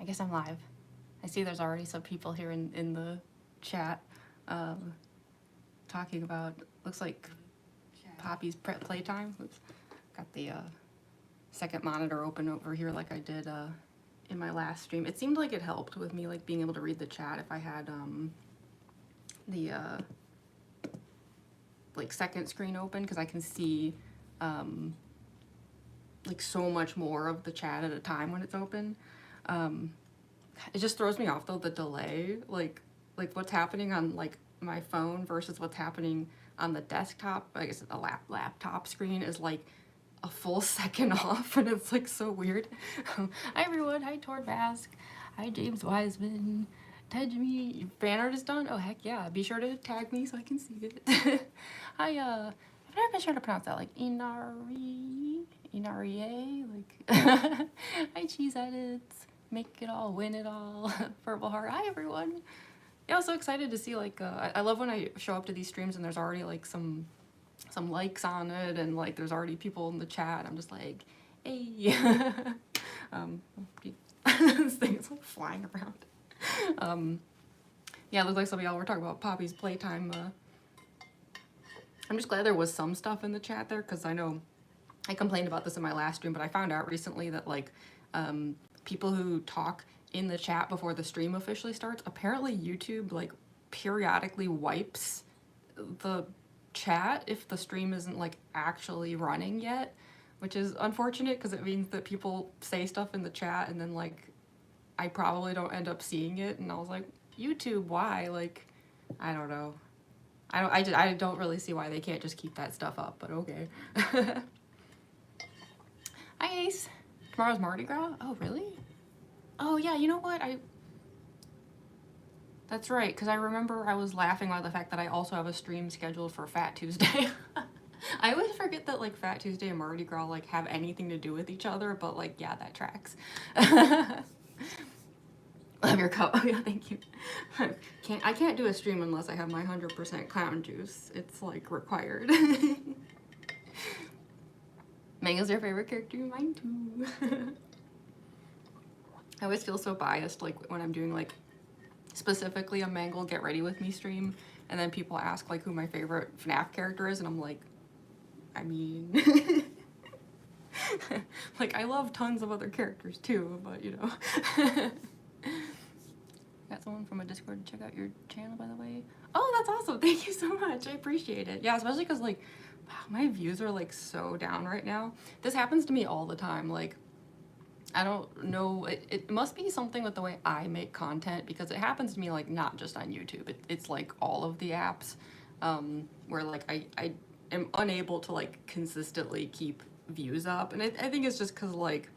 I guess I'm live. I see there's already some people here in the chat talking about, looks like Poppy's playtime. Oops. Got the second monitor open over here like I did in my last stream. It seemed like it helped with me like being able to read the chat if I had the like second screen open, because I can see like so much more of the chat at a time when it's open. It just throws me off though, the delay, like what's happening on like my phone versus what's happening on the desktop. I guess a laptop screen is like a full second off, and it's like so weird. Hi everyone, hi Tord Mask, hi James Wiseman, Tejmi, your fan art is done? Oh heck yeah, be sure to tag me so I can see it. Hi, I've never been sure to pronounce that, like Inarie, like, hi Cheese Edits, make it all, win it all, Purple Heart, hi everyone. Yeah, I was so excited to see, like, I love when I show up to these streams and there's already like some likes on it, and like there's already people in the chat. I'm just like, hey. This thing is like flying around. Yeah, it looks like some of y'all were talking about Poppy's playtime. I'm just glad there was some stuff in the chat there, because I know I complained about this in my last stream, but I found out recently that like people who talk in the chat before the stream officially starts, apparently YouTube like periodically wipes the chat if the stream isn't like actually running yet, which is unfortunate because it means that people say stuff in the chat and then like I probably don't end up seeing it. And I was like, YouTube, why? Like, I don't know. I don't really see why they can't just keep that stuff up, but okay. Hi Ace. Tomorrow's Mardi Gras? Oh really? Oh yeah, you know what? That's right, because I remember I was laughing about the fact that I also have a stream scheduled for Fat Tuesday. I always forget that like Fat Tuesday and Mardi Gras like have anything to do with each other, but like yeah, that tracks. Love your cup. Oh yeah, thank you. I can't do a stream unless I have my 100% clown juice. It's like required. Mango's your favorite character? Mine too. I always feel so biased like when I'm doing like specifically a Mangle Get Ready With Me stream, and then people ask like who my favorite FNAF character is, and I'm like, I mean, like I love tons of other characters too, but you know. Got someone from a Discord to check out your channel, by the way. Oh, that's awesome. Thank you so much. I appreciate it. Yeah, especially because like, wow, my views are like so down right now. This happens to me all the time. Like, I don't know, it must be something with the way I make content, because it happens to me like not just on YouTube, it's like all of the apps, where like I am unable to like consistently keep views up, and I think it's just because like,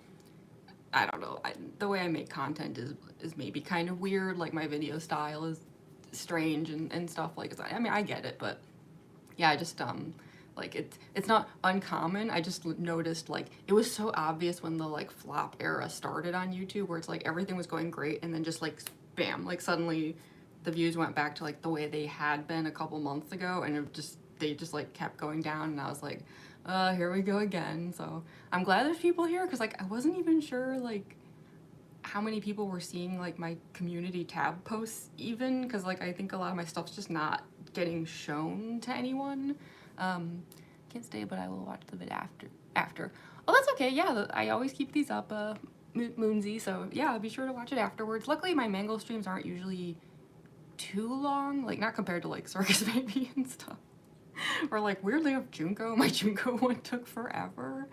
I don't know, the way I make content is maybe kind of weird, like my video style is strange and stuff like that. I mean, I get it, but yeah, I just like it's not uncommon. I just noticed like it was so obvious when the like flop era started on YouTube, where it's like everything was going great and then just like bam, like suddenly the views went back to like the way they had been a couple months ago, and they just like kept going down, and I was like, here we go again. So I'm glad there's people here, because like I wasn't even sure like how many people were seeing like my community tab posts even, because like I think a lot of my stuff's just not getting shown to anyone. Can't stay, but I will watch the vid after. Oh, that's okay. Yeah, I always keep these up, Moonsy, so yeah, be sure to watch it afterwards. Luckily, my Mangle streams aren't usually too long, like not compared to like Circus Baby and stuff. Or like weirdly of Junko, my Junko one took forever.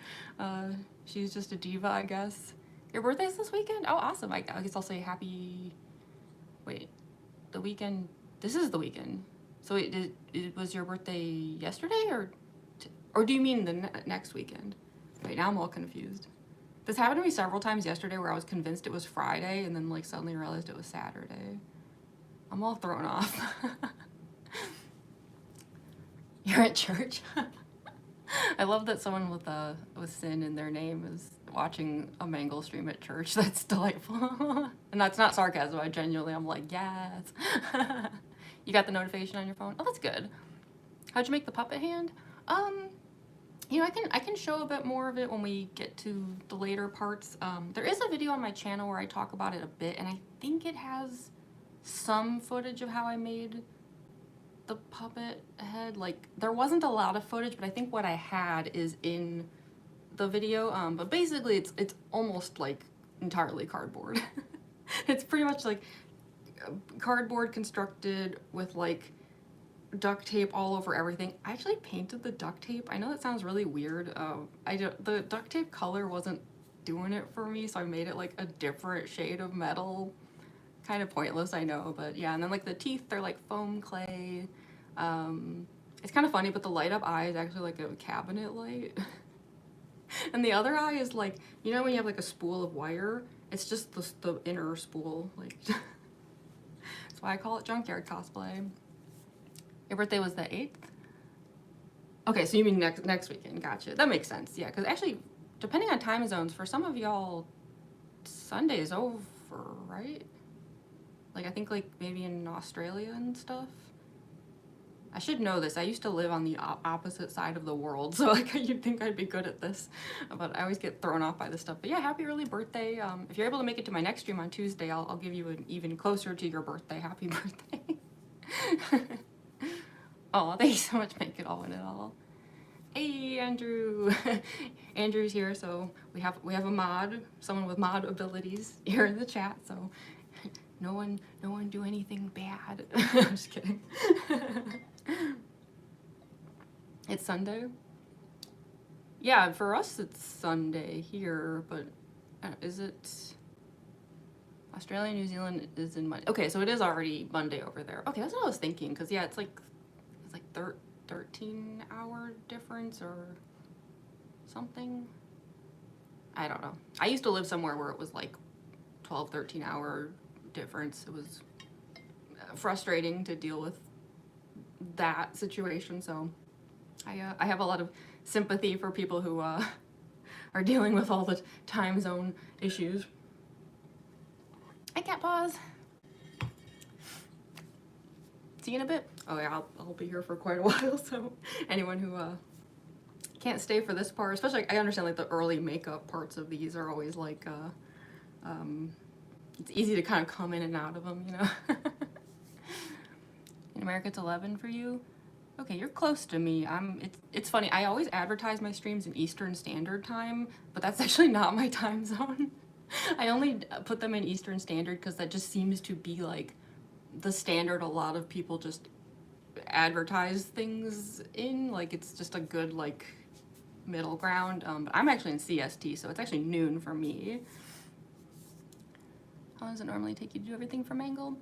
She's just a diva, I guess. Your birthday's this weekend? Oh, awesome. I guess I'll say happy... Wait, the weekend... This is the weekend. So it was your birthday yesterday, or do you mean the next weekend? Wait, now I'm all confused. This happened to me several times yesterday, where I was convinced it was Friday and then like suddenly realized it was Saturday. I'm all thrown off. You're at church? I love that someone with sin in their name is watching a Mangle stream at church. That's delightful. And that's not sarcasm. I'm like, yes. You got the notification on your phone? Oh, that's good. How'd you make the puppet hand? You know, I can show a bit more of it when we get to the later parts. There is a video on my channel where I talk about it a bit, and I think it has some footage of how I made the puppet head. Like, there wasn't a lot of footage, but I think what I had is in the video. But basically, it's almost like entirely cardboard. It's pretty much like cardboard constructed with like duct tape all over everything. I actually painted the duct tape. I know that sounds really weird. The duct tape color wasn't doing it for me, so I made it like a different shade of metal. Kind of pointless, I know, but yeah. And then like the teeth, they're like foam clay. It's kind of funny, but the light up eye is actually like a cabinet light. And the other eye is like, you know when you have like a spool of wire? It's just the inner spool. Like, that's why I call it junkyard cosplay. Your birthday was the 8th? Okay, so you mean next weekend. Gotcha. That makes sense. Yeah, because actually, depending on time zones, for some of y'all, Sunday is over, right? Like, I think like maybe in Australia and stuff. I should know this. I used to live on the opposite side of the world, so like you'd think I'd be good at this, but I always get thrown off by this stuff. But yeah, happy early birthday. If you're able to make it to my next stream on Tuesday, I'll give you an even closer to your birthday. Happy birthday. Oh, thank you so much, Make It All in It All. Hey, Andrew. Andrew's here, so we have a mod, someone with mod abilities here in the chat, so no one do anything bad. I'm just kidding. It's Sunday? Yeah, for us it's Sunday here, but is it? Australia, New Zealand is in Monday. Okay, so it is already Monday over there. Okay, that's what I was thinking, because yeah, it's like 13-hour difference or something. I don't know. I used to live somewhere where it was like 13-hour difference. It was frustrating to deal with that situation, so I have a lot of sympathy for people who are dealing with all the time zone issues. I can't pause. See you in a bit. Oh yeah, I'll be here for quite a while, so anyone who can't stay for this part, especially, I understand like the early makeup parts of these are always like, it's easy to kind of come in and out of them, you know? In America it's 11 for you? Okay, you're close to me. It's funny, I always advertise my streams in Eastern Standard Time, but that's actually not my time zone. I only put them in Eastern Standard because that just seems to be like the standard a lot of people just advertise things in. Like, it's just a good like middle ground. But I'm actually in CST, so it's actually noon for me. How long does it normally take you to do everything for Mangle?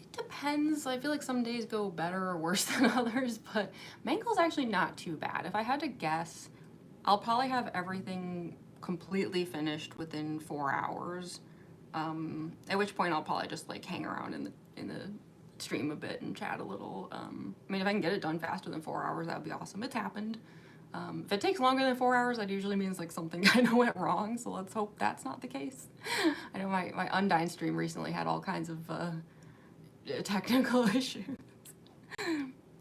It depends. I feel like some days go better or worse than others, but Mangle's actually not too bad. If I had to guess, I'll probably have everything completely finished within 4 hours. At which point I'll probably just like hang around in the stream a bit and chat a little. I mean, if I can get it done faster than 4 hours, that would be awesome. It's happened. If it takes longer than 4 hours, that usually means like something kind of went wrong, so let's hope that's not the case. I know my Undyne stream recently had all kinds of technical issues.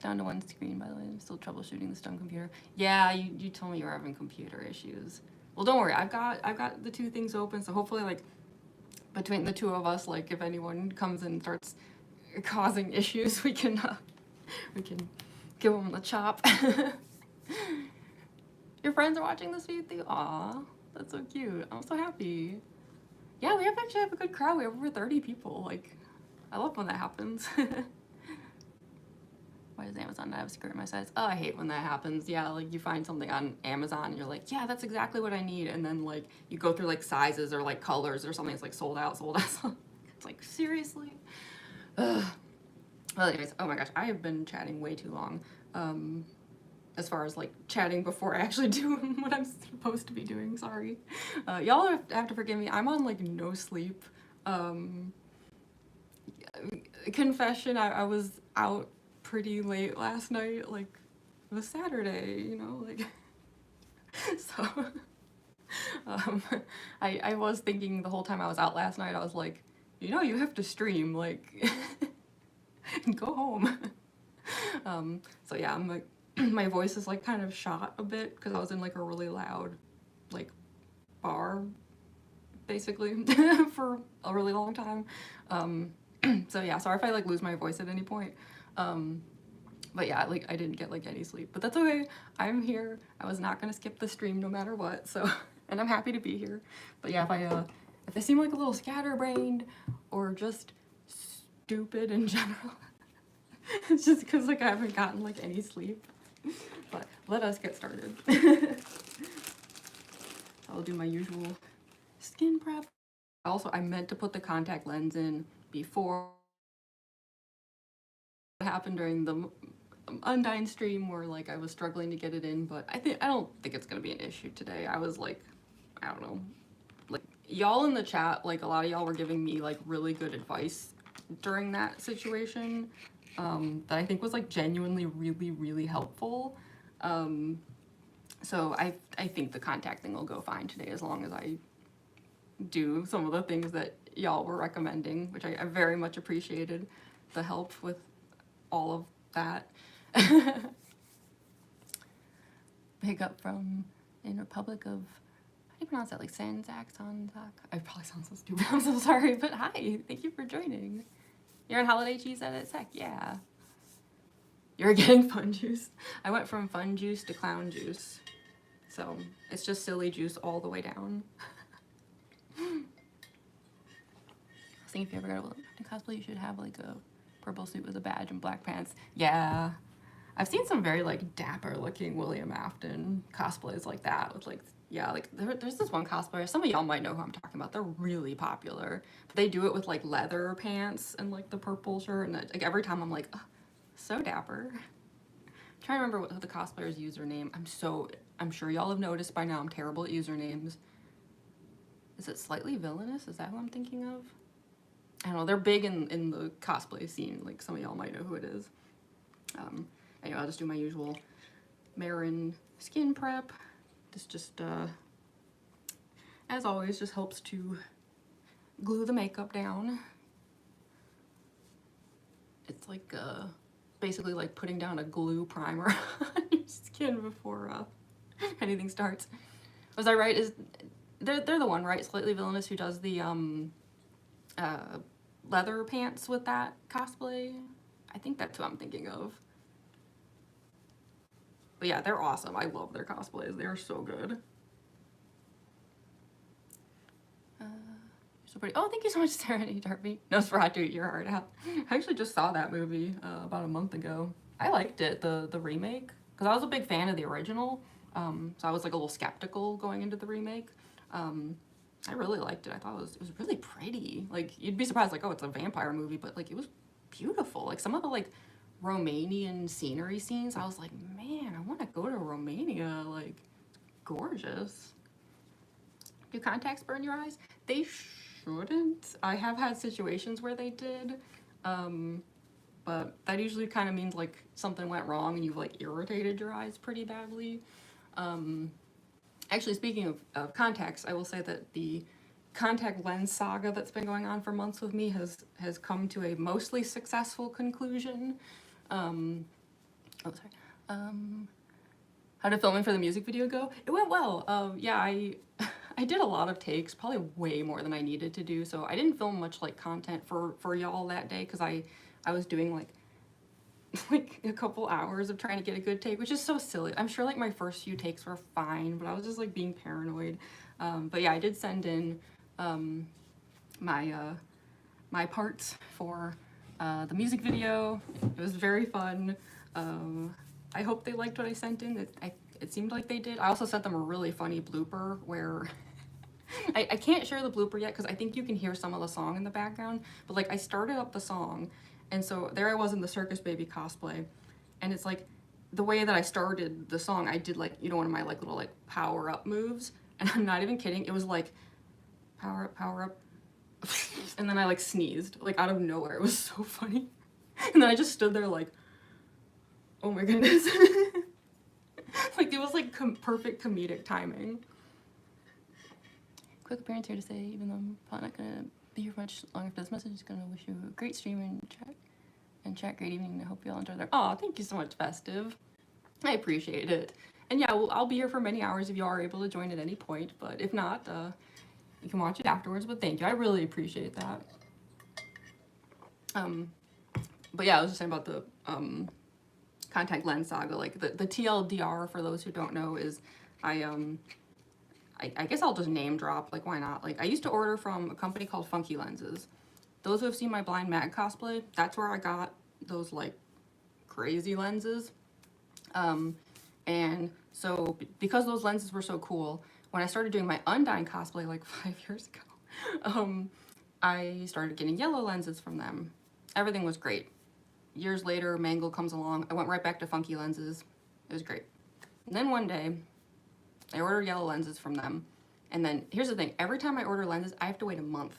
Down to one screen, by the way. I'm still troubleshooting the stone computer. Yeah, you told me you were having computer issues. Well, don't worry, I've got the two things open, so hopefully like between the two of us, like if anyone comes and starts causing issues, we can give them the chop. Your friends are watching this video? Aw, that's so cute. I'm so happy. Yeah, we actually have a good crowd. We have over 30 people. Like, I love when that happens. Why does Amazon not have a skirt in my size? Oh, I hate when that happens. Yeah, like you find something on Amazon and you're like, yeah, that's exactly what I need. And then like you go through like sizes or like colors or something. It's like sold out. It's like, seriously? Ugh. Well, anyways, oh my gosh, I have been chatting way too long. As far as like chatting before I actually do what I'm supposed to be doing, sorry. Y'all have to forgive me, I'm on like no sleep. Confession, I was out pretty late last night, like it was Saturday, you know, like, so, I was thinking the whole time I was out last night, I was like, you know, you have to stream, like, go home. So yeah, I'm like, my voice is like kind of shot a bit because I was in like a really loud like bar basically for a really long time. So yeah, sorry if I like lose my voice at any point. But yeah, like I didn't get like any sleep, but that's okay. I'm here. I was not gonna skip the stream no matter what. So, and I'm happy to be here. But yeah, if I seem like a little scatterbrained or just stupid in general, it's just because like I haven't gotten like any sleep. But let us get started. I'll do my usual skin prep. Also, I meant to put the contact lens in before what happened during the Undyne stream where like I was struggling to get it in, but I don't think it's gonna be an issue today. I was like, I don't know, like y'all in the chat, like a lot of y'all were giving me like really good advice during that situation that I think was like genuinely really helpful. So I think the contact thing will go fine today as long as I do some of the things that y'all were recommending, which I very much appreciated the help with all of that. Big up from in Republic of, how do you pronounce that, like Sanzak? I probably sound so stupid, I'm so sorry, but hi, thank you for joining. You're on holiday cheese at Sec, yeah. You're getting fun juice. I went from fun juice to clown juice. So it's just silly juice all the way down. I think if you ever go to cosplay, you should have like a purple suit with a badge and black pants. Yeah. I've seen some very like dapper looking William Afton cosplays like that with like, yeah, like there's this one cosplayer, some of y'all might know who I'm talking about, they're really popular, but they do it with like leather pants and like the purple shirt, and like every time I'm like, oh, so dapper. I'm trying to remember what the cosplayer's username. I'm sure y'all have noticed by now I'm terrible at usernames. Is it Slightly Villainous? Is that who I'm thinking of? I don't know, they're big in the cosplay scene, like some of y'all might know who it is. Anyway, I'll just do my usual Marin skin prep. This just, as always, just helps to glue the makeup down. It's like, basically like putting down a glue primer on your skin before anything starts. Was I right? They're the one, right? Slightly Villainous, who does the leather pants with that cosplay. I think that's who I'm thinking of. But yeah, they're awesome. I love their cosplays. They are so good. So pretty. Oh, thank you so much, Serenity Darby. Nosferatu, eat your heart out. I actually just saw that movie about a month ago. I liked it, the remake, because I was a big fan of the original. So I was like a little skeptical going into the remake. I really liked it. I thought it was really pretty. Like, you'd be surprised, like, oh, it's a vampire movie, but like it was beautiful. Like some of the like Romanian scenery scenes, I was like, man, I want to go to Romania. Like, gorgeous. Do contacts burn your eyes? They shouldn't. I have had situations where they did, but that usually kind of means like something went wrong and you've like irritated your eyes pretty badly. Actually, speaking of contacts, I will say that the Contact Lens Saga that's been going on for months with me has come to a mostly successful conclusion. Oh, sorry. How did filming for the music video go? It went well. Yeah, I did a lot of takes, probably way more than I needed to do, so I didn't film much like content for y'all that day because I was doing like a couple hours of trying to get a good take, which is so silly. I'm sure like my first few takes were fine, but I was just like being paranoid. But yeah, I did send in my parts for the music video. It was very fun. I hope they liked what I sent in. It seemed like they did. I also sent them a really funny blooper where I can't share the blooper yet because I think you can hear some of the song in the background, but like I started up the song, and so there I was in the Circus Baby cosplay, and it's like the way that I started the song, I did like, you know, one of my like little like power up moves, and I'm not even kidding, it was like power up, and then I like sneezed like out of nowhere. It was so funny. And then I just stood there like, oh my goodness. Like it was like perfect comedic timing. Quick appearance here to say, even though I'm probably not gonna be here for much longer after this message, I'm just gonna wish you a great stream and chat great evening, and I hope you all enjoy that. Oh, thank you so much, Festive. I appreciate it. And yeah, I'll be here for many hours if you are able to join at any point, but if not, you can watch it afterwards, but thank you. I really appreciate that. But yeah, I was just saying about the Contact Lens Saga, like the TLDR, for those who don't know, is I guess I'll just name drop, like why not? Like I used to order from a company called Funky Lenses. Those who have seen my Blind Mag cosplay, that's where I got those like crazy lenses. And so because those lenses were so cool, when I started doing my Undyne cosplay like 5 years ago, I started getting yellow lenses from them. Everything was great. Years later, Mangle comes along. I went right back to Funky Lenses. It was great. And then one day, I ordered yellow lenses from them. And then here's the thing. Every time I order lenses, I have to wait a month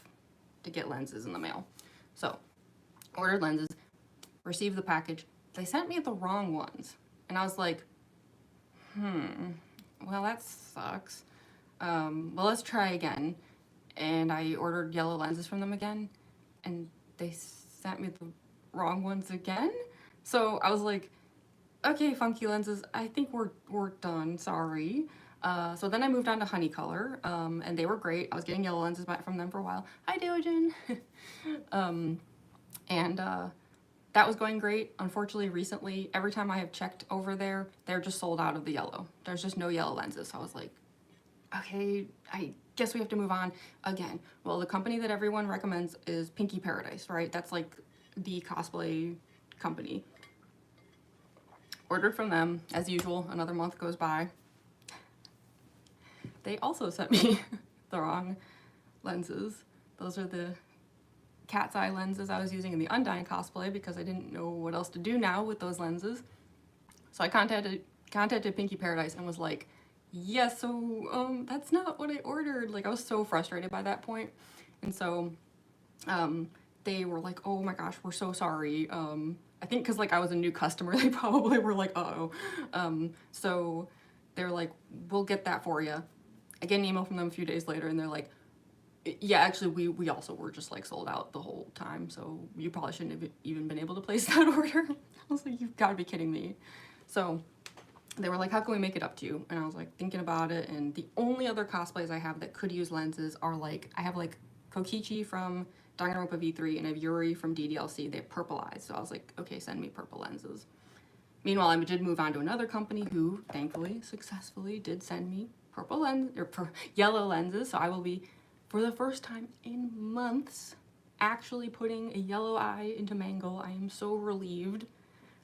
to get lenses in the mail. So, ordered lenses, received the package. They sent me the wrong ones. And I was like, well, that sucks. Well, let's try again. And I ordered yellow lenses from them again. And they sent me the wrong ones again. So I was like, okay, Funky Lenses, I think we're done, sorry. So then I moved on to Honey Color, and they were great. I was getting yellow lenses back from them for a while. Hi, Dojin. And that was going great. Unfortunately, recently, every time I have checked over there, they're just sold out of the yellow. There's just no yellow lenses. So I was like, okay, I guess we have to move on again. Well, the company that everyone recommends is Pinky Paradise, right? That's like the cosplay company. Ordered from them, as usual. Another month goes by. They also sent me the wrong lenses. Those are the cat's eye lenses I was using in the Undyne cosplay because I didn't know what else to do now with those lenses. So I contacted Pinky Paradise and was like, yes, so that's not what I ordered. Like I was so frustrated by that point. And so they were like, oh my gosh, we're so sorry. I think because like I was a new customer, they probably were like, uh-oh. So they're like, we'll get that for you. I get an email from them a few days later and they're like, yeah, actually we also were just like sold out the whole time, so you probably shouldn't have even been able to place that order. I was like, you've got to be kidding me. So they were like, how can we make it up to you? And I was like thinking about it, and the only other cosplays I have that could use lenses are like, I have like Kokichi from Danganronpa V3 and I have Yuri from DDLC. They have purple eyes, so I was like, okay, send me purple lenses. Meanwhile, I did move on to another company who thankfully successfully did send me purple lens or yellow lenses, so I will be, for the first time in months, actually putting a yellow eye into Mangle. I am so relieved.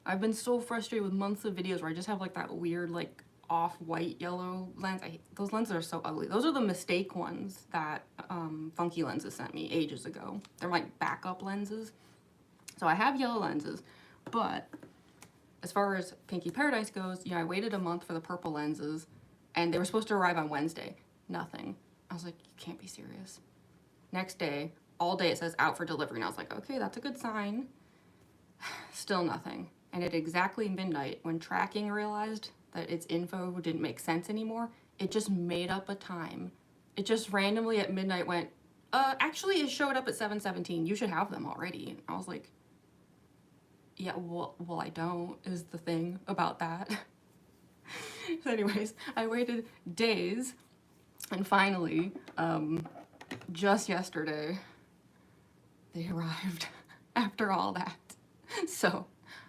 I've been so frustrated with months of videos where I just have like that weird like off-white yellow lens. Those lenses are so ugly. Those are the mistake ones that Funky Lenses sent me ages ago. They're like backup lenses. So I have yellow lenses, but as far as Pinky Paradise goes, you know, I waited a month for the purple lenses and they were supposed to arrive on Wednesday. Nothing. I was like, you can't be serious. Next day, all day it says out for delivery. And I was like, okay, that's a good sign. Still nothing. And at exactly midnight, when tracking realized that its info didn't make sense anymore, it just made up a time. It just randomly at midnight went, actually it showed up at 7:17. You should have them already. I was like, yeah, well I don't, is the thing about that. So anyways, I waited days, and finally, just yesterday, they arrived after all that. So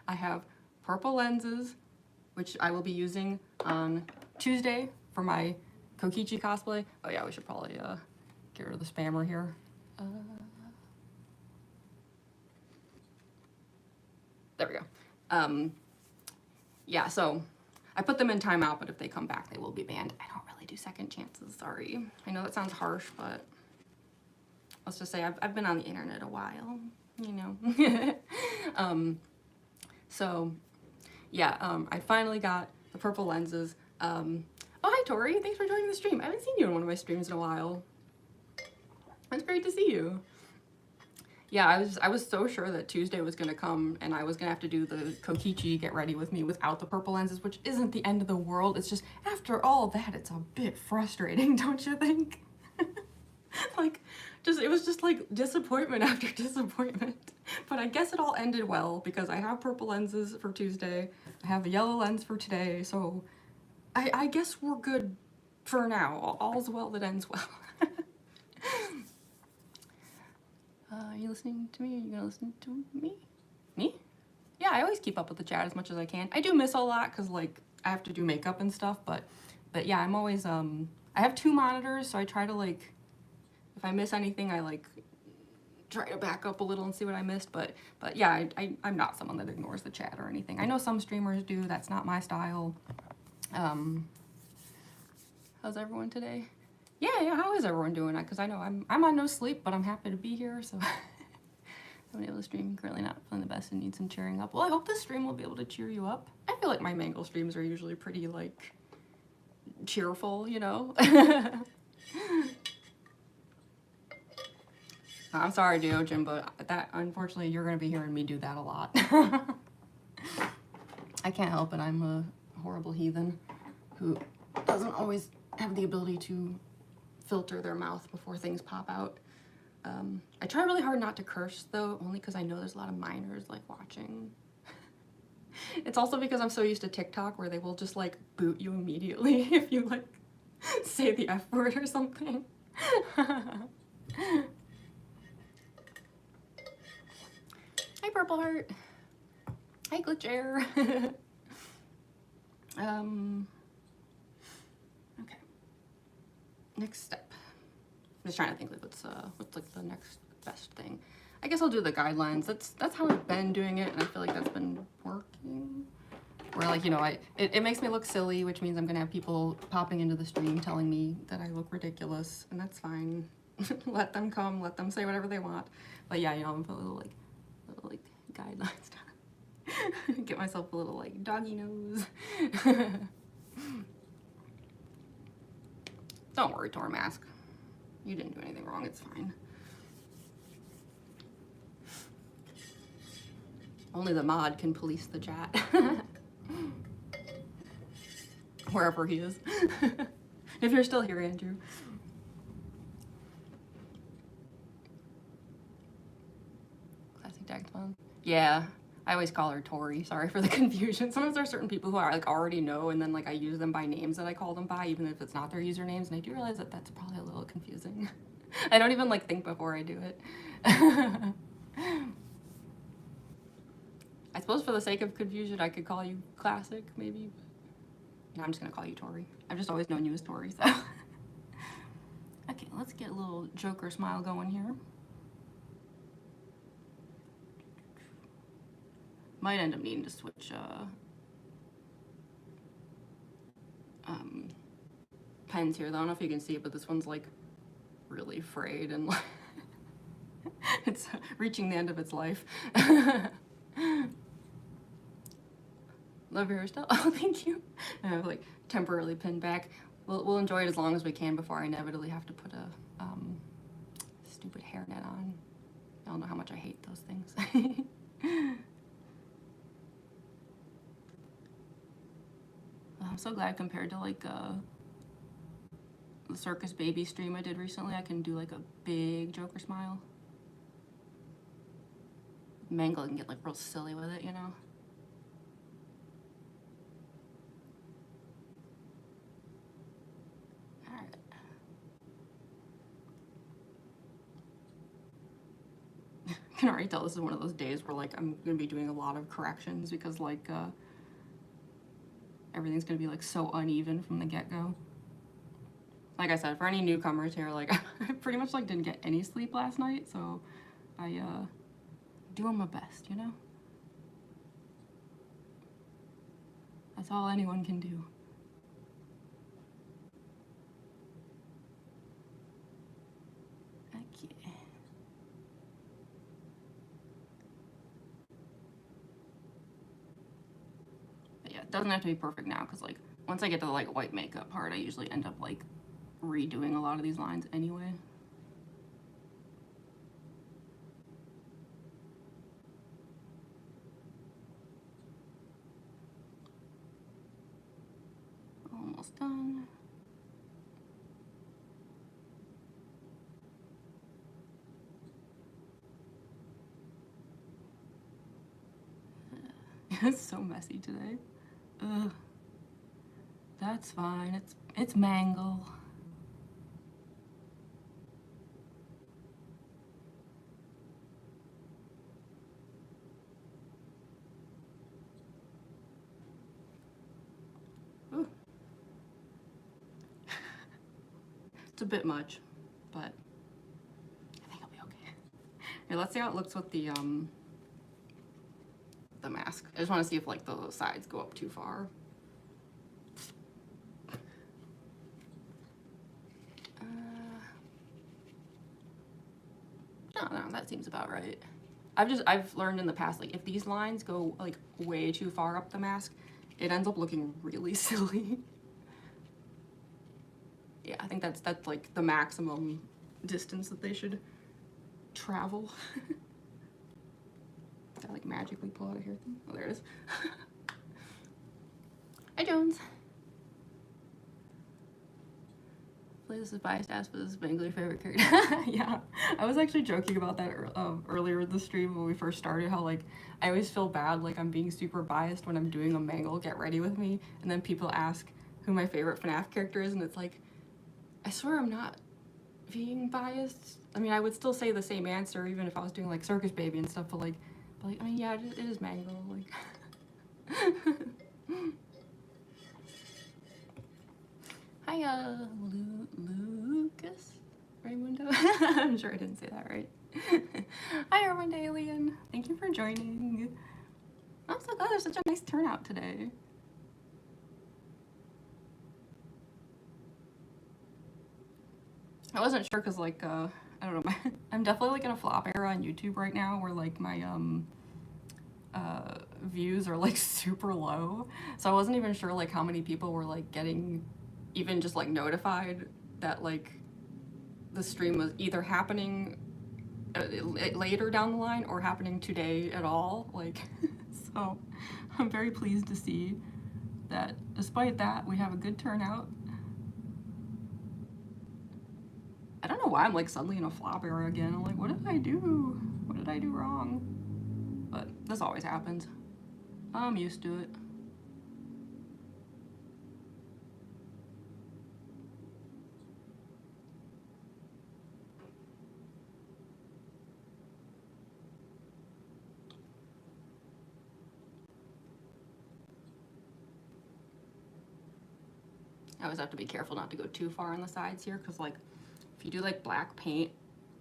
I have purple lenses, which I will be using on Tuesday for my Kokichi cosplay. Oh yeah, we should probably get rid of the spammer here. There we go. Yeah, so I put them in timeout, but if they come back, they will be banned. I don't really do second chances, sorry. I know that sounds harsh, but let's just say I've been on the internet a while, you know. So yeah, I finally got the purple lenses. Oh, hi Tori, thanks for joining the stream. I haven't seen you in one of my streams in a while. It's great to see you. Yeah, I was so sure that Tuesday was gonna come and I was gonna have to do the Kokichi get ready with me without the purple lenses, which isn't the end of the world. It's just, after all that, it's a bit frustrating, don't you think? Like, it was just like disappointment after disappointment. But I guess it all ended well because I have purple lenses for Tuesday. I have a yellow lens for today, so I guess we're good for now. All's well that ends well. Are you listening to me? Are you gonna listen to me? Me? Yeah, I always keep up with the chat as much as I can. I do miss a lot because like I have to do makeup and stuff, but yeah, I'm always I have 2 monitors, so I try to like, if I miss anything, I like try to back up a little and see what I missed, but yeah, I'm not someone that ignores the chat or anything. I know some streamers do. That's not my style. How's everyone today? Yeah, how is everyone doing? Because I know I'm on no sleep, but I'm happy to be here, so I'm able to stream. Currently not feeling the best and need some cheering up. Well, I hope this stream will be able to cheer you up. I feel like my Mangle streams are usually pretty, like, cheerful, you know? I'm sorry, Jim, but that, unfortunately, you're going to be hearing me do that a lot. I can't help it. I'm a horrible heathen who doesn't always have the ability to filter their mouth before things pop out. I try really hard not to curse, though, only because I know there's a lot of minors, like, watching. It's also because I'm so used to TikTok where they will just, like, boot you immediately if you, like, say the F word or something. Hi, Purple Heart. Hi, Glitch Air. Okay. Next step. I'm just trying to think like what's like the next best thing. I guess I'll do the guidelines. That's how I've been doing it, and I feel like that's been working. Where like, you know, it makes me look silly, which means I'm gonna have people popping into the stream telling me that I look ridiculous, and that's fine. Let them come, let them say whatever they want. But yeah, you know, I'm gonna put little like guidelines down. Get myself a little like doggy nose. Don't worry, Tor Mask. You didn't do anything wrong, it's fine. Only the mod can police the chat. Wherever he is. If you're still here, Andrew. Classic Dactyl. Yeah, I always call her Tori. Sorry for the confusion. Sometimes there are certain people who I like already know, and then like I use them by names that I call them by, even if it's not their usernames. And I do realize that that's probably a little confusing. I don't even like think before I do it. I suppose for the sake of confusion, I could call you Classic, maybe. But no, I'm just gonna call you Tori. I've just always known you as Tori, so. Okay, let's get a little Joker smile going here. Might end up needing to switch pens here, though. I don't know if you can see it, but this one's like really frayed and it's reaching the end of its life. Love your hairstyle. Oh, thank you. I have like temporarily pinned back. We'll enjoy it as long as we can before I inevitably have to put a stupid hairnet on. Y'all know how much I hate those things. I'm so glad compared to like the Circus Baby stream I did recently, I can do like a big Joker smile. Mangle can get like real silly with it, you know? Alright. I can already tell this is one of those days where like I'm gonna be doing a lot of corrections because like everything's gonna be like so uneven from the get-go. Like I said, for any newcomers here, like I pretty much like didn't get any sleep last night, so I doing my best, you know? That's all anyone can do. Okay. But yeah, it doesn't have to be perfect now, because like once I get to the like white makeup part, I usually end up like redoing a lot of these lines anyway. Almost done. It's so messy today. Ugh. That's fine. It's Mangle. Ooh. It's a bit much, but I think I'll be okay. Here, let's see how it looks with the mask. I just want to see if like the sides go up too far. No, that seems about right. I've learned in the past, like if these lines go like way too far up the mask, it ends up looking really silly. Yeah, I think that's like the maximum distance that they should travel. Did I like magically pull out a hair thing? Oh, there it is. Hi, Jones. This is biased ass, but this is Mangle favorite character. Yeah, I was actually joking about that earlier in the stream when we first started, how like I always feel bad like I'm being super biased when I'm doing a Mangle get ready with me, and then people ask who my favorite FNAF character is, and it's like, I swear I'm not being biased. I mean, I would still say the same answer even if I was doing like Circus Baby and stuff, but like I mean, yeah, it is Mangle, like. Hiya, Lucas Raymundo. I'm sure I didn't say that right. Hi, Armand Alien. Thank you for joining. I'm so glad there's such a nice turnout today. I wasn't sure because, like, I don't know. I'm definitely like in a flop era on YouTube right now, where like my views are like super low. So I wasn't even sure like how many people were like getting even just like notified that like the stream was either happening later down the line or happening today at all, like. So I'm very pleased to see that despite that we have a good turnout. I don't know why I'm like suddenly in a flop era again. I'm like, what did I do? What did I do wrong? But this always happens. I'm used to it. I always have to be careful not to go too far on the sides here, because like if you do like black paint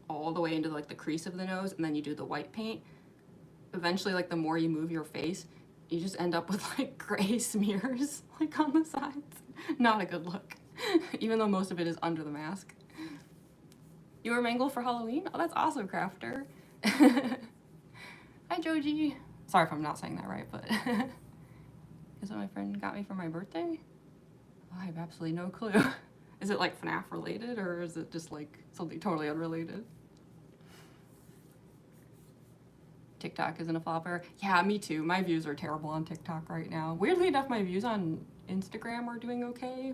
all the way into like the crease of the nose and then you do the white paint, eventually like the more you move your face, you just end up with like gray smears like on the sides. Not a good look. Even though most of it is under the mask. You were Mangle for Halloween? Oh, that's awesome, Crafter. Hi, Joji. Sorry if I'm not saying that right, but is what my friend got me for my birthday? I have absolutely no clue. Is it like FNAF related, or is it just like something totally unrelated? TikTok isn't a flopper. Yeah, me too. My views are terrible on TikTok right now. Weirdly enough, my views on Instagram are doing okay,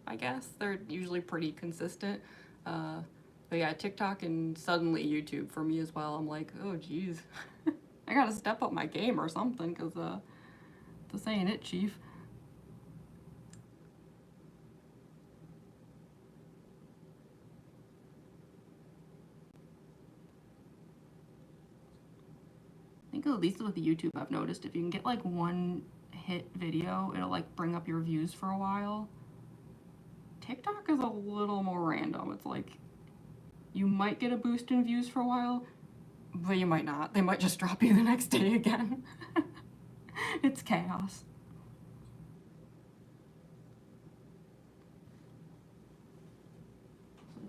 I guess. They're usually pretty consistent. But yeah, TikTok and suddenly YouTube for me as well. I'm like, oh geez, I gotta step up my game or something, because this ain't it, chief. I think at least with YouTube I've noticed if you can get like one hit video, it'll like bring up your views for a while. TikTok is a little more random. It's like you might get a boost in views for a while, but you might not. They might just drop you the next day again. It's chaos.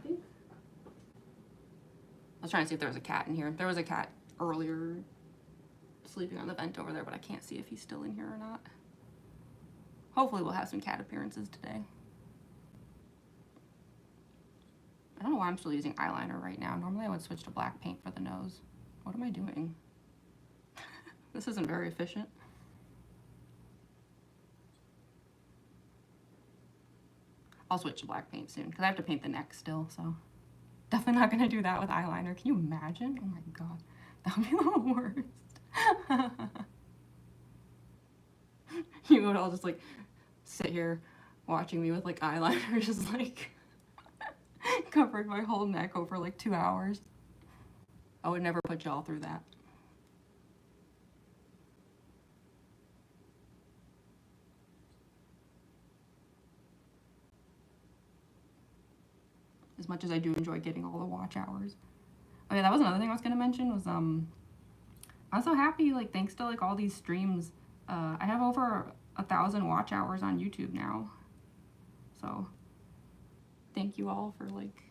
I was trying to see if there was a cat in here. There was a cat earlier sleeping on the vent over there, but I can't see if he's still in here or not. Hopefully we'll have some cat appearances today. I don't know why I'm still using eyeliner right now. Normally I would switch to black paint for the nose. What am I doing? This isn't very efficient. I'll switch to black paint soon, because I have to paint the neck still, so. Definitely not gonna do that with eyeliner. Can you imagine? Oh my god. That would be the worst. You would all just like sit here watching me with like eyeliner just like covering my whole neck over like 2 hours. I would never put y'all through that. As much as I do enjoy getting all the watch hours. Okay, that was another thing I was gonna mention was I'm so happy, like thanks to like all these streams, I have over 1,000 watch hours on YouTube now. So thank you all for like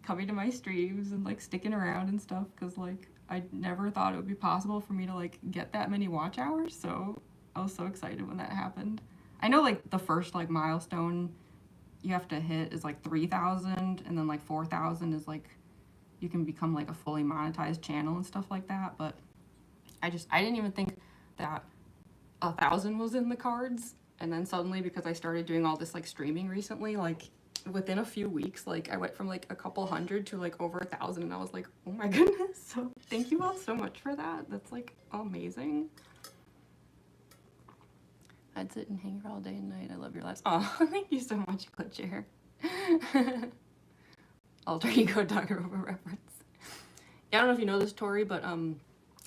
coming to my streams and like sticking around and stuff, because like I never thought it would be possible for me to like get that many watch hours, so I was so excited when that happened. I know like the first like milestone you have to hit is like 3,000, and then like 4,000 is like you can become like a fully monetized channel and stuff like that, but I didn't even think that 1,000 was in the cards. And then suddenly, because I started doing all this like streaming recently, like within a few weeks, like I went from like a couple hundred to like over 1,000, and I was like, oh my goodness. So thank you all so much for that. That's like amazing. I'd sit and hang here all day and night. I love your lives. Oh, thank you so much, Glitch Hair. Alter ego Daggerova reference. Yeah, I don't know if you know this, Tori, but I'm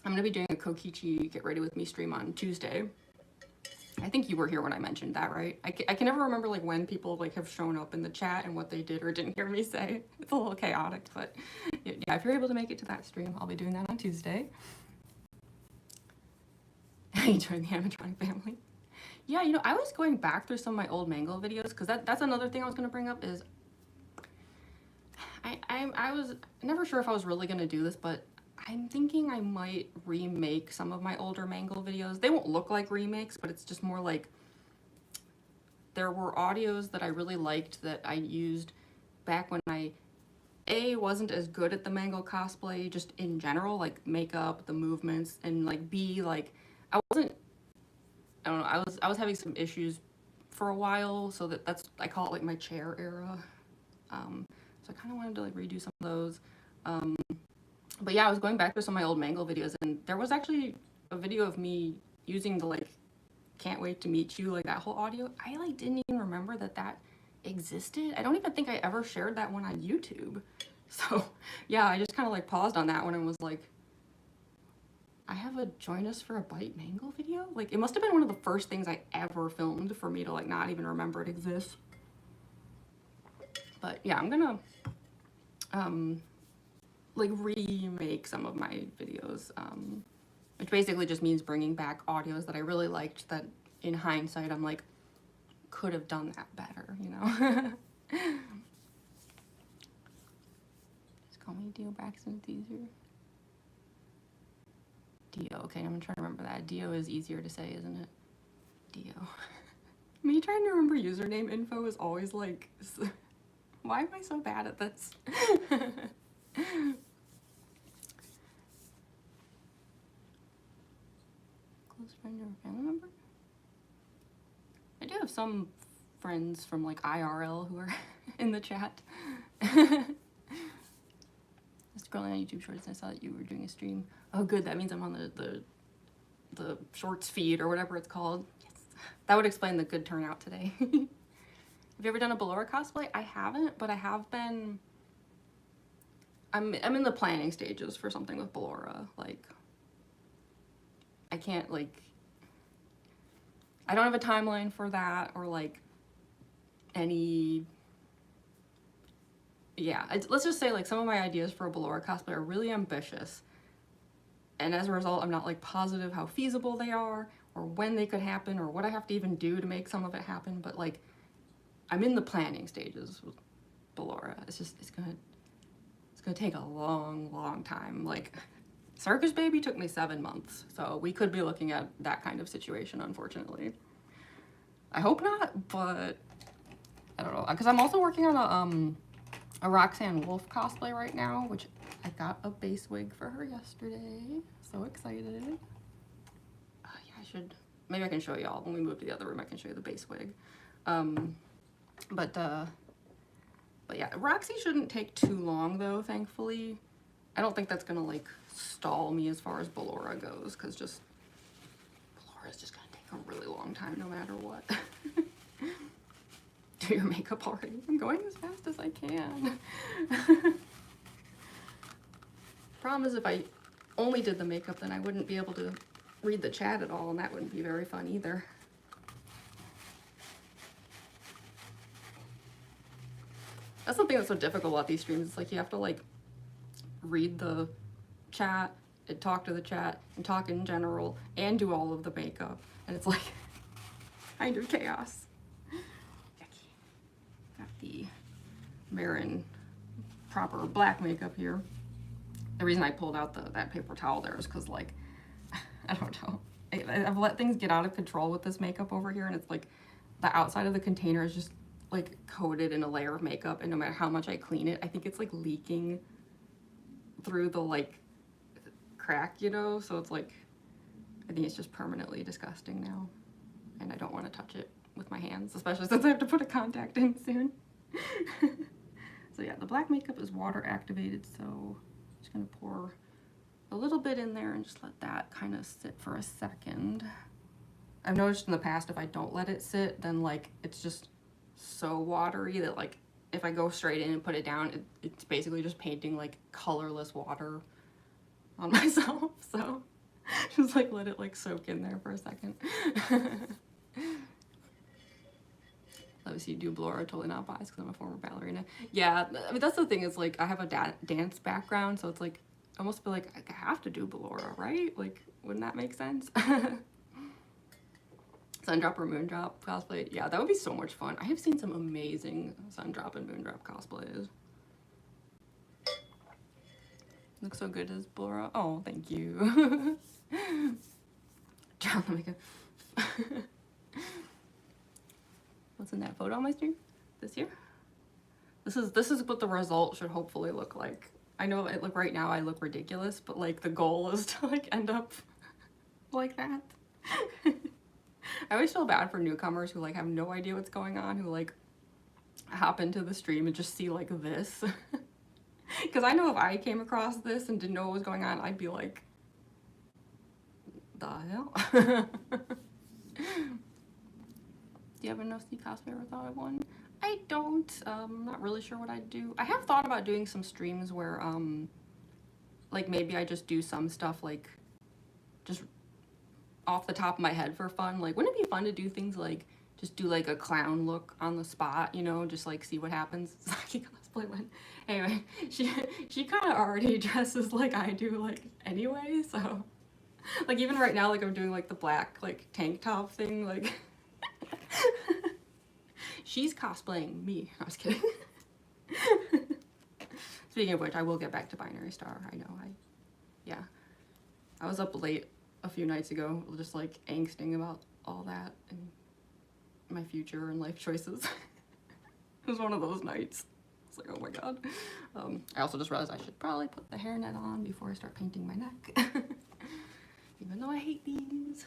gonna be doing a Kokichi Get Ready With Me stream on Tuesday. I think you were here when I mentioned that, right? I can never remember like when people like have shown up in the chat and what they did or didn't hear me say. It's a little chaotic, but yeah, if you're able to make it to that stream, I'll be doing that on Tuesday. You joined the animatronic family. Yeah, you know, I was going back through some of my old Mangle videos, because that's another thing I was going to bring up is I was never sure if I was really going to do this, but I'm thinking I might remake some of my older Mangle videos. They won't look like remakes, but it's just more like there were audios that I really liked that I used back when I wasn't as good at the Mangle cosplay just in general, like makeup, the movements, and like B, like I don't know, I was having some issues for a while, so that's I call it like my chair era. So I kind of wanted to like redo some of those. But yeah, I was going back to some of my old Mangle videos, and there was actually a video of me using the like can't wait to meet you, like that whole audio. I like didn't even remember that existed. I don't even think I ever shared that one on YouTube. So yeah, I just kind of like paused on that one and was like, I have a join us for a bite Mangle video? Like it must have been one of the first things I ever filmed for me to like not even remember it exists. But yeah, I'm gonna like remake some of my videos, which basically just means bringing back audios that I really liked that in hindsight I'm like, could have done that better, you know? Just call me Dio Braxton, it's easier. Dio, okay, I'm trying to remember that. Dio is easier to say, isn't it? Dio. Me trying to remember username info is always like, why am I so bad at this? Close friend or family member? I do have some friends from like IRL who are in the chat. Scrolling on YouTube Shorts, and I saw that you were doing a stream. Oh, good. That means I'm on the Shorts feed or whatever it's called. Yes, that would explain the good turnout today. Have you ever done a Ballora cosplay? I haven't, but I have been. I'm in the planning stages for something with Ballora. Like, I can't like. I don't have a timeline for that or like any. Yeah, let's just say like some of my ideas for a Ballora cosplay are really ambitious, and as a result I'm not like positive how feasible they are or when they could happen or what I have to even do to make some of it happen, but like I'm in the planning stages with Ballora. It's gonna take a long time. Like Circus Baby took me 7 months, so we could be looking at that kind of situation, unfortunately. I hope not, but I don't know, because I'm also working on a Roxanne Wolf cosplay right now, which I got a base wig for her yesterday. So excited. Yeah, maybe I can show y'all when we move to the other room. I can show you the base wig. But yeah, Roxy shouldn't take too long though, thankfully. I don't think that's gonna like stall me as far as Ballora goes, because Ballora's just gonna take a really long time no matter what. Do your makeup already? I'm going as fast as I can. Problem is if I only did the makeup, then I wouldn't be able to read the chat at all, and that wouldn't be very fun either. That's the thing that's so difficult about these streams. It's like you have to like read the chat and talk to the chat and talk in general and do all of the makeup, and it's like kind of chaos. Got the Marin proper black makeup here. The reason I pulled out that paper towel there is because, like, I don't know, I've let things get out of control with this makeup over here, and it's like the outside of the container is just like coated in a layer of makeup, and no matter how much I clean it, I think it's like leaking through the like crack, you know? So it's like, I think it's just permanently disgusting now, and I don't want to touch it with my hands, especially since I have to put a contact in soon. So yeah, the black makeup is water activated, so I'm just gonna pour a little bit in there and just let that kind of sit for a second. I've noticed in the past if I don't let it sit, then like it's just so watery that like if I go straight in and put it down, it's basically just painting like colorless water on myself. So just like let it like soak in there for a second. Obviously, you do blur, totally not biased because I'm a former ballerina. Yeah, I mean, that's the thing is, like, I have a dance background, so it's like, I almost feel like I have to do Ballora, right? Like, wouldn't that make sense? Sundrop or Moondrop cosplay? Yeah, that would be so much fun. I have seen some amazing Sundrop and Moondrop cosplays. Looks so good as Ballora. Oh, thank you. John the makeup. What's in that photo on my stream this year? This is what the result should hopefully look like. I know it look right now I look ridiculous, but like the goal is to like end up like that. I always feel bad for newcomers who like have no idea what's going on, who like hop into the stream and just see like this. Because I know if I came across this and didn't know what was going on, I'd be like, the hell? Do you have a no-see cosplay or thought of one? I don't. I'm not really sure what I'd do. I have thought about doing some streams where, like maybe I just do some stuff like just off the top of my head for fun. Like, wouldn't it be fun to do things like just do like a clown look on the spot, you know, just like see what happens? Saki cosplay one. Anyway, she kind of already dresses like I do, like anyway. So, like even right now, like I'm doing like the black like tank top thing, like. She's cosplaying me. I was kidding. Speaking of which, I will get back to Binary Star. I know. I was up late a few nights ago, just like angsting about all that and my future and life choices. It was one of those nights. It's like, oh my god. I also just realized I should probably put the hairnet on before I start painting my neck. Even though I hate these.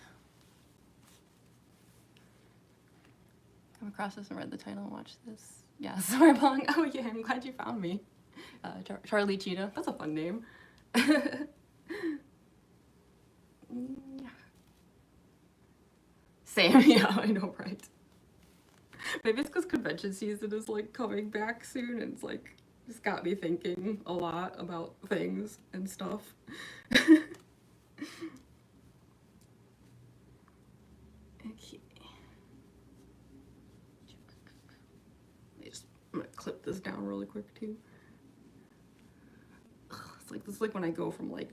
Come across this and read the title and watch this. Yeah, sorry, Bong. Oh yeah, I'm glad you found me. Charlie Cheetah. That's a fun name. Yeah. Same, yeah, I know, right? Maybe it's because convention season is like coming back soon, and it's like just got me thinking a lot about things and stuff. Okay. I'm gonna clip this down really quick too. Ugh, it's like this is like when I go from like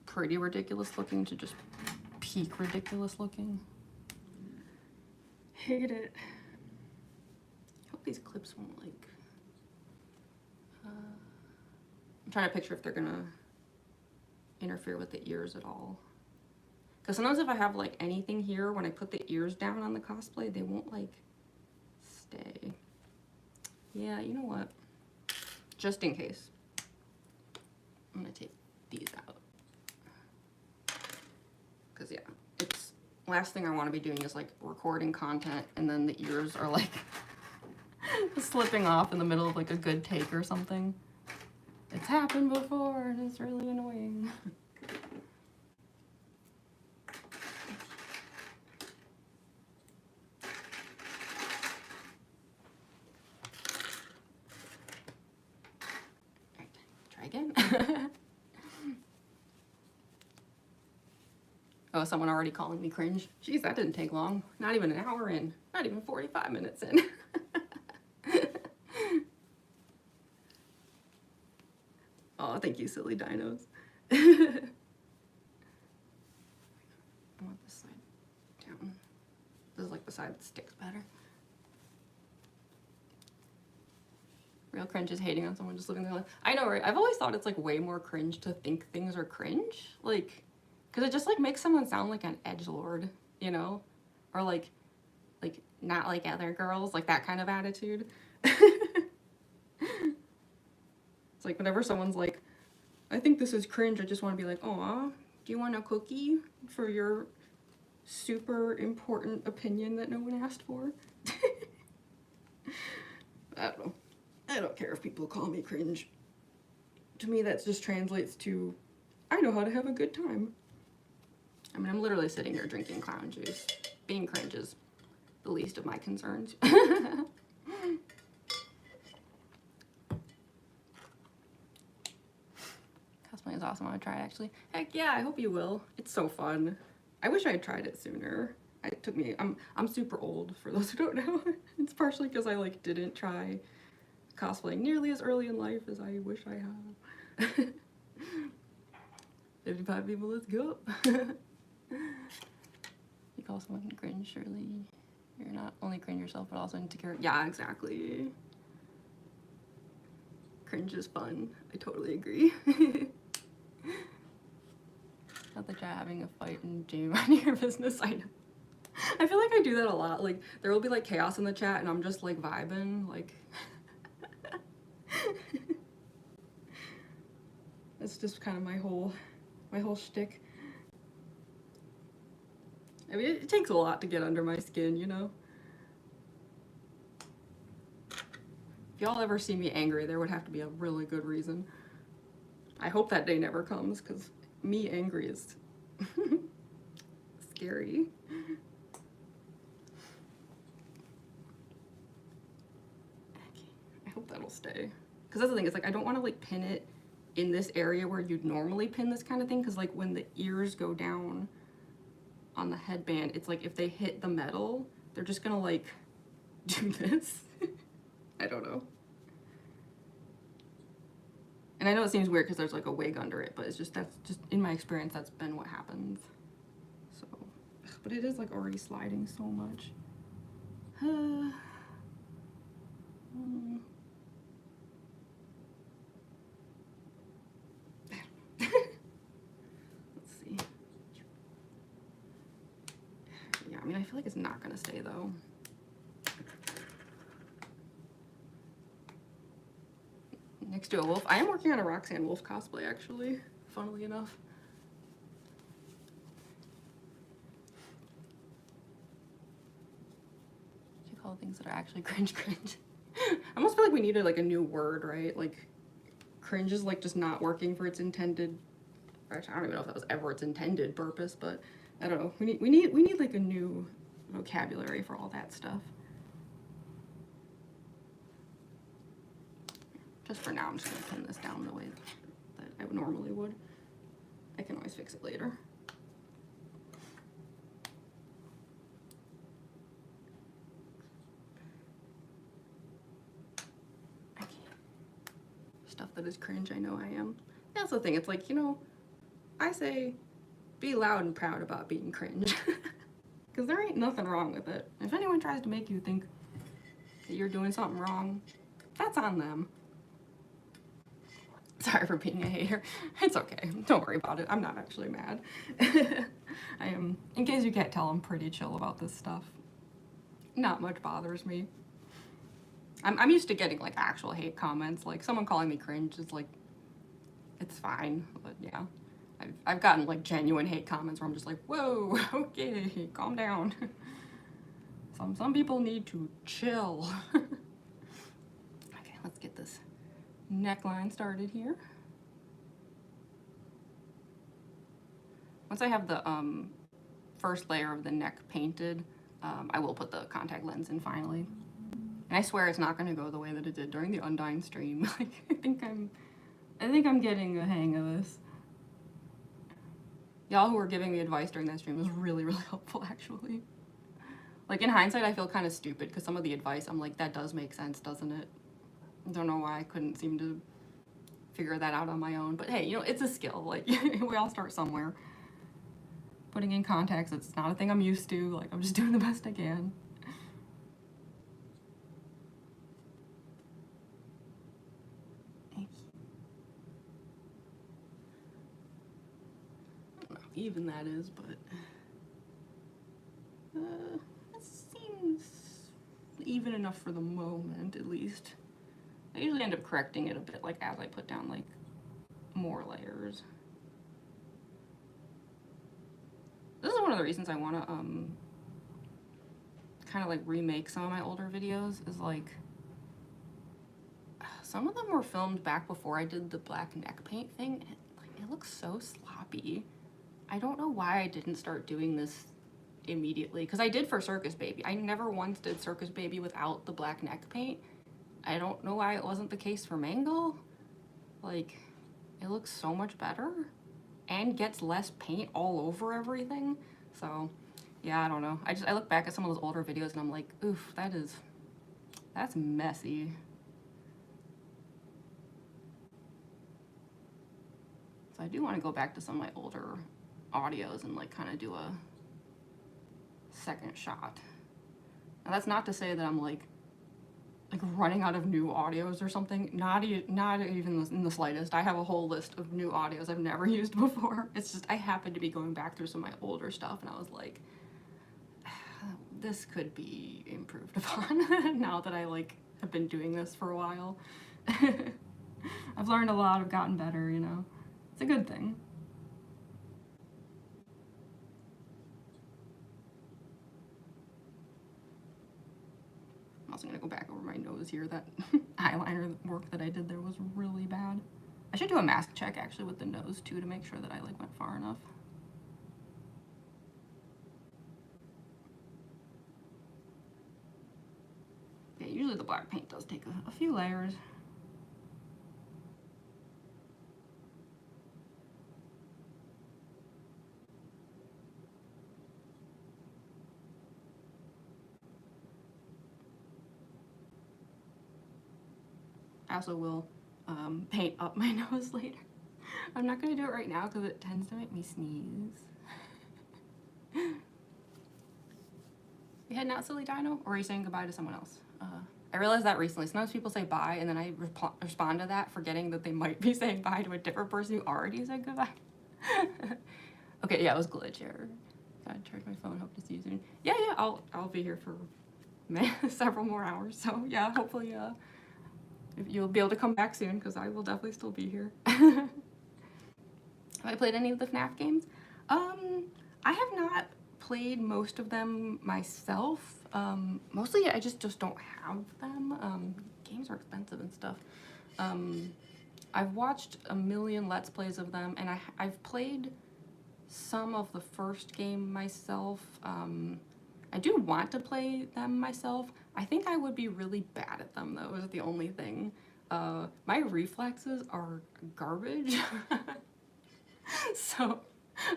pretty ridiculous looking to just peak ridiculous looking. Hate it. Hope these clips won't like. I'm trying to picture if they're gonna interfere with the ears at all. Because sometimes if I have like anything here, when I put the ears down on the cosplay, they won't like stay. Yeah, you know what? Just in case, I'm gonna take these out. Because yeah, it's last thing I want to be doing is like recording content and then the ears are like slipping off in the middle of like a good take or something. It's happened before and it's really annoying. Oh, someone already calling me cringe. Jeez, that didn't take long. Not even an hour in. Not even 45 minutes in. Oh, thank you, silly dinos. I want this side down. This is like the side that sticks better. Real cringe is hating on someone just living their life. I know, right? I've always thought it's like way more cringe to think things are cringe. Like, because it just like makes someone sound like an edgelord, you know? Or like not like other girls, like that kind of attitude. It's like whenever someone's like, I think this is cringe, I just want to be like, aw, do you want a cookie for your super important opinion that no one asked for? I don't know. I don't care if people call me cringe. To me, that just translates to, I know how to have a good time. I mean, I'm literally sitting here drinking clown juice. Being cringe is the least of my concerns. Cosplay is awesome. I would try it, actually. Heck yeah, I hope you will. It's so fun. I wish I had tried it sooner. It took me, I'm super old, for those who don't know. It's partially because I like didn't try cosplaying nearly as early in life as I wish I had. 55 people, let's go. You call someone cringe, surely you're not only cringe yourself, but also insecure. Yeah, exactly. Cringe is fun. I totally agree. Not that you're having a fight and Jamie minding your business. I know. I feel like I do that a lot. Like, there will be like chaos in the chat and I'm just like vibing, like. That's just kind of my whole shtick. I mean, it takes a lot to get under my skin, you know? If y'all ever see me angry, there would have to be a really good reason. I hope that day never comes, because me angry is scary. Okay, I hope that'll stay. Because that's the thing, it's like I don't want to like pin it in this area where you'd normally pin this kind of thing, because like when the ears go down on the headband, it's like if they hit the metal, they're just gonna like do this. I don't know. And I know it seems weird because there's like a wig under it, but it's just, that's just, in my experience, that's been what happens. So, but it is like already sliding so much. Let's see. Yeah, I mean, I feel like it's not gonna stay though. Next to a wolf. I am working on a Roxanne Wolf cosplay, actually, funnily enough. What do you call things that are actually cringe? I almost feel like we needed like a new word, right? Like, cringe is like just not working for its intended. Actually, I don't even know if that was ever its intended purpose, but I don't know. We need like a new vocabulary for all that stuff. Just for now, I'm just gonna pin this down the way that I normally would. I can always fix it later. Okay. Stuff that is cringe, I know I am. That's the thing, it's like, you know, I say be loud and proud about being cringe. Because there ain't nothing wrong with it. If anyone tries to make you think that you're doing something wrong, that's on them. Sorry for being a hater. It's okay. Don't worry about it. I'm not actually mad. I am, in case you can't tell, I'm pretty chill about this stuff. Not much bothers me. I'm used to getting like actual hate comments. Like someone calling me cringe is like, it's fine. But yeah, I've gotten like genuine hate comments where I'm just like, whoa, okay, calm down. Some people need to chill. Okay, let's get this neckline started here. Once I have the first layer of the neck painted, I will put the contact lens in finally. And I swear it's not going to go the way that it did during the Undyne stream. Like, I think I'm getting the hang of this. Y'all who were giving me advice during that stream was really, really helpful, actually. Like, in hindsight, I feel kind of stupid because some of the advice, I'm like, that does make sense, doesn't it? I don't know why I couldn't seem to figure that out on my own. But hey, you know, it's a skill. Like, we all start somewhere. Putting in contacts, it's not a thing I'm used to. Like, I'm just doing the best I can. I don't know how even that is, but it seems even enough for the moment, at least. I usually end up correcting it a bit, like, as I put down, like, more layers. This is one of the reasons I want to, kind of, like, remake some of my older videos, is, like, some of them were filmed back before I did the black neck paint thing, and it looks so sloppy. I don't know why I didn't start doing this immediately, because I did for Circus Baby. I never once did Circus Baby without the black neck paint. I don't know why it wasn't the case for Mangle. Like, it looks so much better and gets less paint all over everything. So yeah, I don't know. I look back at some of those older videos and I'm like, oof, that's messy. So I do want to go back to some of my older audios and like kind of do a second shot. Now that's not to say that I'm like running out of new audios or something. Not even in the slightest. I have a whole list of new audios I've never used before. It's just I happened to be going back through some of my older stuff and I was like, this could be improved upon now that I like have been doing this for a while. I've learned a lot, I've gotten better, you know. It's a good thing. I'm also gonna go back over my nose here. That eyeliner work that I did there was really bad. I should do a mask check actually with the nose too to make sure that I like went far enough. Yeah, usually the black paint does take a few layers. I also will paint up my nose later. I'm not going to do it right now because it tends to make me sneeze. You heading out, Silly Dino? Or are you saying goodbye to someone else? I realized that recently. Sometimes people say bye and then I respond to that forgetting that they might be saying bye to a different person who already said goodbye. Okay, yeah, it was glitch error. Gotta charge my phone, hope to see you soon. Yeah, I'll be here for several more hours. So yeah, hopefully you'll be able to come back soon because I will definitely still be here. Have I played any of the FNAF games? I have not played most of them myself. Mostly I just don't have them. Games are expensive and stuff. I've watched a million Let's Plays of them, and I've played some of the first game myself. I do want to play them myself. I think I would be really bad at them though, is the only thing. My reflexes are garbage. So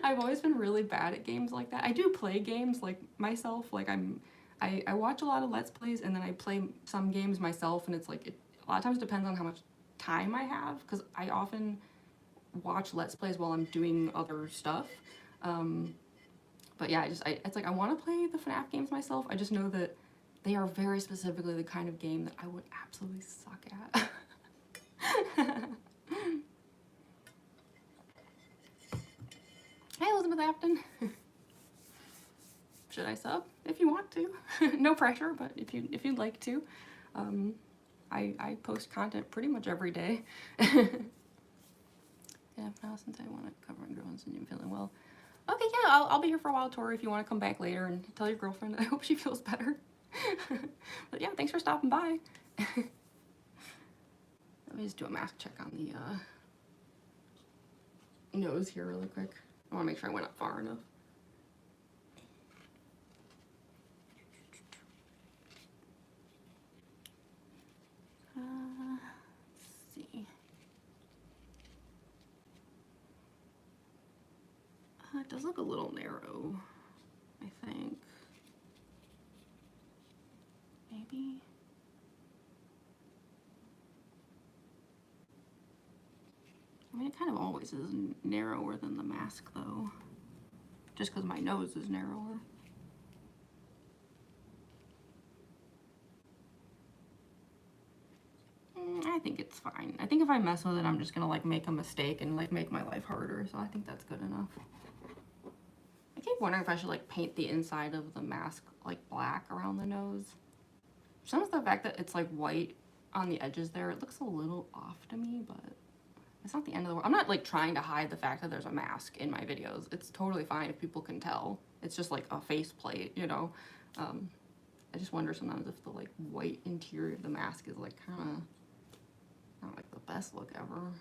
I've always been really bad at games like that. I do play games like myself, like I watch a lot of Let's Plays and then I play some games myself, and it's like, a lot of times depends on how much time I have, because I often watch Let's Plays while I'm doing other stuff. But yeah, it's like I want to play the FNAF games myself. I just know that they are very specifically the kind of game that I would absolutely suck at. Hey, Elizabeth Afton. Should I sub? If you want to. No pressure, but if you'd like to. I post content pretty much every day. Yeah, now since I want to cover my girlfriends and you're feeling well. Okay, yeah, I'll be here for a while, Tori, if you want to come back later and tell your girlfriend that I hope she feels better. But yeah, thanks for stopping by. Let me just do a mask check on the nose here really quick. I want to make sure I went up far enough. Let's see. It does look a little narrow, I think. Maybe. I mean, it kind of always is narrower than the mask, though. Just because my nose is narrower. I think it's fine. I think if I mess with it, I'm just gonna like make a mistake and like make my life harder. So I think that's good enough. I keep wondering if I should like paint the inside of the mask like black around the nose. Some of the fact that it's like white on the edges there, it looks a little off to me, but it's not the end of the world. I'm not like trying to hide the fact that there's a mask in my videos. It's totally fine if people can tell. It's just like a faceplate, you know. I just wonder sometimes if the like white interior of the mask is like kind of not like the best look ever.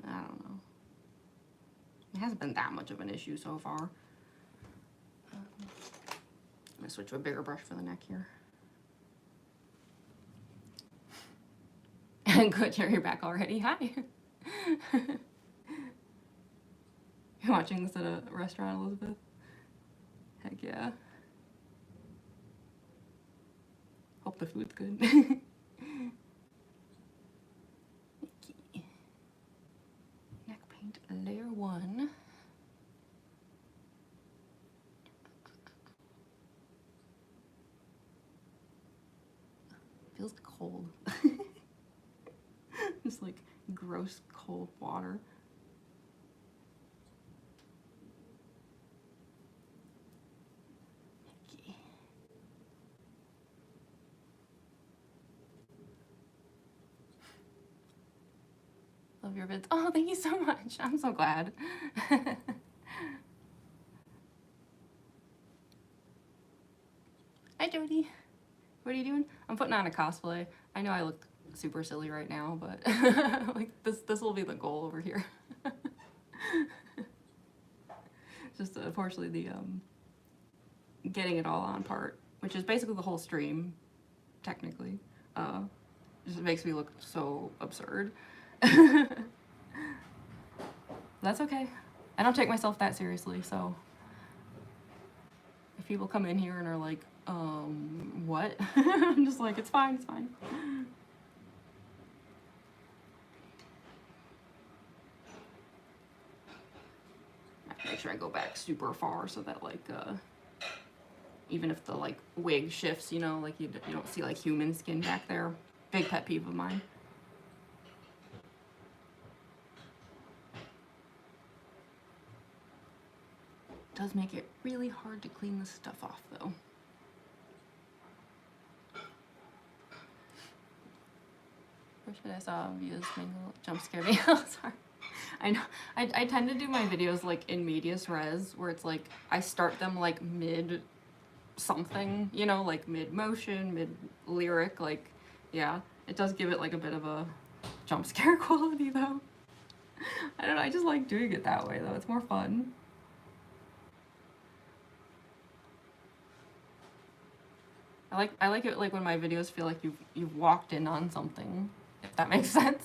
I don't know. It hasn't been that much of an issue so far. I'm gonna switch to a bigger brush for the neck here. Good, you're back already. Hi. You're watching this at a restaurant, Elizabeth? Heck yeah. Hope the food's good. Okay. Neck paint layer 1. Feels cold. Just like gross cold water. Okay. Love your vids. Oh, thank you so much. I'm so glad. Hi, Jody. What are you doing? I'm putting on a cosplay. I know I look super silly right now, but like this will be the goal over here. Just unfortunately the getting it all on part, which is basically the whole stream, technically, just makes me look so absurd. That's okay. I don't take myself that seriously, so if people come in here and are like, what? I'm just like, it's fine, it's fine. Make sure I go back super far so that like even if the like wig shifts, you know, like you don't see like human skin back there. Big pet peeve of mine. It does make it really hard to clean this stuff off though. Where should I saw views Mangle jump scare me? Oh, sorry. I know. I tend to do my videos like in medias res, where it's like I start them like mid something, you know, like mid motion, mid lyric, like yeah. It does give it like a bit of a jump scare quality though. I don't know, I just like doing it that way though. It's more fun. I like it like when my videos feel like you've walked in on something, if that makes sense.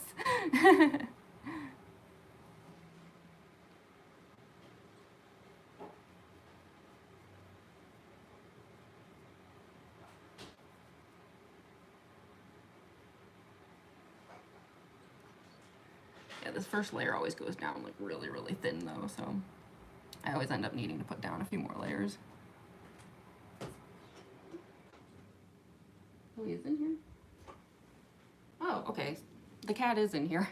Yeah, this first layer always goes down like really, really thin though, so I always end up needing to put down a few more layers. Oh, he is in here? Oh, okay. The cat is in here.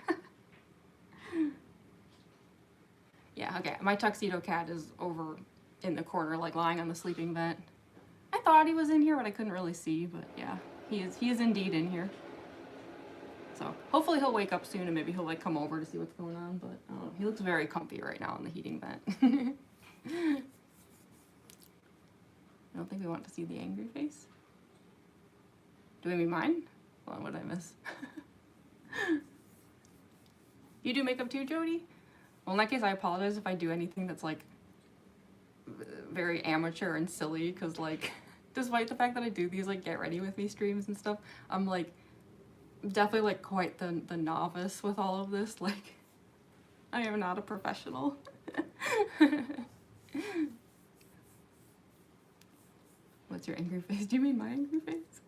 Yeah, okay. My tuxedo cat is over in the corner, like lying on the sleeping vent. I thought he was in here, but I couldn't really see, but yeah, he is indeed in here. So hopefully he'll wake up soon and maybe he'll like come over to see what's going on, but he looks very comfy right now in the heating vent. I don't think we want to see the angry face. Do we mean mine? Hold on, what did I miss? You do makeup too, Jody? Well, in that case, I apologize if I do anything that's like very amateur and silly, because like, despite the fact that I do these like get ready with me streams and stuff, I'm like definitely like quite the novice with all of this. Like, I am not a professional. What's your angry face? Do you mean my angry face?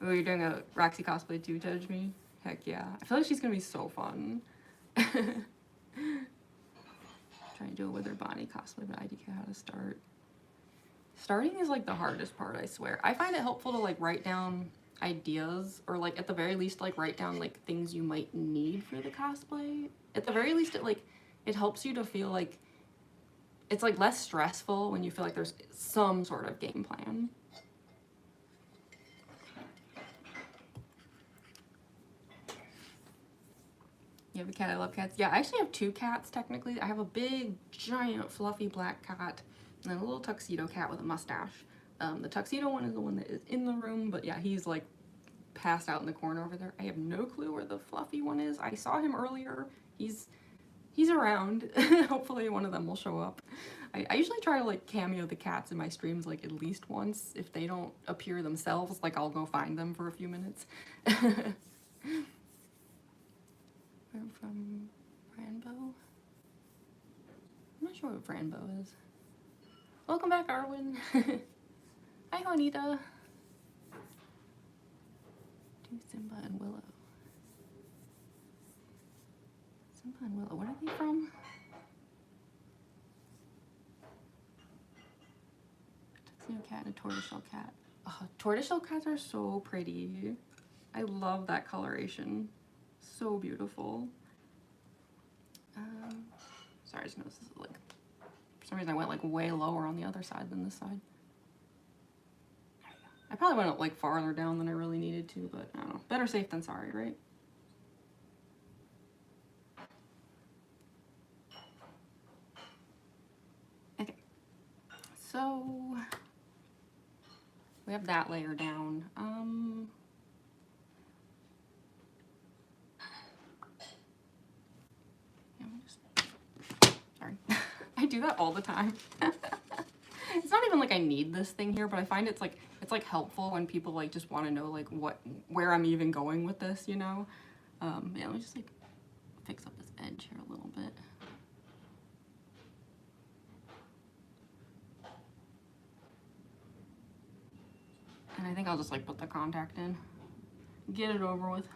Oh, you're doing a Roxy cosplay too, Judge Me? Heck yeah. I feel like she's gonna be so fun. Trying to do a Withered Bonnie cosplay, but IDK how to start. Starting is like the hardest part, I swear. I find it helpful to like write down ideas, or like at the very least like write down like things you might need for the cosplay. At the very least it helps you to feel like it's like less stressful when you feel like there's some sort of game plan. You have a cat? I love cats. Yeah, I actually have two cats technically. I have a big, giant, fluffy black cat and then a little tuxedo cat with a mustache. The tuxedo one is the one that is in the room, but yeah, he's like passed out in the corner over there. I have no clue where the fluffy one is. I saw him earlier. He's around. Hopefully one of them will show up. I usually try to like cameo the cats in my streams like at least once. If they don't appear themselves, like I'll go find them for a few minutes. I'm from Ranbo. I'm not sure what Ranbo is. Welcome back, Arwen. Hi, Juanita. Do Simba and Willow. Simba and Willow, what are they from? Tuxedo cat and a tortoiseshell cat. Oh, tortoiseshell cats are so pretty. I love that coloration. So beautiful. Sorry, I just noticed this is like, for some reason I went like way lower on the other side than this side. I probably went up like farther down than I really needed to, but I don't know. Better safe than sorry, right? Okay. So we have that layer down. Sorry. I do that all the time. It's not even like I need this thing here, but I find it's like helpful when people like just want to know like where I'm even going with this, you know? Yeah, let me just like fix up this edge here a little bit. And I think I'll just like put the contact in. Get it over with.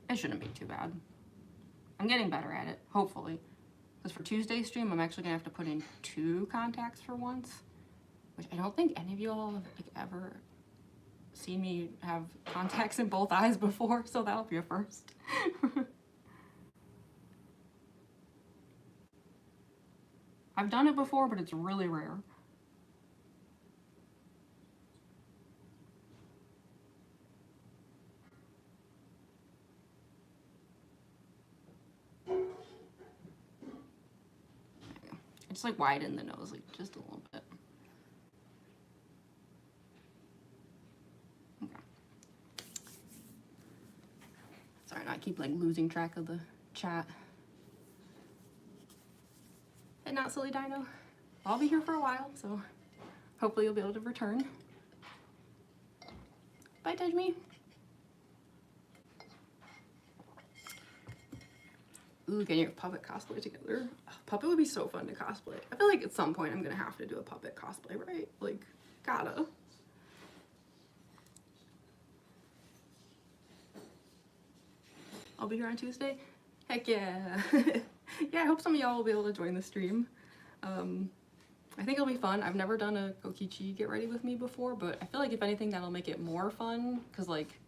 It shouldn't be too bad. I'm getting better at it, hopefully. Because for Tuesday's stream, I'm actually gonna have to put in 2 contacts for once, which I don't think any of you all have like ever seen me have contacts in both eyes before, so that'll be a first. I've done it before, but it's really rare. Just like widen the nose like just a little bit. Okay. Sorry, I keep like losing track of the chat. And not silly dino. I'll be here for a while, so hopefully you'll be able to return. Bye, Touch Me. Ooh, getting your puppet cosplay together. Puppet would be so fun to cosplay. I feel like at some point I'm gonna have to do a puppet cosplay, right? Like, gotta. I'll be here on Tuesday. Heck yeah. Yeah, I hope some of y'all will be able to join the stream. I think it'll be fun. I've never done a Kokichi get ready with me before, but I feel like if anything that'll make it more fun, because like,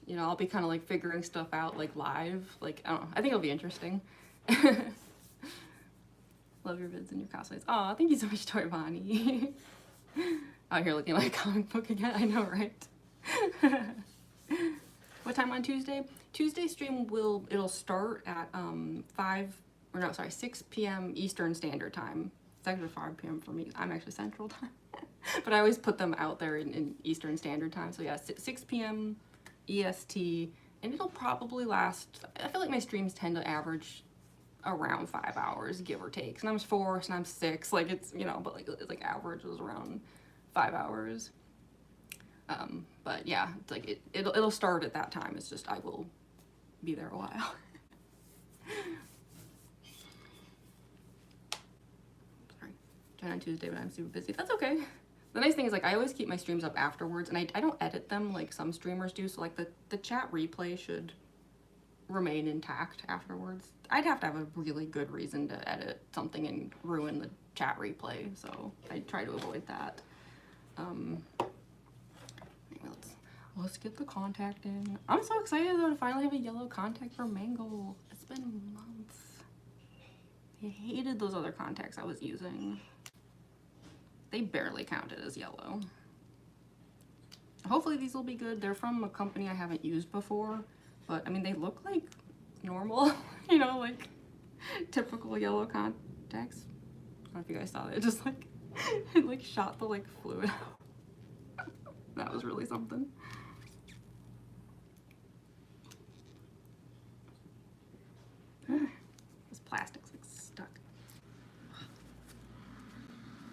you know, I'll be kind of like figuring stuff out like live. Like, I don't know. I think it'll be interesting. Love your vids and your cosplays. Aw, thank you so much, Toy Bonnie. Out here looking like a comic book again. I know, right? What time on Tuesday? Tuesday stream it'll start at 6 p.m. Eastern Standard Time. It's actually 5 p.m. for me. I'm actually Central Time. But I always put them out there in Eastern Standard Time. So yeah, 6 p.m. EST, and it'll probably last, I feel like my streams tend to average around 5 hours, give or take. Sometimes 4, sometimes 6, like it's, you know, but like it's like average is around 5 hours. But yeah, it's like it'll start at that time. It's just I will be there a while. content on Tuesday, but I'm super busy. That's okay. The nice thing is, like, I always keep my streams up afterwards, and I don't edit them like some streamers do, so like the chat replay should remain intact afterwards. I'd have to have a really good reason to edit something and ruin the chat replay, so I try to avoid that. Anyway, let's get the contact in. I'm so excited though to finally have a yellow contact for Mangle. It's been months. I hated those other contacts I was using. They barely counted as yellow. Hopefully these will be good. They're from a company I haven't used before, but I mean, they look like normal, you know, like typical yellow contacts. I don't know if you guys saw that. It just like, it like shot the like fluid out. That was really something. This plastic's like stuck.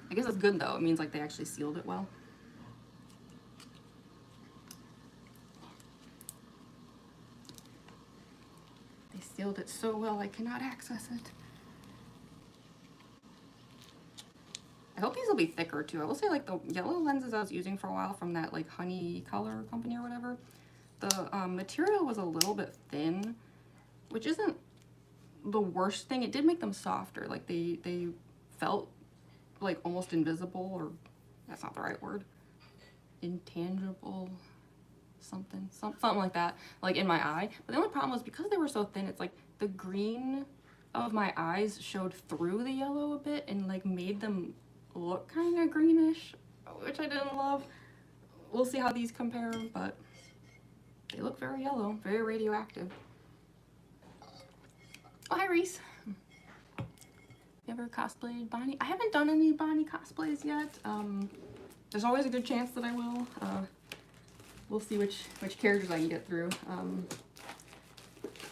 I guess that's good though. It means like they actually sealed it well. They sealed it so well I cannot access it. I hope these will be thicker too. I will say like the yellow lenses I was using for a while from that like Honey Color company or whatever, the material was a little bit thin, which isn't the worst thing. It did make them softer. Like they felt like almost invisible, or that's not the right word. Intangible, something like that, like in my eye. But the only problem was because they were so thin, it's like the green of my eyes showed through the yellow a bit and like made them look kind of greenish, which I didn't love. We'll see how these compare, but they look very yellow, very radioactive. Oh, hi Reese. You ever cosplayed Bonnie? I haven't done any Bonnie cosplays yet. There's always a good chance that I will. We'll see which characters I can get through.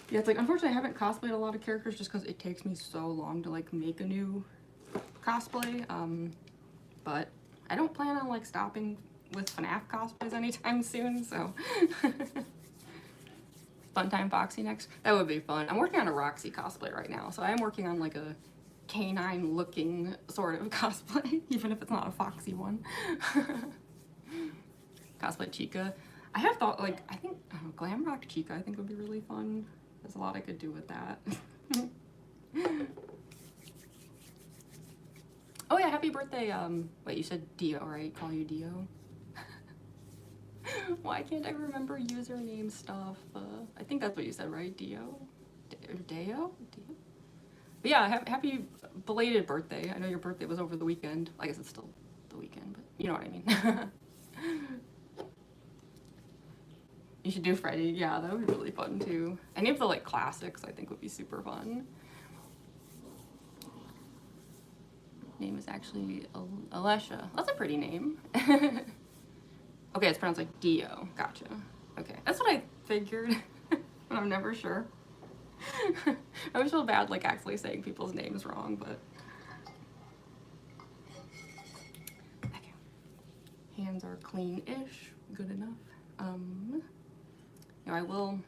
Yeah, it's like, unfortunately I haven't cosplayed a lot of characters just because it takes me so long to like make a new cosplay. But I don't plan on like stopping with FNAF cosplays anytime soon, so. Funtime Foxy next. That would be fun. I'm working on a Roxy cosplay right now, so I am working on like a canine looking sort of cosplay, even if it's not a foxy one. Cosplay Chica. I have thought, like, I think glam rock Chica I think would be really fun. There's a lot I could do with that. Oh yeah, happy birthday. Wait, you said Dio, right? Call you Dio? Why can't I remember username stuff? I think that's what you said, right? Dio? Deo? But yeah, happy belated birthday. I know your birthday was over the weekend. I guess it's still the weekend, but you know what I mean. You should do Freddy. Yeah, that would be really fun too. Any of the like classics I think would be super fun. Name is actually Alesha. That's a pretty name. Okay, it's pronounced like Dio. Gotcha. Okay, that's what I figured, but I'm never sure. I always feel bad like actually saying people's names wrong, but. Okay. Hands are clean-ish, good enough. You know, I will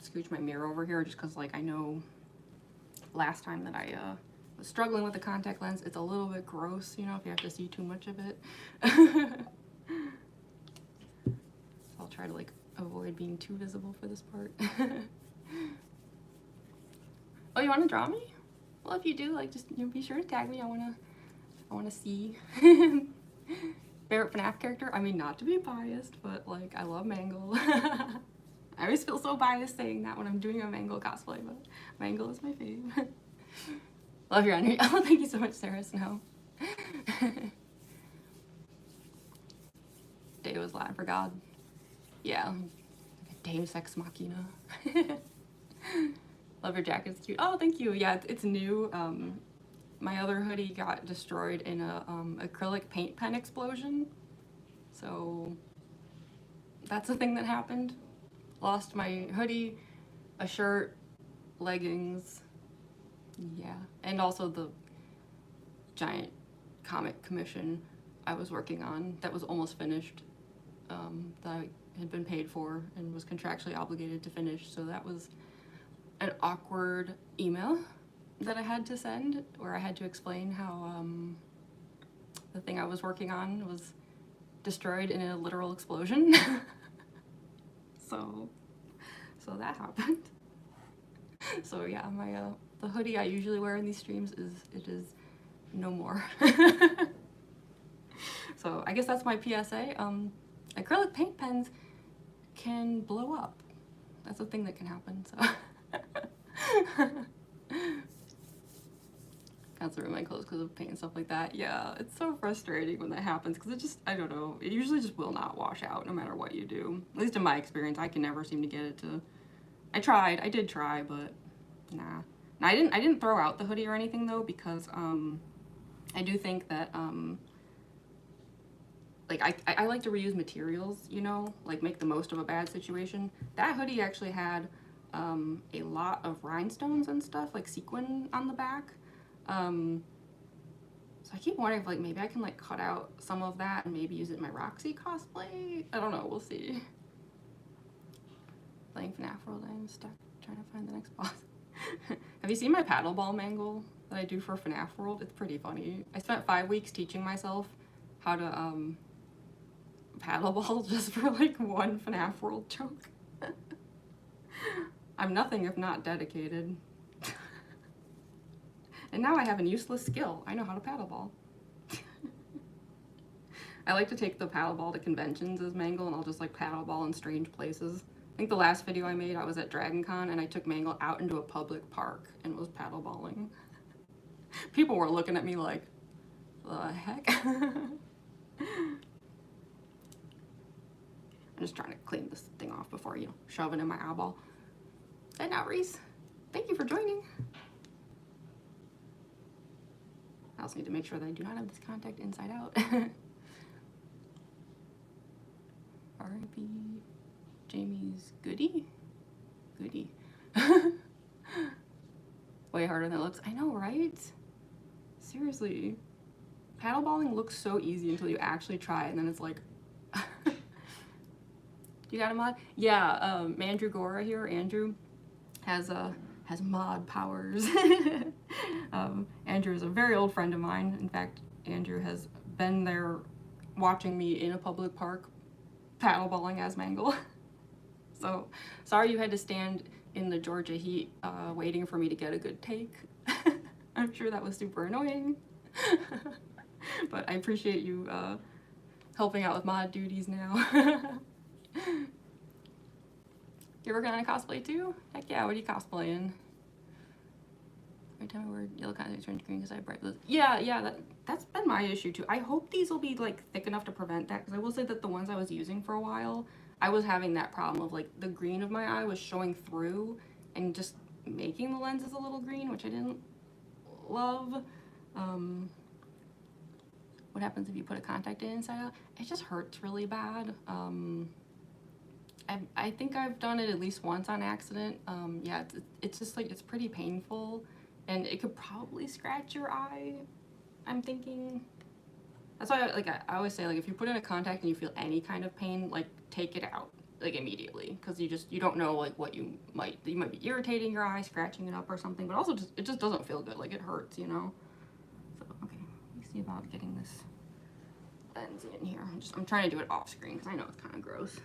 scooch my mirror over here just because like I know last time that I was struggling with the contact lens, it's a little bit gross, you know, if you have to see too much of it. So I'll try to like avoid being too visible for this part. Oh, you want to draw me? Well, if you do, like, just, you know, be sure to tag me. I wanna see. Favorite FNAF character? I mean, not to be biased, but like I love Mangle. I always feel so biased saying that when I'm doing a Mangle cosplay, but Mangle is my fave. Love your energy. Oh, thank you so much, Sarah Snow. Deus is Latin for God. Yeah, like a Deus Ex Machina. Love your jacket, it's cute. Oh, thank you. Yeah, it's new. My other hoodie got destroyed in a acrylic paint pen explosion. So that's a thing that happened. Lost my hoodie, a shirt, leggings, yeah, and also the giant comic commission I was working on that was almost finished, that I had been paid for and was contractually obligated to finish. So that was an awkward email that I had to send, where I had to explain how the thing I was working on was destroyed in a literal explosion. so that happened. So yeah, my the hoodie I usually wear in these streams is no more. So I guess that's my PSA. Acrylic paint pens can blow up. That's a thing that can happen. So got to ruin my clothes because of paint and stuff like that. Yeah, it's so frustrating when that happens because it just, I don't know, it usually just will not wash out no matter what you do. At least in my experience, I can never seem to get it to. I did try, but nah. And I didn't throw out the hoodie or anything though, because I do think that like I like to reuse materials, you know, like make the most of a bad situation. That hoodie actually had a lot of rhinestones and stuff, like sequin on the back. So I keep wondering if like maybe I can like cut out some of that and maybe use it in my Roxy cosplay. I don't know, we'll see. Playing FNAF World, I'm stuck trying to find the next boss. Have you seen my paddleball mangle that I do for FNAF World? It's pretty funny. I spent 5 weeks teaching myself how to paddleball just for like one FNAF World joke. I'm nothing if not dedicated. And now I have a useless skill. I know how to paddleball. I like to take the paddleball to conventions as Mangle, and I'll just like paddleball in strange places. I think the last video I made, I was at Dragon Con and I took Mangle out into a public park and was paddleballing. People were looking at me like, the heck? I'm just trying to clean this thing off before, you know, shove it in my eyeball. And now, Reese, thank you for joining. I also need to make sure that I do not have this contact inside out. R.I.P. Jamie's goodie? Goodie. Way harder than it looks. I know, right? Seriously. Paddleballing looks so easy until you actually try it, and then it's like... You got a mod? Yeah, Andrew Gora here, Andrew, has mod powers. Andrew is a very old friend of mine. In fact, Andrew has been there watching me in a public park paddleballing as Mangle. So sorry you had to stand in the Georgia heat waiting for me to get a good take. I'm sure that was super annoying. But I appreciate you helping out with mod duties now. You're working on a cosplay too? Heck yeah, what are you cosplaying? Every time I wear yellow contacts turns green because I have bright blues. Yeah, that's been my issue too. I hope these will be like thick enough to prevent that, because I will say that the ones I was using for a while, I was having that problem of like the green of my eye was showing through and just making the lenses a little green, which I didn't love. What happens if you put a contact in inside out? It just hurts really bad. I think I've done it at least once on accident. Yeah, it's just like, it's pretty painful, and it could probably scratch your eye, I'm thinking. That's why I always say, like, if you put in a contact and you feel any kind of pain, like, take it out, like, immediately, because you don't know, like, what you might be irritating your eye, scratching it up or something, but also it just doesn't feel good, like, it hurts, you know? So, okay, let me see about getting this lens in here. I'm trying to do it off screen, because I know it's kind of gross.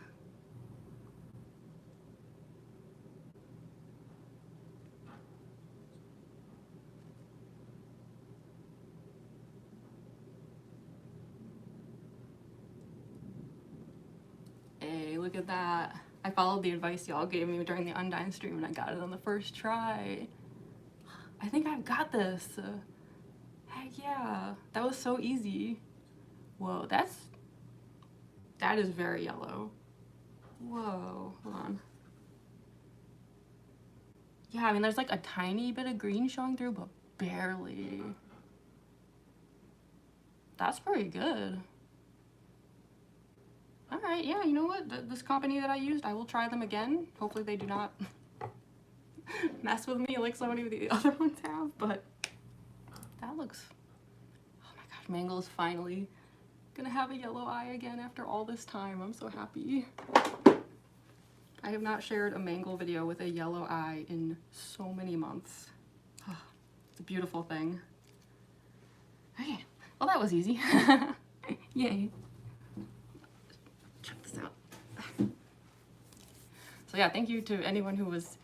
Hey, look at that. I followed the advice y'all gave me during the Undyne stream and I got it on the first try. I think I've got this. Heck yeah. That was so easy. Whoa, that is very yellow. Whoa, hold on. Yeah, I mean, there's like a tiny bit of green showing through, but barely. That's pretty good. All right, yeah, you know what? This company that I used, I will try them again. Hopefully they do not mess with me like so many of the other ones have, but that looks... Oh my gosh, Mangle is finally gonna have a yellow eye again after all this time. I'm so happy. I have not shared a Mangle video with a yellow eye in so many months. It's a beautiful thing. Okay, well that was easy. Yay. Check this out. So yeah, thank you to anyone who's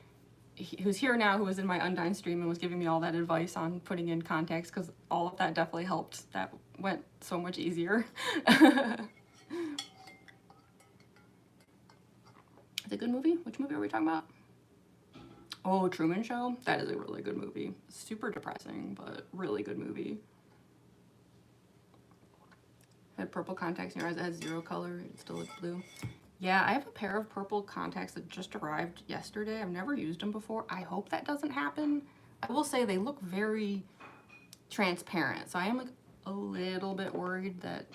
here now, who was in my Undine stream and was giving me all that advice on putting in contacts, because all of that definitely helped. That went so much easier. It's a good movie. Which movie are we talking about? Oh, Truman Show. That is a really good movie. Super depressing, but really good movie. Had purple contacts in your eyes that had zero color. It still looks blue. Yeah, I have a pair of purple contacts that just arrived yesterday. I've never used them before. I hope that doesn't happen. I will say they look very transparent, so I am like a little bit worried that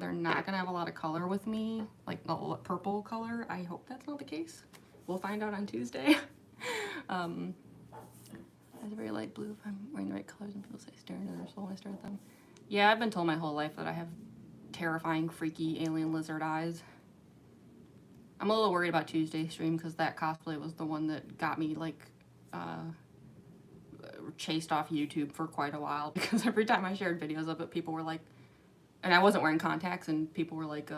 they're not gonna have a lot of color with me, like a purple color. I hope that's not the case. We'll find out on Tuesday. It's a very light blue if I'm wearing the right colors and people say stare into their soul when I stare at them. Yeah, I've been told my whole life that I have terrifying, freaky alien lizard eyes. I'm a little worried about Tuesday's stream because that cosplay was the one that got me like chased off YouTube for quite a while, because every time I shared videos of it, people were like, and I wasn't wearing contacts, and people were like,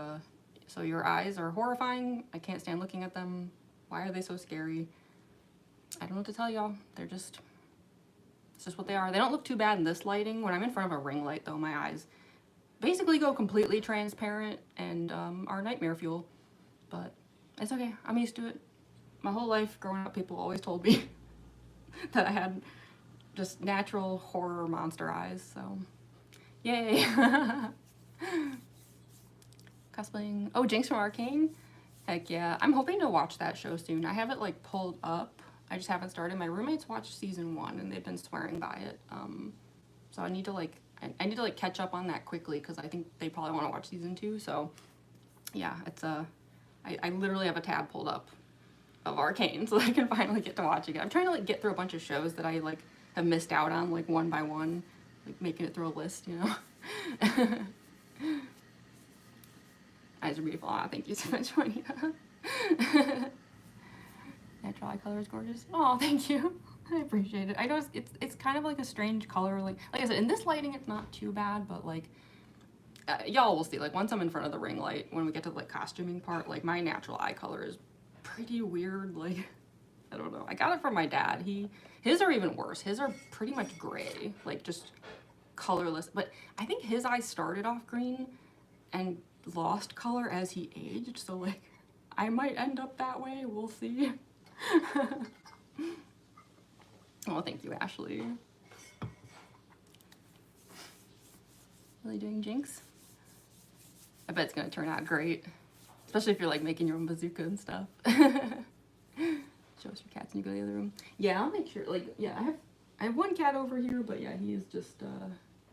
so your eyes are horrifying, I can't stand looking at them, why are they so scary? I don't know what to tell y'all. They're just, it's just what they are. They don't look too bad in this lighting. When I'm in front of a ring light though, my eyes basically go completely transparent and are nightmare fuel, but it's okay. I'm used to it. My whole life growing up, people always told me that I had just natural horror monster eyes, so yay. Cosplaying. Oh, Jinx from Arcane? Heck yeah. I'm hoping to watch that show soon. I have it like pulled up. I just haven't started. My roommates watched season 1 and they've been swearing by it. So I need to like, I need to like catch up on that quickly, because I think they probably want to watch season 2. So yeah, it's I literally have a tab pulled up of Arcane so that I can finally get to watching it. I'm trying to like get through a bunch of shows that I like have missed out on, like one by one, like making it through a list, you know. Eyes are beautiful. Ah, thank you so much, Juanita. Natural eye color is gorgeous. Oh, thank you. I appreciate it. I know it's kind of like a strange color. Like I said, in this lighting, it's not too bad, but like y'all will see. Like once I'm in front of the ring light, when we get to the like costuming part, like my natural eye color is pretty weird. Like I don't know. I got it from my dad. His are even worse. His are pretty much gray, like just colorless. But I think his eyes started off green and lost color as he aged. So like I might end up that way. We'll see. Oh, thank you, Ashley. Really doing Jinx? I bet it's gonna turn out great. Especially if you're like making your own bazooka and stuff. Show us your cats and you go to the other room. Yeah, I'll make sure, like, yeah, I have one cat over here, but yeah, he is just,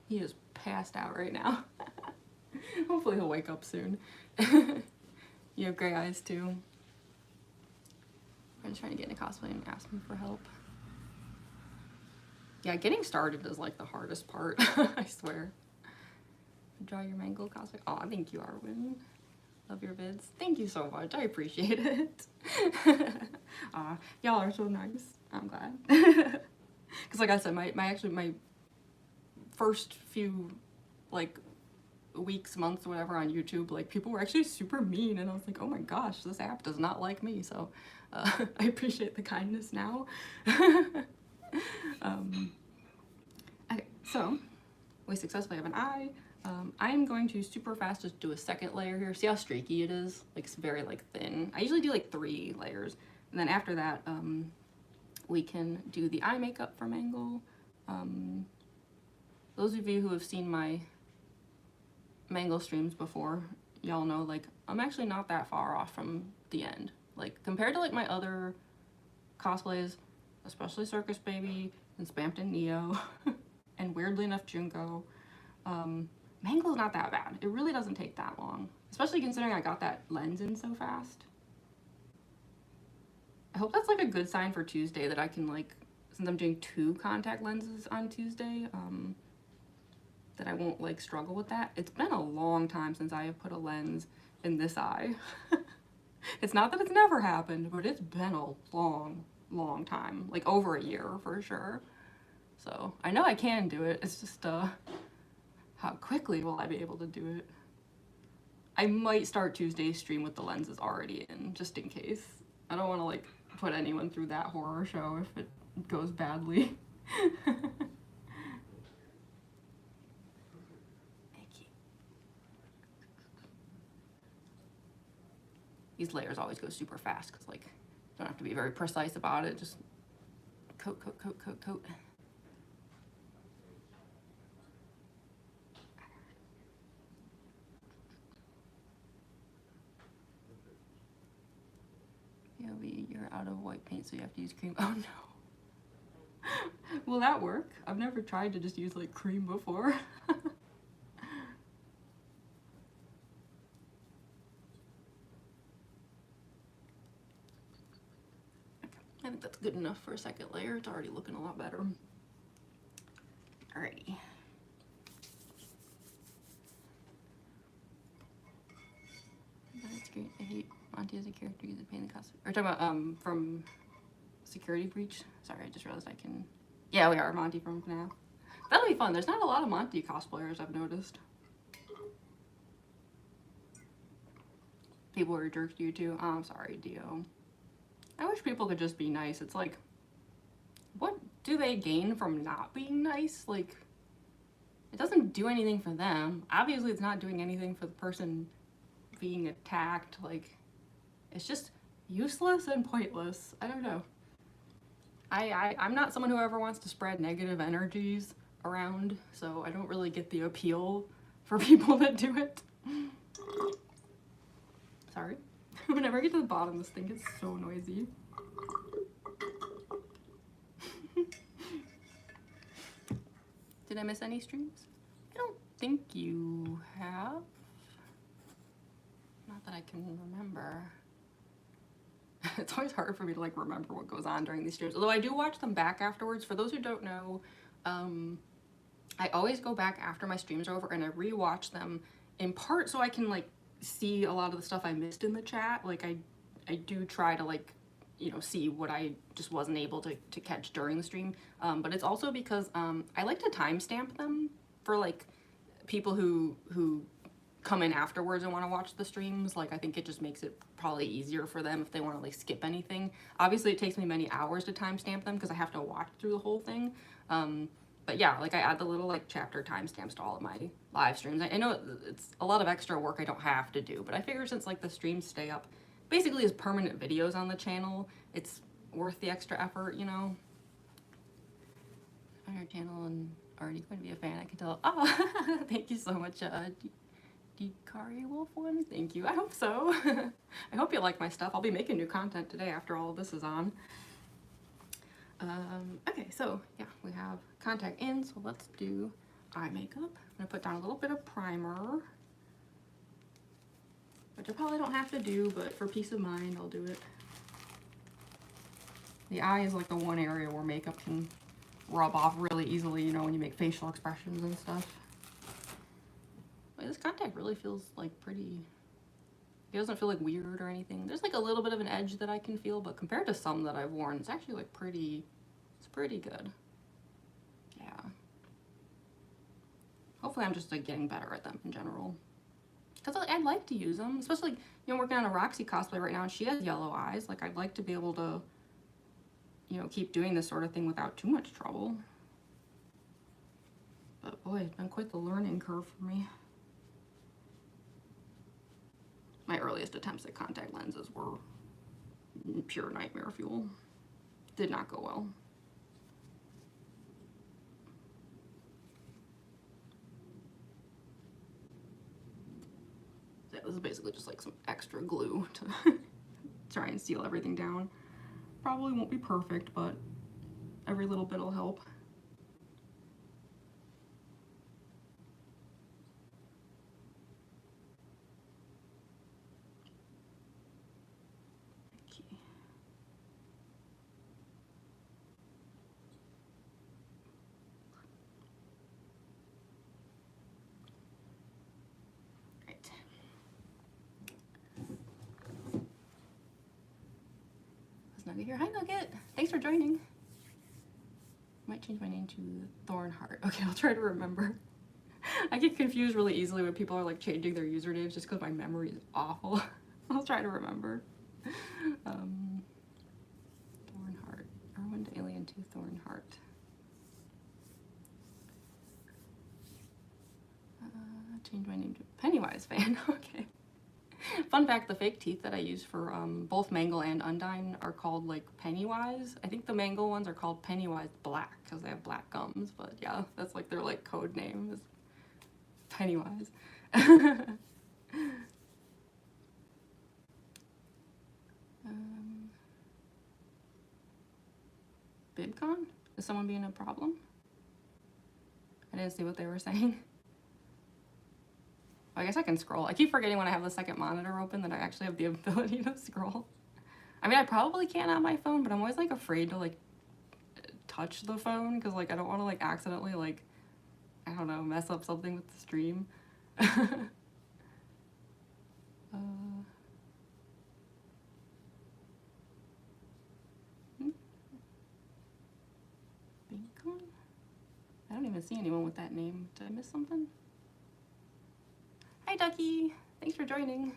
he is passed out right now. Hopefully he'll wake up soon. You have gray eyes too. I'm just trying to get into cosplay and ask me for help. Yeah, getting started is like the hardest part, I swear. Draw your Mangle cosplay. Oh, thank you, Arwen. Love your vids. Thank you so much. I appreciate it. Y'all are so nice. I'm glad. Because like I said, my first few like weeks, months, whatever on YouTube, like people were actually super mean, and I was like, oh my gosh, this app does not like me. So I appreciate the kindness now. Okay, so we successfully have an eye. I'm going to super fast just do a second layer here. See how streaky it is? Like it's very like thin. I usually do like 3 layers, and then after that we can do the eye makeup for Mangle. Those of you who have seen my Mangle streams before, y'all know like I'm actually not that far off from the end. Like compared to like my other cosplays, especially Circus Baby and Spampton Neo and weirdly enough Junko, Mangle's not that bad. It really doesn't take that long, especially considering I got that lens in so fast. I hope that's like a good sign for Tuesday, that I can like, since I'm doing 2 contact lenses on Tuesday, that I won't like struggle with that. It's been a long time since I have put a lens in this eye. It's not that it's never happened, but it's been a long time, like over a year for sure. So I know I can do it. It's just how quickly will I be able to do it? I might start Tuesday's stream with the lenses already in, just in case. I don't want to like put anyone through that horror show if it goes badly. These layers always go super fast because like don't have to be very precise about it. Just coat, coat, coat, coat, coat. You're out of white paint, so you have to use cream. Oh no. Will that work? I've never tried to just use like cream before. I think that's good enough for a second layer. It's already looking a lot better. Alrighty. That's great. I hate Monty as a character. He's a pain in the costume. We're talking about from Security Breach. Sorry, I just realized I can. Yeah, we are Monty from FNAF. That'll be fun. There's not a lot of Monty cosplayers, I've noticed. People are jerks to you too. Oh, I'm sorry, Dio. I wish people could just be nice. It's like, what do they gain from not being nice? Like, it doesn't do anything for them. Obviously, it's not doing anything for the person being attacked. Like, it's just useless and pointless. I don't know. I'm not someone who ever wants to spread negative energies around, so I don't really get the appeal for people that do it. Sorry. Whenever I get to the bottom, this thing gets so noisy. Did I miss any streams? I don't think you have. Not that I can remember. It's always hard for me to like remember what goes on during these streams. Although I do watch them back afterwards. For those who don't know, I always go back after my streams are over and I rewatch them in part so I can like see a lot of the stuff I missed in the chat. Like I do try to like, you know, see what I just wasn't able to catch during the stream. But it's also because I like to timestamp them for like people who come in afterwards and want to watch the streams. Like I think it just makes it probably easier for them if they want to like skip anything. Obviously it takes me many hours to timestamp them because I have to watch through the whole thing. But yeah, like I add the little like chapter timestamps to all of my live streams. I know it's a lot of extra work I don't have to do, but I figure since like the streams stay up basically as permanent videos on the channel, it's worth the extra effort, you know. On your channel and already going to be a fan, I can tell. Oh, thank you so much, Dikari Wolf One. Thank you. I hope so. I hope you like my stuff. I'll be making new content today after all of this is on. Okay, so yeah, we have contact in, so let's do eye makeup. I'm gonna put down a little bit of primer, which I probably don't have to do, but for peace of mind, I'll do it. The eye is like the one area where makeup can rub off really easily, you know, when you make facial expressions and stuff. Wait, this contact really feels like pretty, it doesn't feel like weird or anything. There's like a little bit of an edge that I can feel, but compared to some that I've worn, it's actually like pretty, it's pretty good. Yeah. Hopefully I'm just like getting better at them in general. Because I like to use them, especially, you know, working on a Roxy cosplay right now and she has yellow eyes. Like I'd like to be able to, you know, keep doing this sort of thing without too much trouble. But boy, it's been quite the learning curve for me. My earliest attempts at contact lenses were pure nightmare fuel. Did not go well. So yeah, this is basically just like some extra glue to try and seal everything down. Probably won't be perfect, but every little bit will help. Nugget here. Hi, Nugget. Thanks for joining. Might changed my name to Thornheart. Okay, I'll try to remember. I get confused really easily when people are like changing their usernames just because my memory is awful. I'll try to remember. Thornheart. Erwin to Alien to Thornheart. Change my name to Pennywise fan. Okay. Fun fact, the fake teeth that I use for both Mangle and Undyne are called like Pennywise. I think the Mangle ones are called Pennywise Black because they have black gums, but yeah, that's like their like code name is Pennywise. BibCon? Is someone being a problem? I didn't see what they were saying. I guess I can scroll. I keep forgetting when I have the second monitor open that I actually have the ability to scroll. I mean, I probably can on my phone, but I'm always like afraid to like touch the phone because like I don't want to like accidentally like, I don't know, mess up something with the stream. Bacon? I don't even see anyone with that name. Did I miss something? Hi Ducky! Thanks for joining.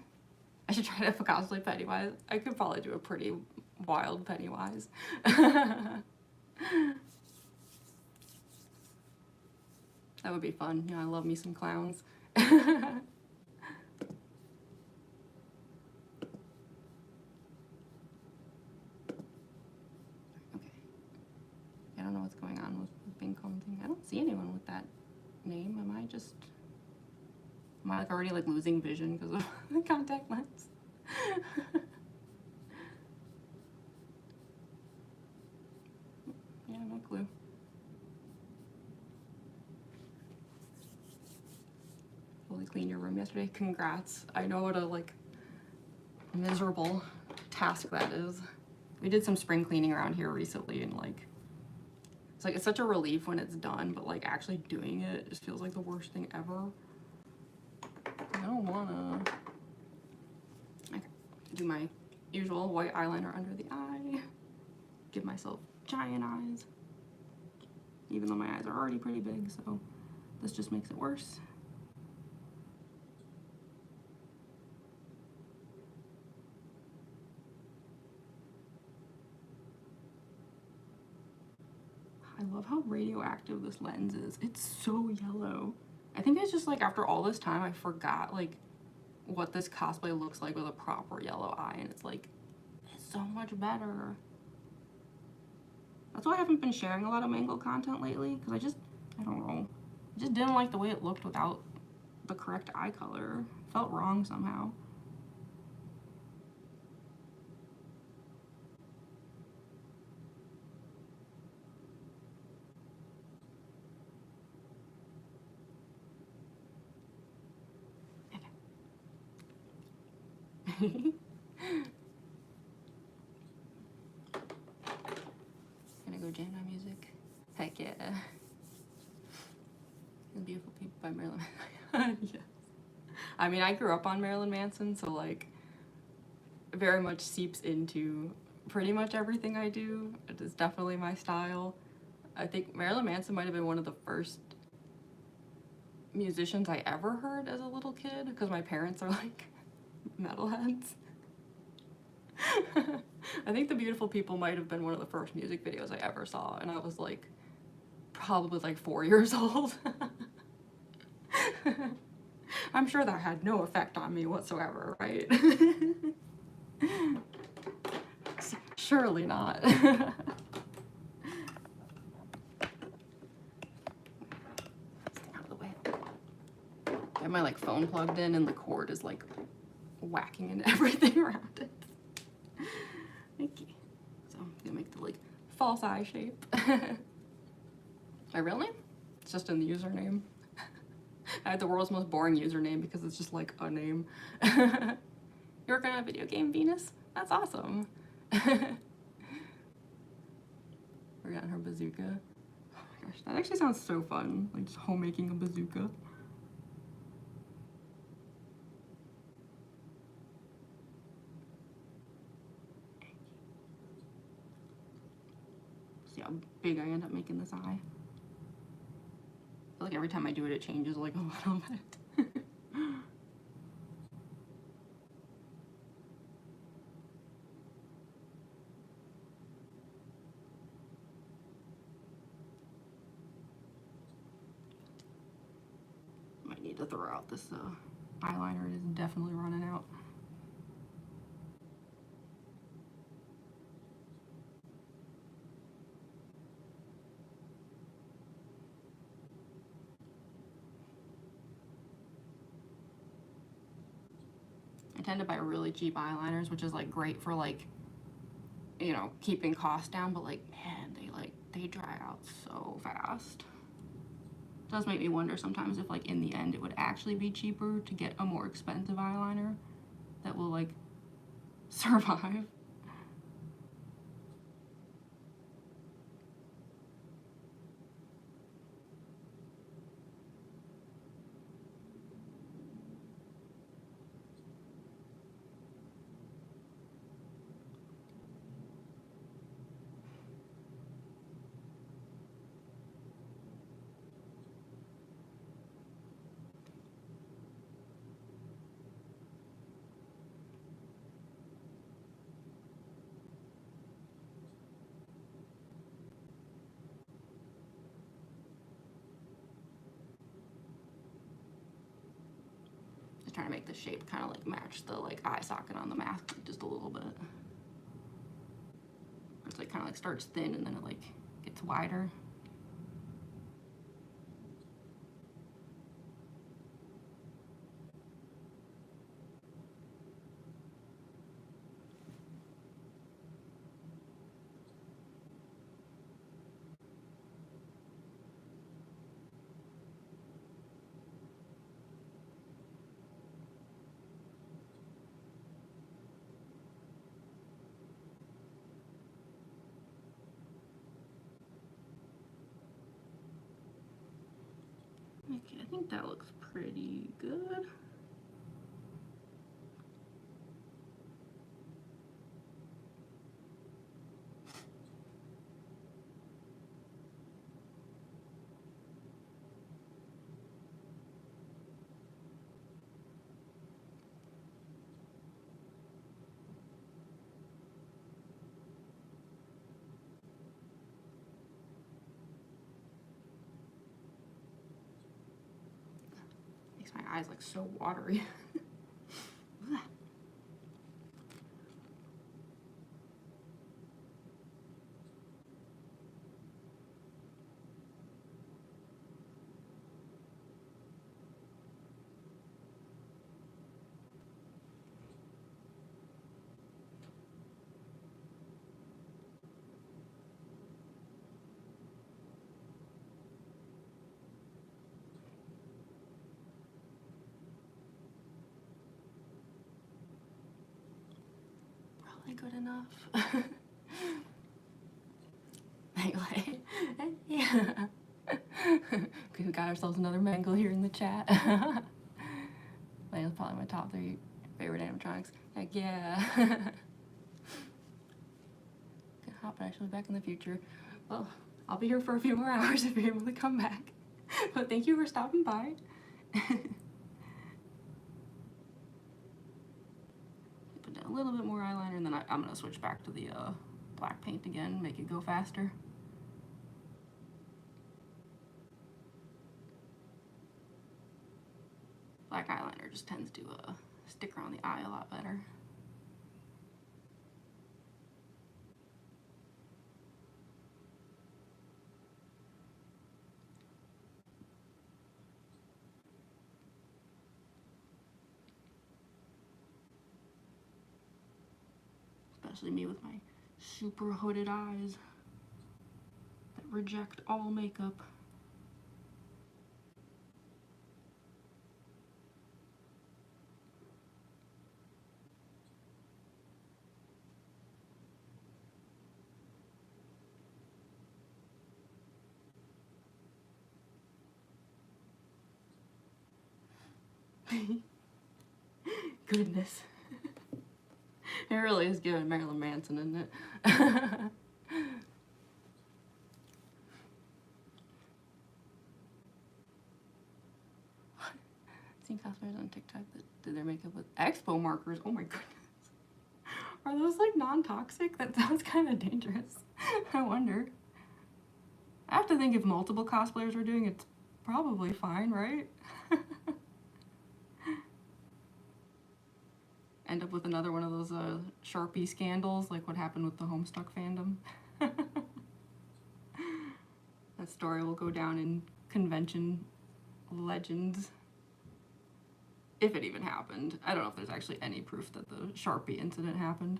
I should try to cosplay Pennywise. I could probably do a pretty wild Pennywise. That would be fun. You know, I love me some clowns. Okay. I don't know what's going on with the Bacon thing. I don't see anyone with that name. Am I like already like losing vision because of the contact lens? Yeah, no clue. Fully cleaned your room yesterday. Congrats. I know what a like miserable task that is. We did some spring cleaning around here recently and like it's such a relief when it's done, but like actually doing it just feels like the worst thing ever. I don't wanna. Okay. Do my usual white eyeliner under the eye. Give myself giant eyes. Even though my eyes are already pretty big, so this just makes it worse. I love how radioactive this lens is. It's so yellow. I think it's just like after all this time I forgot like what this cosplay looks like with a proper yellow eye, and it's like it's so much better. That's why I haven't been sharing a lot of Mangle content lately, because I don't know, I just didn't like the way it looked without the correct eye color. It felt wrong somehow. Okay. Gonna go jam my music. Heck yeah. The Beautiful People by Marilyn Manson. Yes. I mean, I grew up on Marilyn Manson, so like very much seeps into pretty much everything I do. It is definitely my style. I think Marilyn Manson might have been one of the first musicians I ever heard as a little kid, because my parents are like metalheads. I think The Beautiful People might have been one of the first music videos I ever saw, and I was like probably like 4 years old. I'm sure that had no effect on me whatsoever, right? Surely not. Stay out of the way. I have my like phone plugged in and the cord is like whacking into everything around it. Okay. So I'm gonna make the like false eye shape. My real name? It's just in the username. I had the world's most boring username because it's just like a name. You're working on a video game, Venus? That's awesome. We're getting her bazooka. Oh my gosh, that actually sounds so fun. Like just homemaking a bazooka. So yeah, how big I end up making this eye. I feel like every time I do it, it changes like a little bit. Might need to throw out this eyeliner. It is definitely running out. I tend to buy really cheap eyeliners, which is like great for like, you know, keeping costs down, but like, man, they dry out so fast. It does make me wonder sometimes if like in the end it would actually be cheaper to get a more expensive eyeliner that will like survive. Trying to make the shape kind of like match the like eye socket on the mask just a little bit. It's like kind of like starts thin and then it like gets wider. Okay, I think that looks pretty good. Makes my eyes like so watery. Good enough. Anyway, yeah. We got ourselves another Mangle here in the chat. That's probably my top 3 favorite animatronics. Heck yeah. Gonna hop actually back in the future. Well, I'll be here for a few more hours if you're able to come back. But thank you for stopping by. A little bit more eyeliner, and then I'm gonna switch back to the black paint again, make it go faster. Black eyeliner just tends to stick around the eye a lot better. Especially me with my super hooded eyes that reject all makeup. Goodness. It really is giving Marilyn Manson, isn't it? Seen cosplayers on TikTok that did their makeup with expo markers. Oh my goodness. Are those like non-toxic? That sounds kind of dangerous. I wonder. I have to think if multiple cosplayers are doing it, it's probably fine, right? End up with another one of those Sharpie scandals, like what happened with the Homestuck fandom. That story will go down in convention legends. If it even happened. I don't know if there's actually any proof that the Sharpie incident happened.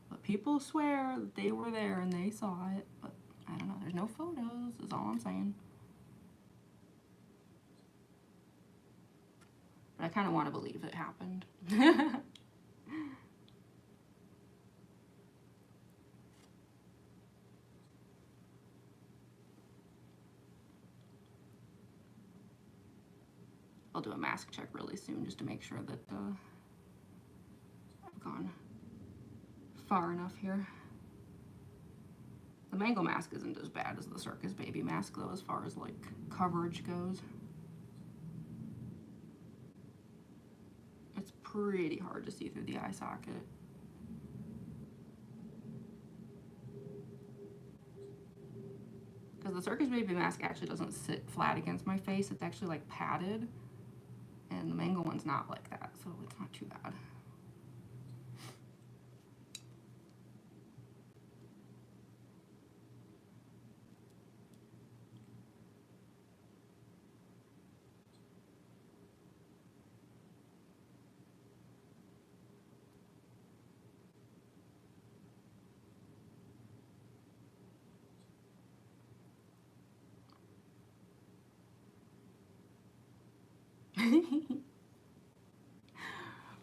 But people swear that they were there and they saw it. But I don't know. There's no photos, is all I'm saying. But I kind of want to believe it happened. I'll do a mask check really soon just to make sure that I've gone far enough here. The Mangle mask isn't as bad as the Circus Baby mask though, as far as like coverage goes. It's pretty hard to see through the eye socket. Because the Circus Baby mask actually doesn't sit flat against my face, it's actually like padded. And the Mangle one's not like that, so it's not too bad.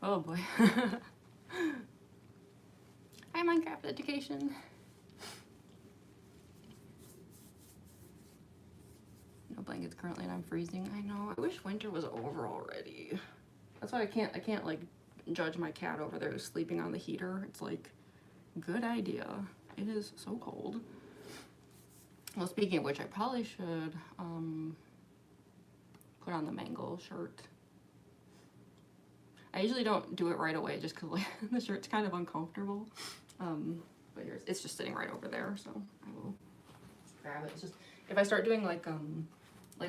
Oh boy. Hi, Minecraft Education. No blankets currently and I'm freezing. I know, I wish winter was over already. That's why I can't like judge my cat over there who's sleeping on the heater. It's like, good idea. It is so cold. Well, speaking of which, I probably should put on the Mangle shirt. I usually don't do it right away just because like, the shirt's kind of uncomfortable. But it's just sitting right over there, so I will grab it. It's just, if I start doing like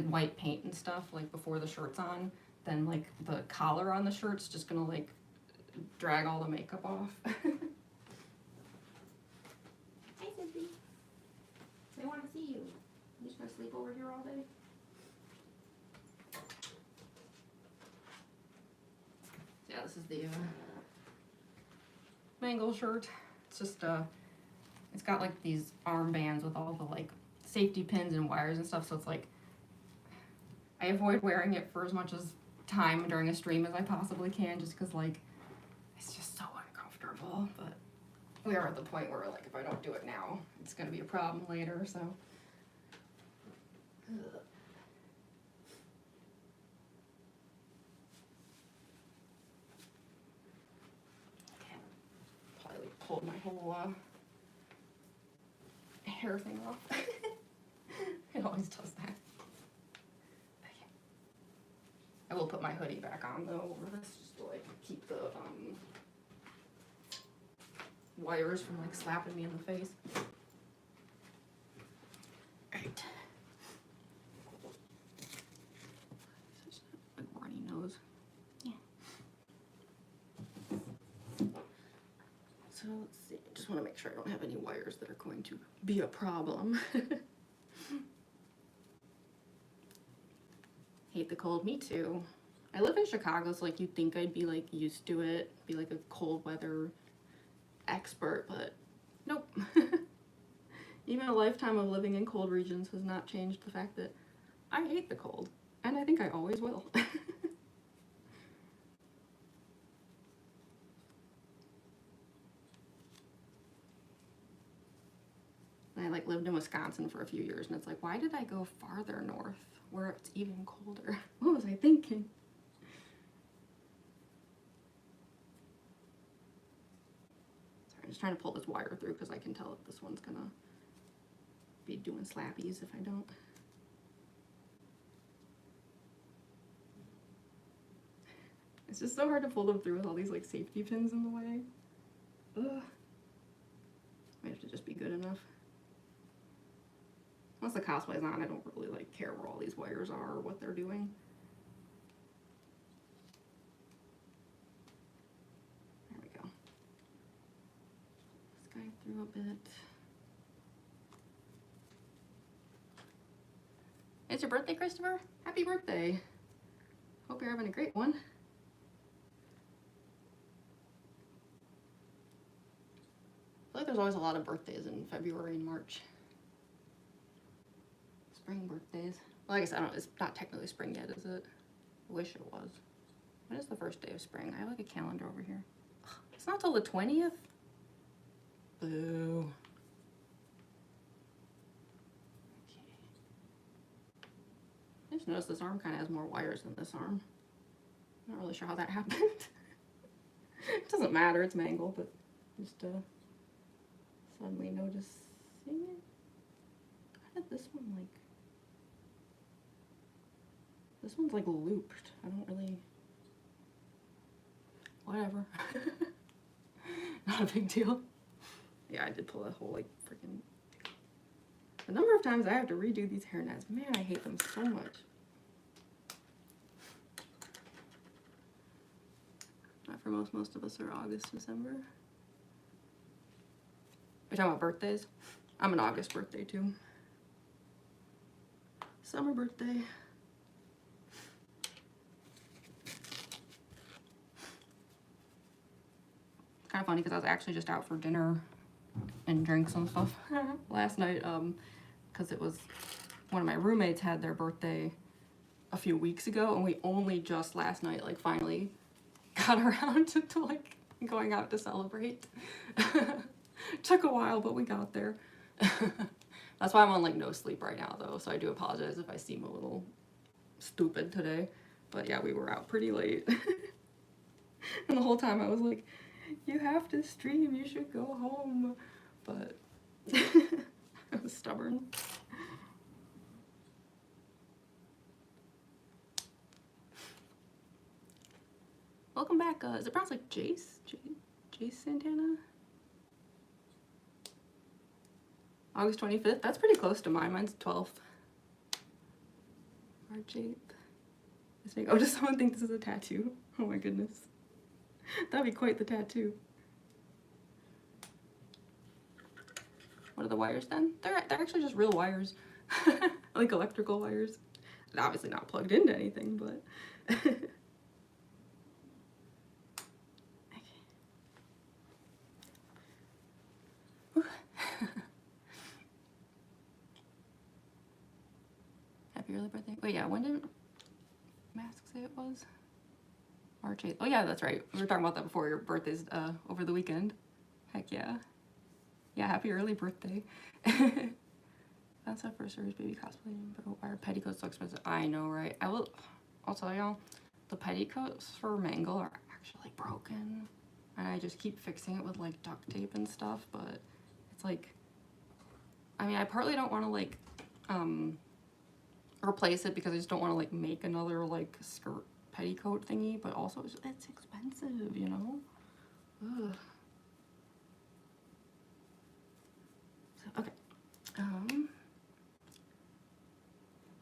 white paint and stuff like before the shirt's on, then like the collar on the shirt's just gonna like drag all the makeup off. Hi, Sissy. They want to see you. You just gonna sleep over here all day? Yeah, this is the Mangle shirt. It's just it's got like these armbands with all the like safety pins and wires and stuff, so it's like I avoid wearing it for as much as time during a stream as I possibly can, just because like it's just so uncomfortable. But we are at the point where like if I don't do it now, it's gonna be a problem later, so. Ugh. Pulled my whole hair thing off. It always does that. I will put my hoodie back on though over this just to like keep the wires from like slapping me in the face. Alright. Such a big runny nose. So let's see, I just want to make sure I don't have any wires that are going to be a problem. Hate the cold, me too. I live in Chicago, so like you'd think I'd be like used to it, be like a cold weather expert, but nope. Even a lifetime of living in cold regions has not changed the fact that I hate the cold, and I think I always will. I like lived in Wisconsin for a few years, and it's like, why did I go farther north where it's even colder? What was I thinking? Sorry, I'm just trying to pull this wire through because I can tell if this one's gonna be doing slappies if I don't. It's just so hard to pull them through with all these like safety pins in the way. Ugh. Might have to just be good enough. Once the cosplay's on, I don't really like care where all these wires are or what they're doing. There we go. This guy through a bit. It's your birthday, Christopher? Happy birthday. Hope you're having a great one. I feel like there's always a lot of birthdays in February and March. Spring birthdays. Well, I guess it's not technically spring yet, is it? I wish it was. When is the first day of spring? I have like a calendar over here. Ugh, it's not till the 20th? Boo. Okay. I just noticed this arm kind of has more wires than this arm. I'm not really sure how that happened. It doesn't matter, it's Mangle, but just suddenly noticing it. How did this one like... This one's like looped. I don't really... Whatever. Not a big deal. Yeah, I did pull a whole like freaking... The number of times I have to redo these hairnets. Man, I hate them so much. Not for most of us are August, December. We're talking about birthdays. I'm an August birthday too. Summer birthday. Kind of funny because I was actually just out for dinner and drinks and stuff last night because it was one of my roommates had their birthday a few weeks ago, and we only just last night like finally got around to like going out to celebrate. Took a while, but we got there. That's why I'm on like no sleep right now though, so I do apologize if I seem a little stupid today, but yeah, we were out pretty late. And the whole time I was like, you have to stream, you should go home, but I was stubborn. Welcome back. Is it pronounced like Jace? Jace Santana? August 25th? That's pretty close to mine. Mine's 12th. March 8th. Oh, does someone think this is a tattoo? Oh my goodness. That'd be quite the tattoo. What are the wires then? They're actually just real wires. Like electrical wires. And obviously not plugged into anything, but... Happy early birthday. Wait, yeah, when did Mask say it was? March 8th. Oh yeah, that's right. We were talking about that before. Your birthday's over the weekend. Heck yeah. Yeah, happy early birthday. That's our first service baby cosplay, but why are petticoats so expensive? I know, right? I'll tell y'all, the petticoats for Mangle are actually broken. And I just keep fixing it with like duct tape and stuff, but it's like, I mean, I partly don't want to like, replace it because I just don't want to like make another like skirt petticoat thingy, but also it's expensive, you know? Ugh. So, okay.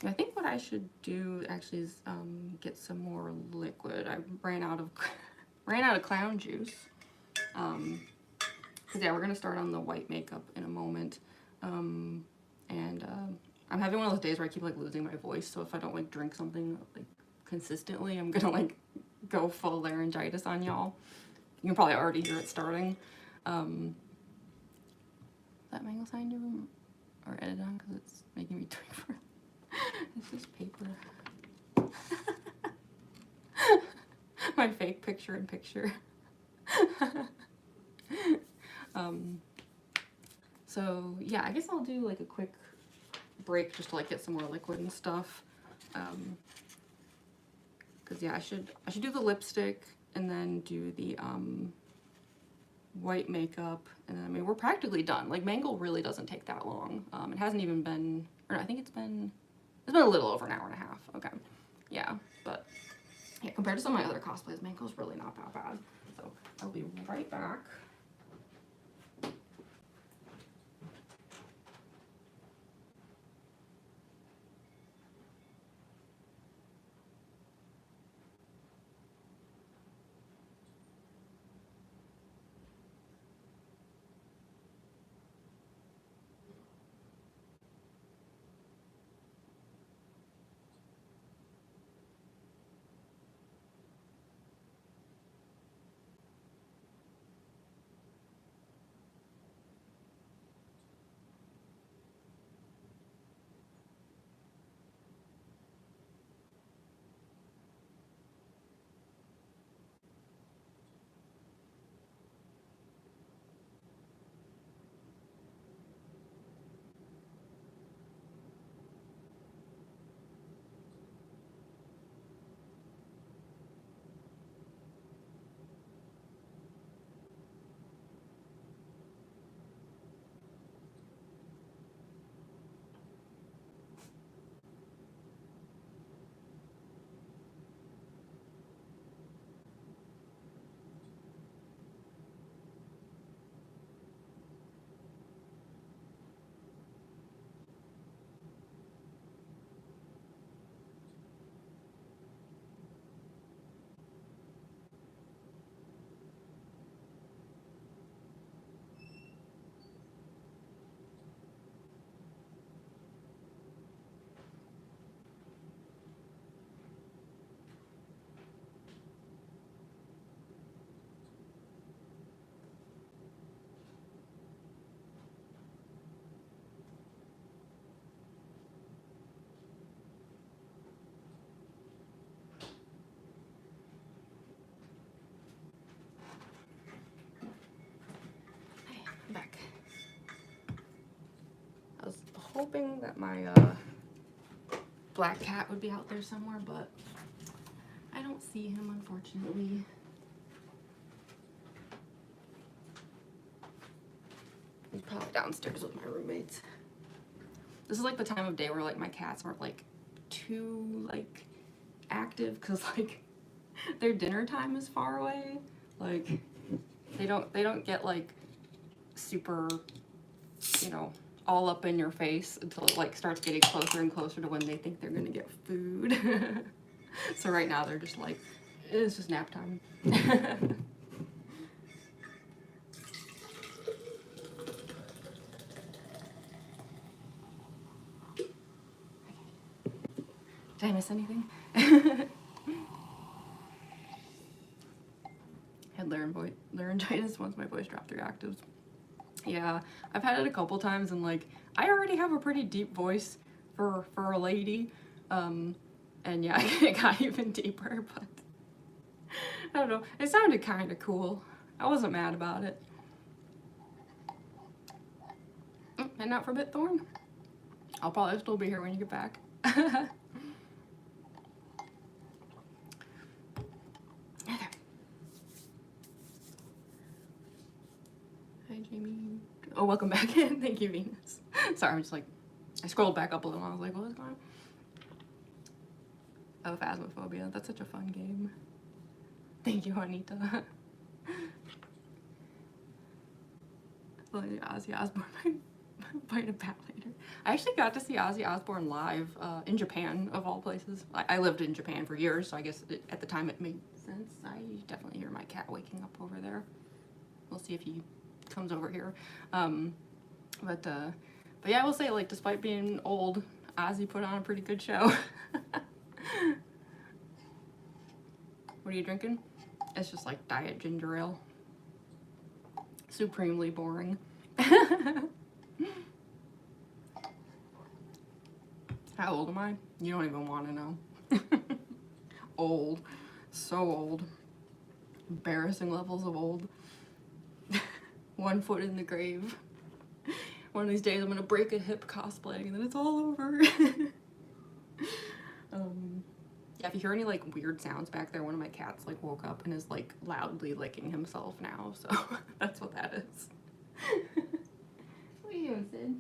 I think what I should do actually is get some more liquid. I ran out of clown juice. Cause yeah, we're gonna start on the white makeup in a moment. I'm having one of those days where I keep like losing my voice, so if I don't like drink something like consistently, I'm gonna like go full laryngitis on y'all. You can probably already hear it starting. Is that Mangle sign your room or edit on because it's making me tweak for it's just paper. My fake picture in picture. So yeah, I guess I'll do like a quick break just to like get some more liquid and stuff. Cause yeah, I should do the lipstick and then do the white makeup, and then I mean we're practically done. Like Mangle really doesn't take that long. It hasn't even been, or no, I think it's been a little over an hour and a half. Okay, yeah, but Yeah, compared to some of my other cosplays, Mangle's really not that bad. So I'll be right back. Back. I was hoping that my black cat would be out there somewhere, but I don't see him, unfortunately. He's probably downstairs with my roommates. This is like the time of day where like my cats aren't like too like active because like their dinner time is far away. Like they don't get like super, you know, all up in your face until it like starts getting closer and closer to when they think they're gonna get food. So right now they're just like, it's just nap time. Did I miss anything? Had laryngitis once my voice dropped through actives. Yeah, I've had it a couple times, and like I already have a pretty deep voice for a lady, and yeah, it got even deeper. But I don't know, it sounded kind of cool. I wasn't mad about it. And not for Bitthorn. I'll probably still be here when you get back. Okay. Hi, Jamie. Oh, welcome back in. Thank you, Venus. Sorry, I'm just like, I scrolled back up a little and I was like, what was going on? Oh, Phasmophobia. That's such a fun game. Thank you, Juanita. Ozzy Osbourne bite a bat later. I actually got to see Ozzy Osbourne live in Japan, of all places. I lived in Japan for years, so I guess at the time it made sense. I definitely hear my cat waking up over there. We'll see if he comes over here. But yeah, I will say, like, despite being old, Ozzy put on a pretty good show. What are you drinking? It's just like diet ginger ale. Supremely boring. How old am I? You don't even want to know. Old. So old. Embarrassing levels of old. 1 foot in the grave. One of these days I'm gonna break a hip cosplaying and then it's all over. Yeah, if you hear any like weird sounds back there, one of my cats like woke up and is like loudly licking himself now, so that's what that is. What are you doing, Sid?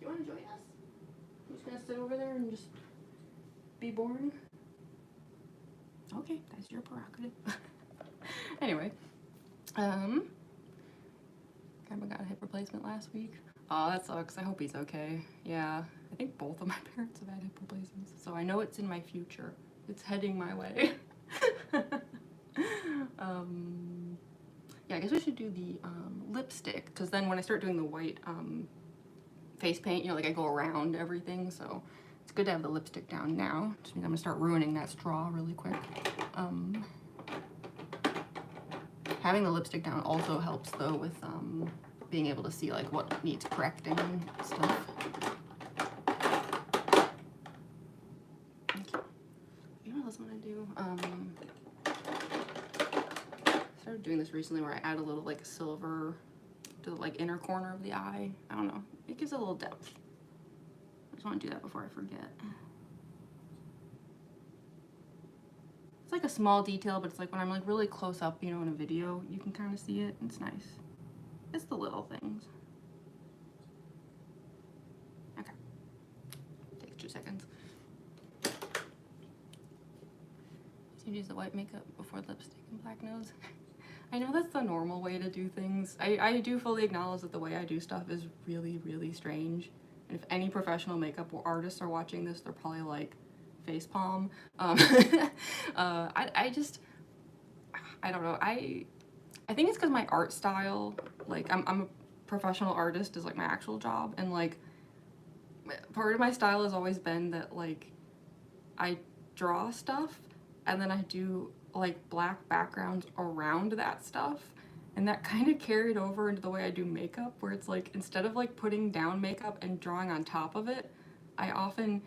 You wanna join us? I'm just gonna sit over there and just be born. Okay, that's your prerogative. Anyway, Grandma got a hip replacement last week. Oh, that sucks. I hope he's okay. Yeah, I think both of my parents have had hip replacements, so I know it's in my future. It's heading my way. Yeah, I guess we should do the lipstick, because then when I start doing the white face paint, you know, like I go around everything, so it's good to have the lipstick down now. Just means I'm gonna start ruining that straw really quick. Having the lipstick down also helps though with being able to see like what needs correcting and stuff. Okay. You know what else I'm gonna do? Started doing this recently where I add a little like silver to the like inner corner of the eye. I don't know. It gives it a little depth. I just want to do that before I forget. It's like a small detail, but it's like when I'm like really close up, you know, in a video, you can kind of see it. It's nice. It's the little things. Okay. Takes 2 seconds. You use the white makeup before lipstick and black nose. I know that's the normal way to do things. I do fully acknowledge that the way I do stuff is really, really strange. And if any professional makeup artists are watching this, they're probably like, facepalm. I don't know. I think it's because my art style, like I'm a professional artist is like my actual job, and like part of my style has always been that like I draw stuff and then I do like black backgrounds around that stuff, and that kind of carried over into the way I do makeup, where it's like instead of like putting down makeup and drawing on top of it, I often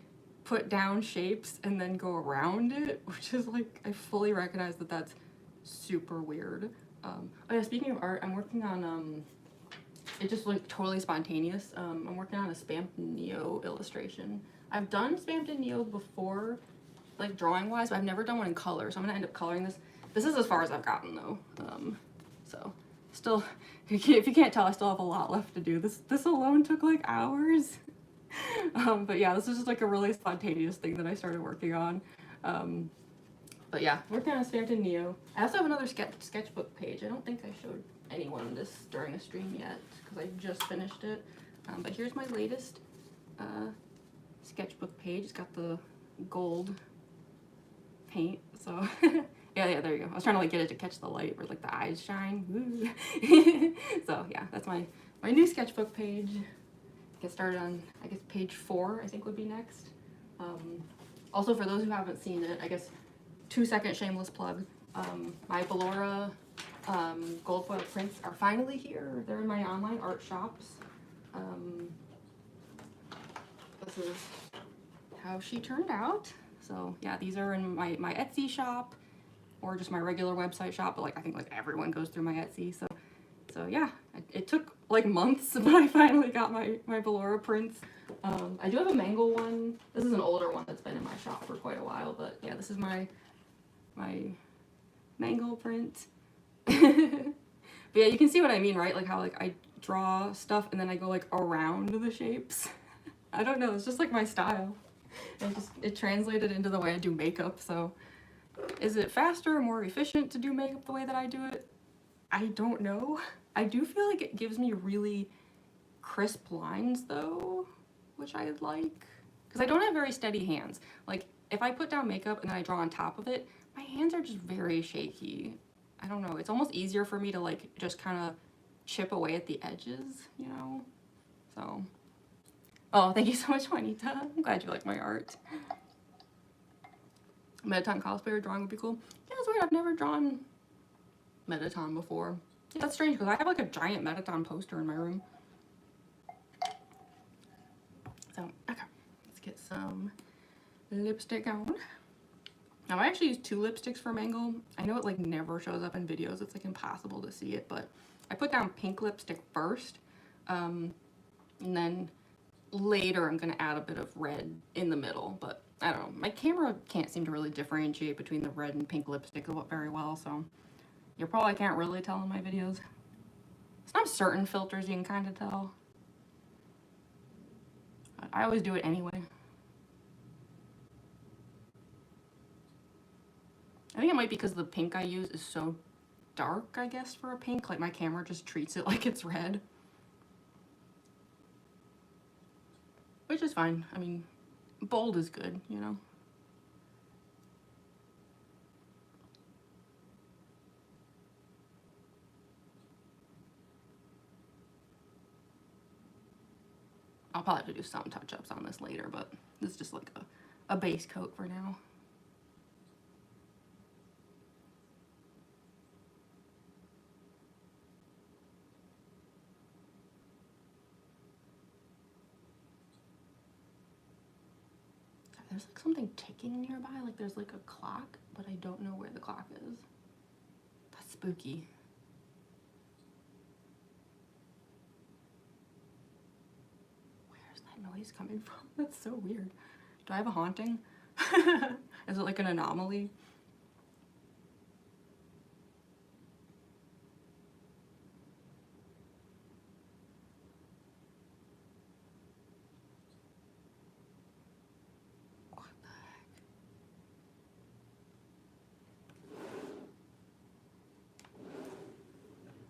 put down shapes and then go around it, which is like, I fully recognize that that's super weird. Oh yeah, speaking of art, I'm working on it's just like totally spontaneous. I'm working on a Stamped Neo illustration. I've done Stamped in Neo before, like drawing wise, but I've never done one in color, so I'm gonna end up coloring this. This is as far as I've gotten though. So still, if you can't tell, I still have a lot left to do. This alone took like hours. But yeah, this is just like a really spontaneous thing that I started working on. But yeah, working on Stamped in Neo. I also have another sketchbook page. I don't think I showed anyone this during a stream yet because I just finished it. But here's my latest sketchbook page. It's got the gold paint, so yeah, there you go. I was trying to like get it to catch the light where like the eyes shine. So yeah, that's my new sketchbook page. Get started on, I guess, page 4, I think would be next. Also, for those who haven't seen it, I guess 2-second shameless plug. My Ballora gold foil prints are finally here. They're in my online art shops. This is how she turned out. So yeah, these are in my Etsy shop or just my regular website shop, but like I think like everyone goes through my Etsy. So yeah, it took like months, but I finally got my Ballora prints. I do have a Mangle one. This is an older one that's been in my shop for quite a while, but yeah, this is my Mangle print. But yeah, you can see what I mean, right? Like how like I draw stuff and then I go like around the shapes. I don't know, it's just like my style. It translated into the way I do makeup. So is it faster or more efficient to do makeup the way that I do it? I don't know. I do feel like it gives me really crisp lines though, which I like, because I don't have very steady hands. Like if I put down makeup and then I draw on top of it, my hands are just very shaky. I don't know, it's almost easier for me to like just kind of chip away at the edges, you know? So, oh, thank you so much, Juanita. I'm glad you like my art. Metaton cosplayer drawing would be cool. Yeah, it's weird, I've never drawn Metaton before. Yeah, that's strange because I have like a giant Metaton poster in my room. So, okay, let's get some lipstick on. Now I actually use 2 lipsticks for Mangle. I know it like never shows up in videos. It's like impossible to see it, but I put down pink lipstick first. And then later I'm gonna add a bit of red in the middle, but I don't know. My camera can't seem to really differentiate between the red and pink lipstick very well, so you probably can't really tell in my videos. Some certain filters you can kind of tell. But I always do it anyway. might be because the pink I use is so dark, I guess, for a pink. Like, my camera just treats it like it's red. Which is fine. I mean, bold is good, you know? I'll probably have to do some touch-ups on this later, but this is just like a base coat for now. There's like something ticking nearby, like there's like a clock, but I don't know where the clock is. That's spooky. Where's that noise coming from? That's so weird. Do I have a haunting? Is it like an anomaly?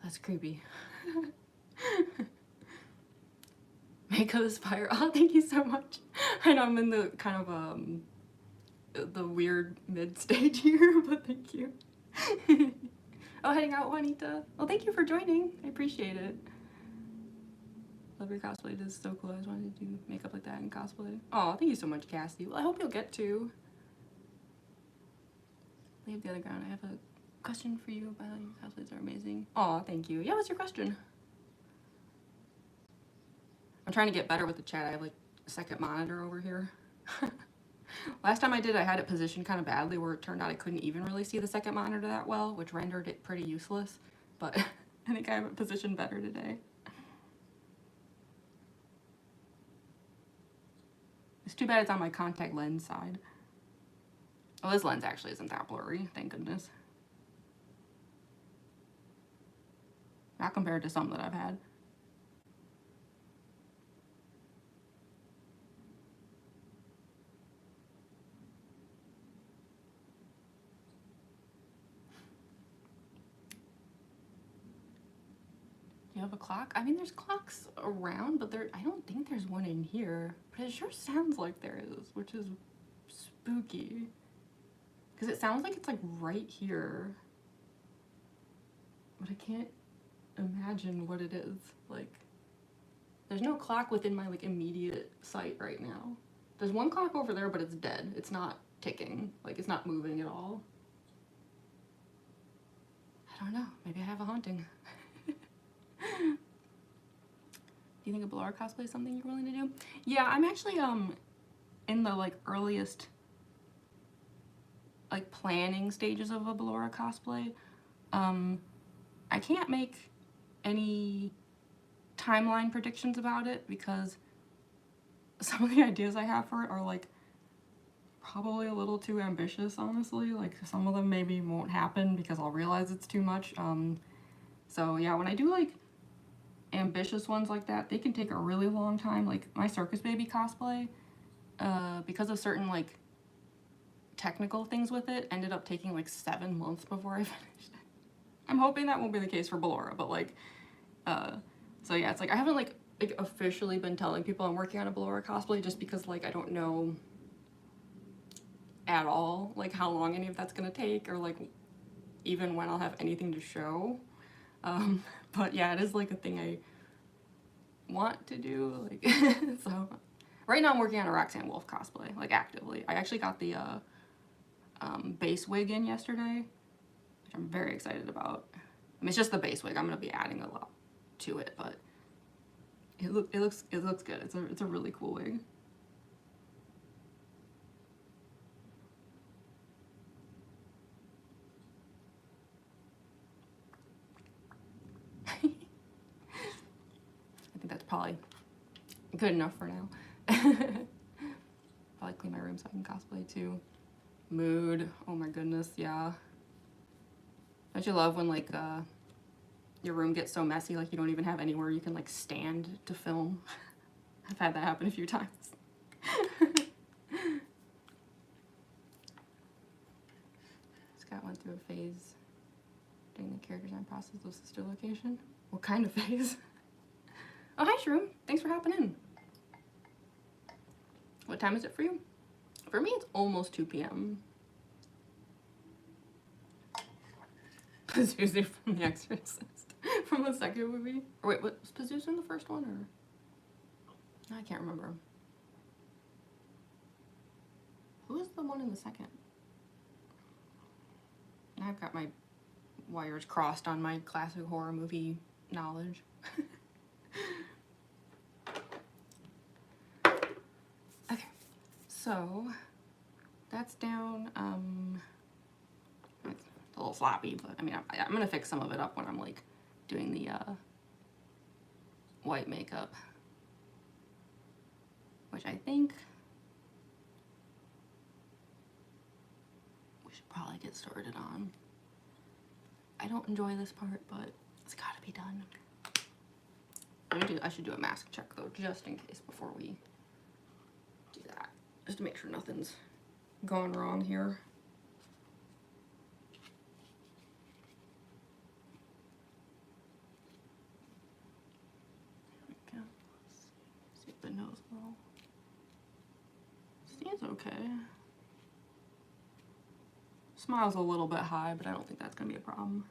That's creepy. Mako Aspire. Oh, thank you so much. I know I'm in the kind of the weird mid stage here, but thank you. Oh, heading out, Juanita. Well, thank you for joining. I appreciate it. Love your cosplay. It is so cool. I just wanted to do makeup like that in cosplay. Oh, thank you so much, Cassie. Well, I hope you'll get to. Leave the other ground. I have a question for you about your cosplays are amazing. Oh, thank you. Yeah, what's your question? I'm trying to get better with the chat. I have like a second monitor over here. Last time I did, I had it positioned kind of badly where it turned out I couldn't even really see the second monitor that well, which rendered it pretty useless. But I think I have it positioned better today. It's too bad it's on my contact lens side. Well, this lens actually isn't that blurry, thank goodness. Not compared to some that I've had. Do you have a clock? I mean, there's clocks around, but I don't think there's one in here. But it sure sounds like there is, which is spooky. Because it sounds like it's like right here. But I can't imagine what it is. Like, there's no clock within my like immediate sight right now. There's one clock over there, but it's dead. It's not ticking. Like, it's not moving at all. I don't know. Maybe I have a haunting. Do you think a Ballora cosplay is something you're willing to do? Yeah, I'm actually in the like earliest like planning stages of a Ballora cosplay. I can't make any timeline predictions about it because some of the ideas I have for it are like probably a little too ambitious, honestly. Like, some of them maybe won't happen because I'll realize it's too much. So yeah, when I do like ambitious ones like that, they can take a really long time. Like my Circus Baby cosplay, because of certain like technical things with it, ended up taking like 7 months before I finished it. I'm hoping that won't be the case for Ballora, but like, so yeah, it's like I haven't like officially been telling people I'm working on a Ballora cosplay just because like I don't know at all like how long any of that's gonna take or like even when I'll have anything to show. But yeah, it is like a thing I want to do, like so right now I'm working on a Roxanne Wolf cosplay, like actively. I actually got the base wig in yesterday, which I'm very excited about. I mean, it's just the base wig. I'm gonna be adding a lot to it, but it looks good. It's a really cool wig. I think that's probably good enough for now. Probably clean my room so I can cosplay too. Mood. Oh my goodness, yeah. Don't you love when like your room gets so messy like you don't even have anywhere you can like stand to film? I've had that happen a few times. Scott went do a phase during the character design process of sister location. What kind of phase? Oh, hi Shroom. Thanks for hopping in. What time is it for you? For me, it's almost 2 p.m. Pazuzu from The Exorcist. From the second movie? Or wait, was Pazuzu in the first one, or? I can't remember. Who is the one in the second? I've got my wires crossed on my classic horror movie knowledge. Okay, so that's down. It's a little sloppy, but I mean, I'm gonna fix some of it up when I'm like doing the white makeup, which I think we should probably get started on. I don't enjoy this part, but it's gotta be done. I should do a mask check though, just in case before we do that, just to make sure nothing's gone wrong here. There we go. See if the nose will. Seems okay. Smile's a little bit high, but I don't think that's gonna be a problem.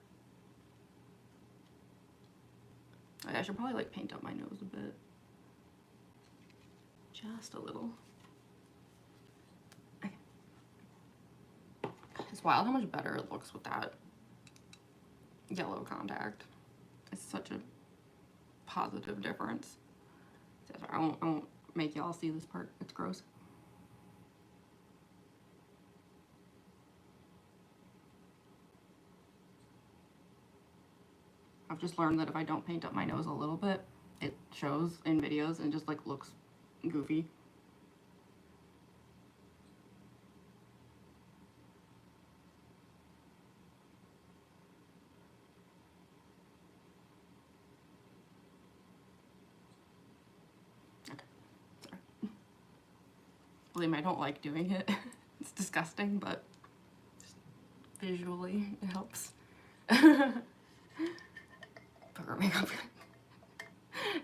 I should probably like paint up my nose a bit. Just a little. Okay. It's wild how much better it looks with that yellow contact. It's such a positive difference. I won't make y'all see this part. It's gross. I've just learned that if I don't paint up my nose a little bit, it shows in videos and just like looks goofy. Okay, sorry. Believe me, I don't like doing it. It's disgusting, but just visually it helps. Her makeup.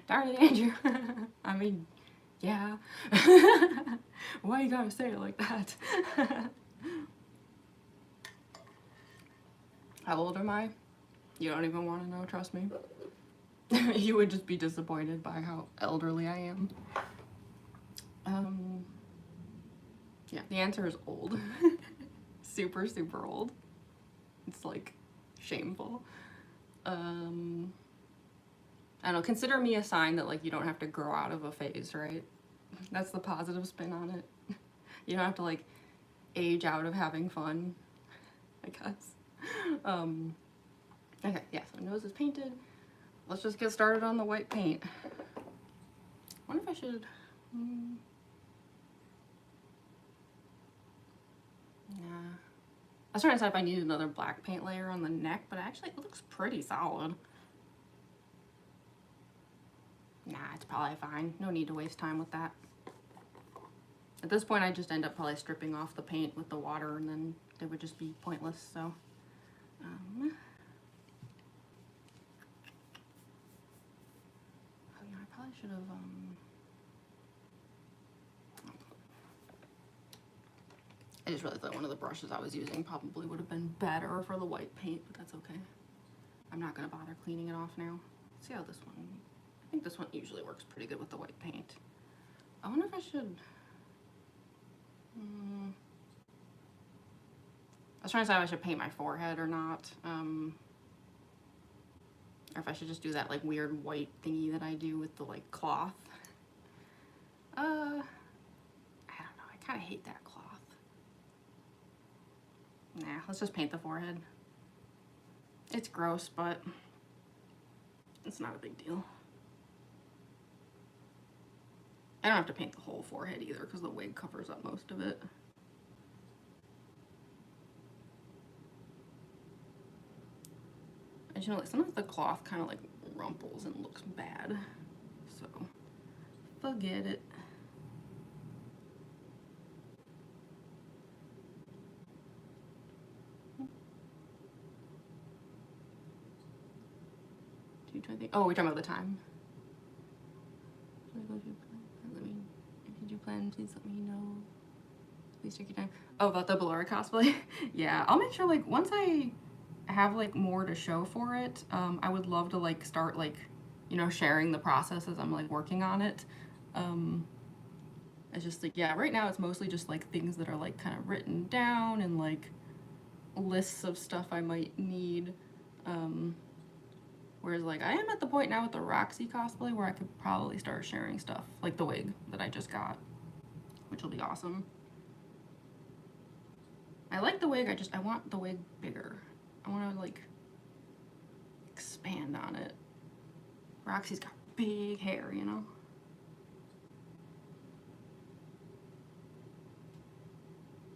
Darn it, Andrew. I mean, yeah. Why you gotta say it like that? How old am I? You don't even want to know, trust me. You would just be disappointed by how elderly I am. Yeah, the answer is old. Super, super old. It's like shameful. I don't know, consider me a sign that like you don't have to grow out of a phase, right? That's the positive spin on it. You don't have to like age out of having fun, I guess. Okay, yeah, so nose is painted. Let's just get started on the white paint. I wonder if I should, nah. I was trying to decide if I need another black paint layer on the neck, but actually it looks pretty solid. Nah, it's probably fine. No need to waste time with that. At this point, I just end up probably stripping off the paint with the water, and then it would just be pointless, so. Oh yeah, I probably should have, I just realized that one of the brushes I was using probably would have been better for the white paint, but that's okay. I'm not gonna bother cleaning it off now. Let's see how this one, I think this one usually works pretty good with the white paint. I wonder if I should, I was trying to decide if I should paint my forehead or not. Or if I should just do that like weird white thingy that I do with the like cloth. I don't know, I kind of hate that cloth. Nah, let's just paint the forehead. It's gross, but it's not a big deal. I don't have to paint the whole forehead either because the wig covers up most of it. And you know, like sometimes the cloth kind of like rumples and looks bad, so forget it. future, I think. Oh, we're talking about the time. Let me, if you do plan, please let me know. Please take your time. Oh, about the Ballora cosplay? Yeah, I'll make sure, like, once I have, like, more to show for it, I would love to, like, start, like, you know, sharing the process as I'm, like, working on it. It's just, like, yeah, right now it's mostly just, like, things that are, like, kind of written down and, like, lists of stuff I might need. Whereas, like, I am at the point now with the Roxy cosplay where I could probably start sharing stuff, like the wig that I just got, which will be awesome. I like the wig, I want the wig bigger. I want to, like, expand on it. Roxy's got big hair, you know?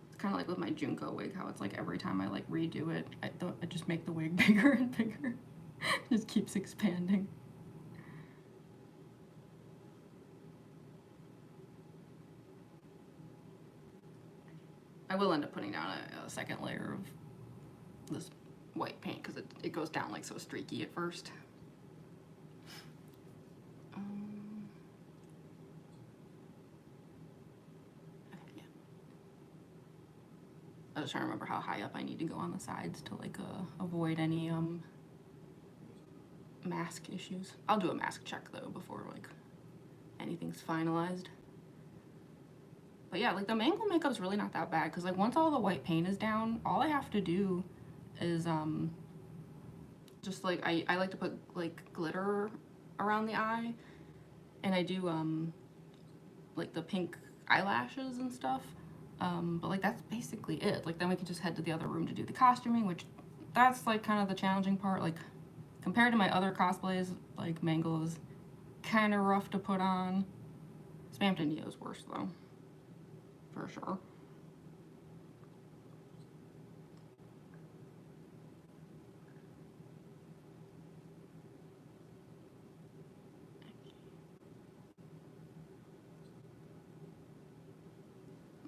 It's kind of like with my Junko wig, how it's like every time I, like, redo it, I just make the wig bigger and bigger. It just keeps expanding. I will end up putting down a second layer of this white paint because it goes down, like, so streaky at first. Okay, yeah. I was trying to remember how high up I need to go on the sides to, like, avoid any mask issues. I'll do a mask check though before, like, anything's finalized. But yeah, like, the Mangle makeup's really not that bad because, like, once all the white paint is down, all I have to do is just, like, I like to put, like, glitter around the eye, and I do like the pink eyelashes and stuff, but, like, that's basically it. Like, then we can just head to the other room to do the costuming, which that's, like, kind of the challenging part. Like, compared to my other cosplays, like, Mangle is kind of rough to put on. Spammed Neo's worse though, for sure.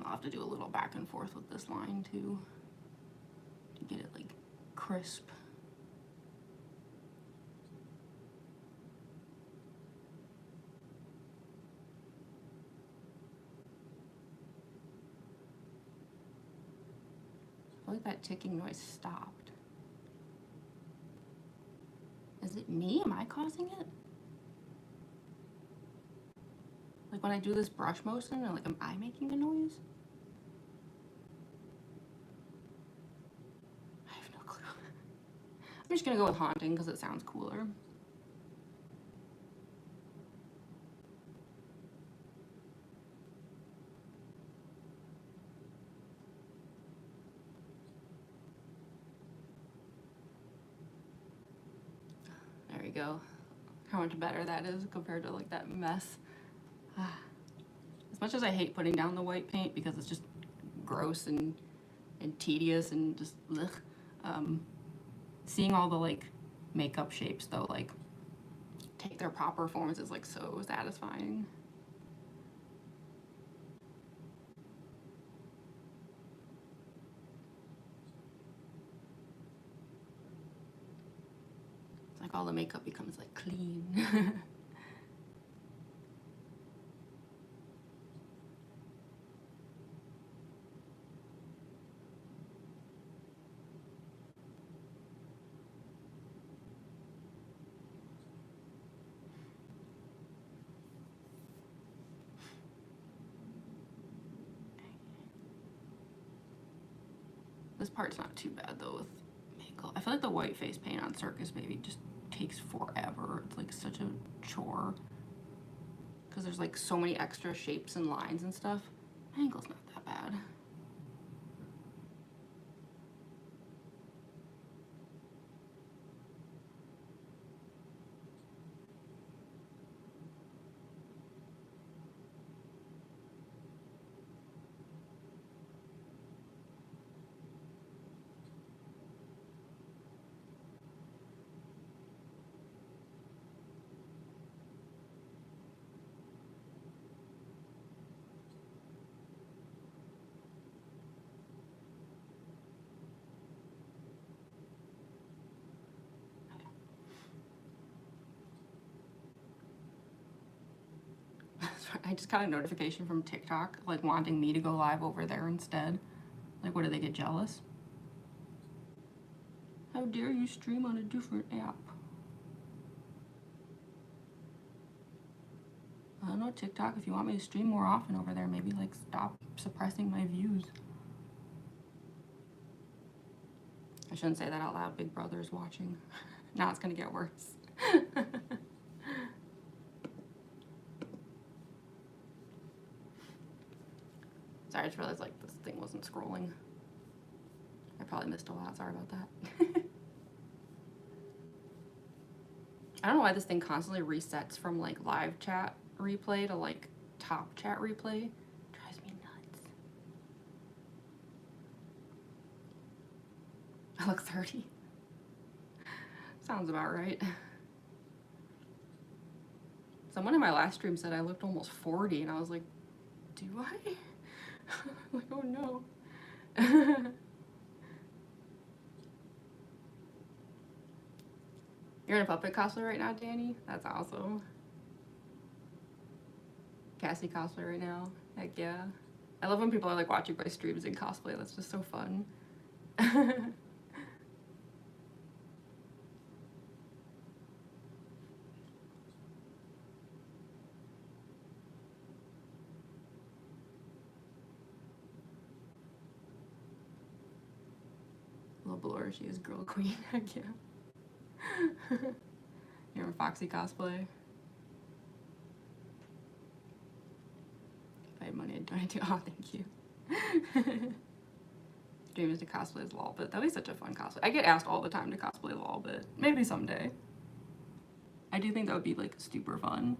I'll have to do a little back and forth with this line too to get it, like, crisp. I feel like that ticking noise stopped. Is it me? Am I causing it? Like, when I do this brush motion, like, am I making the noise? I have no clue. I'm just gonna go with haunting because it sounds cooler. There we go. How much better that is compared to, like, that mess. As much as I hate putting down the white paint because it's just gross and tedious and just ugh, seeing all the, like, makeup shapes though, like, take their proper forms is, like, so satisfying. It's like all the makeup becomes, like, clean. This part's not too bad though with Mangle. I feel like the white face paint on Circus Baby just takes forever. It's, like, such a chore because there's, like, so many extra shapes and lines and stuff. Mangle's not that bad. I just got a notification from TikTok, like, wanting me to go live over there instead. Like, what, do they get jealous? How dare you stream on a different app? I don't know, TikTok, if you want me to stream more often over there, maybe, like, stop suppressing my views. I shouldn't say that out loud. Big Brother's watching. Now it's gonna get worse. Sorry, I just realized, like, this thing wasn't scrolling. I probably missed a lot. Sorry about that. I don't know why this thing constantly resets from, like, live chat replay to, like, top chat replay. Drives me nuts. I look 30. Sounds about right. Someone in my last stream said I looked almost 40, and I was like, do I? Like, oh no. You're in a puppet cosplay right now, Danny? That's awesome. Cassie cosplay right now. Heck yeah. I love when people are like watching my streams in cosplay. That's just so fun. Little Blur, she is girl queen. Heck yeah. You're in Foxy cosplay. If I had money, I'd donate to. Oh, thank you. Dream is to cosplay as LOL, but that'd be such a fun cosplay. I get asked all the time to cosplay LOL, but maybe someday. I do think that would be like super fun.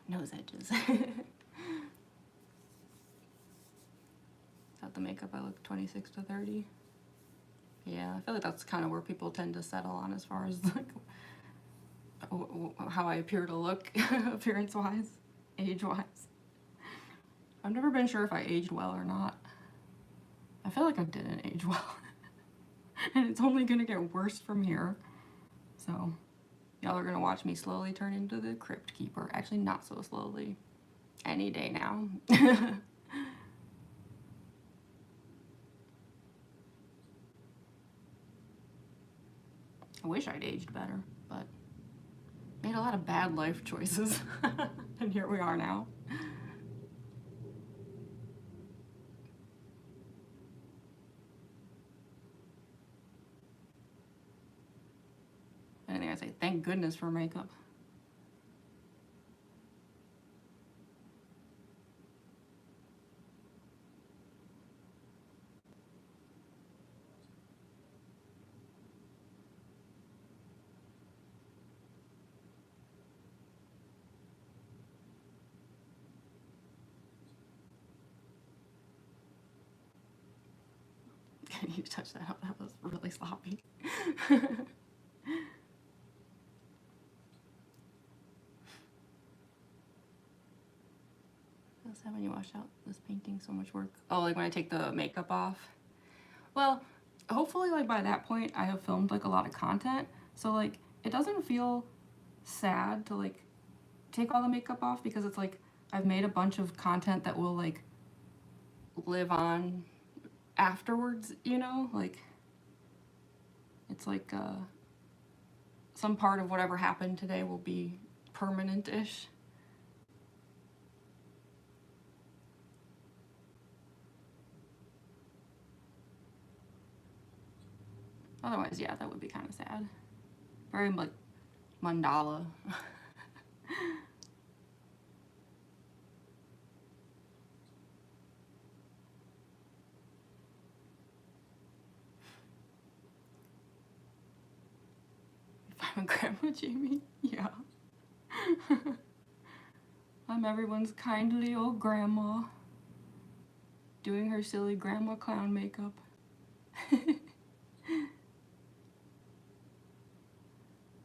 Nose edges. Without the makeup, I look 26 to 30. Yeah, I feel like that's kind of where people tend to settle on as far as like how I appear to look, appearance-wise, age-wise. I've never been sure if I aged well or not. I feel like I didn't age well. And it's only gonna get worse from here. So y'all are gonna watch me slowly turn into the Crypt Keeper. Actually, not so slowly. Any day now. I wish I'd aged better, but made a lot of bad life choices. And here we are now. Anything I say, thank goodness for makeup. I need to touch that up. That was really sloppy. How's that when you wash out this painting? So much work. Oh, like when I take the makeup off? Well, hopefully like by that point I have filmed like a lot of content. So like it doesn't feel sad to like take all the makeup off because it's like I've made a bunch of content that will like live on afterwards, you know? Like it's like some part of whatever happened today will be permanent-ish. Otherwise, yeah, that would be kind of sad. Very, like, mandala. If I'm a Grandma Jamie, yeah. I'm everyone's kindly old grandma doing her silly grandma clown makeup.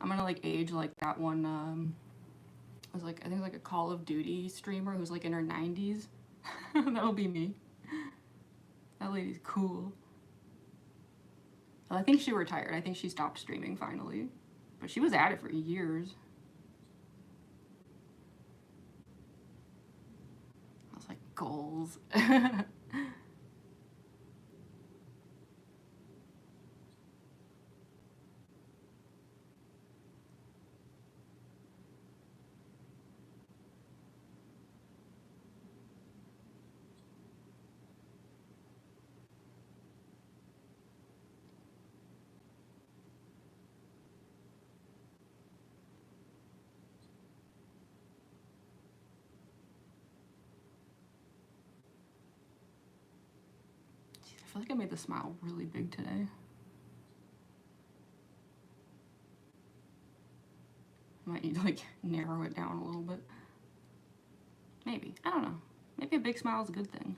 I'm gonna like age like that one, was like, I think it was like a Call of Duty streamer who's like in her 90s. That'll be me. That lady's cool. Well, I think she retired. I think she stopped streaming finally. But she was at it for years. I was like, goals. I feel like I made the smile really big today. I might need to like narrow it down a little bit. Maybe. I don't know. Maybe a big smile is a good thing.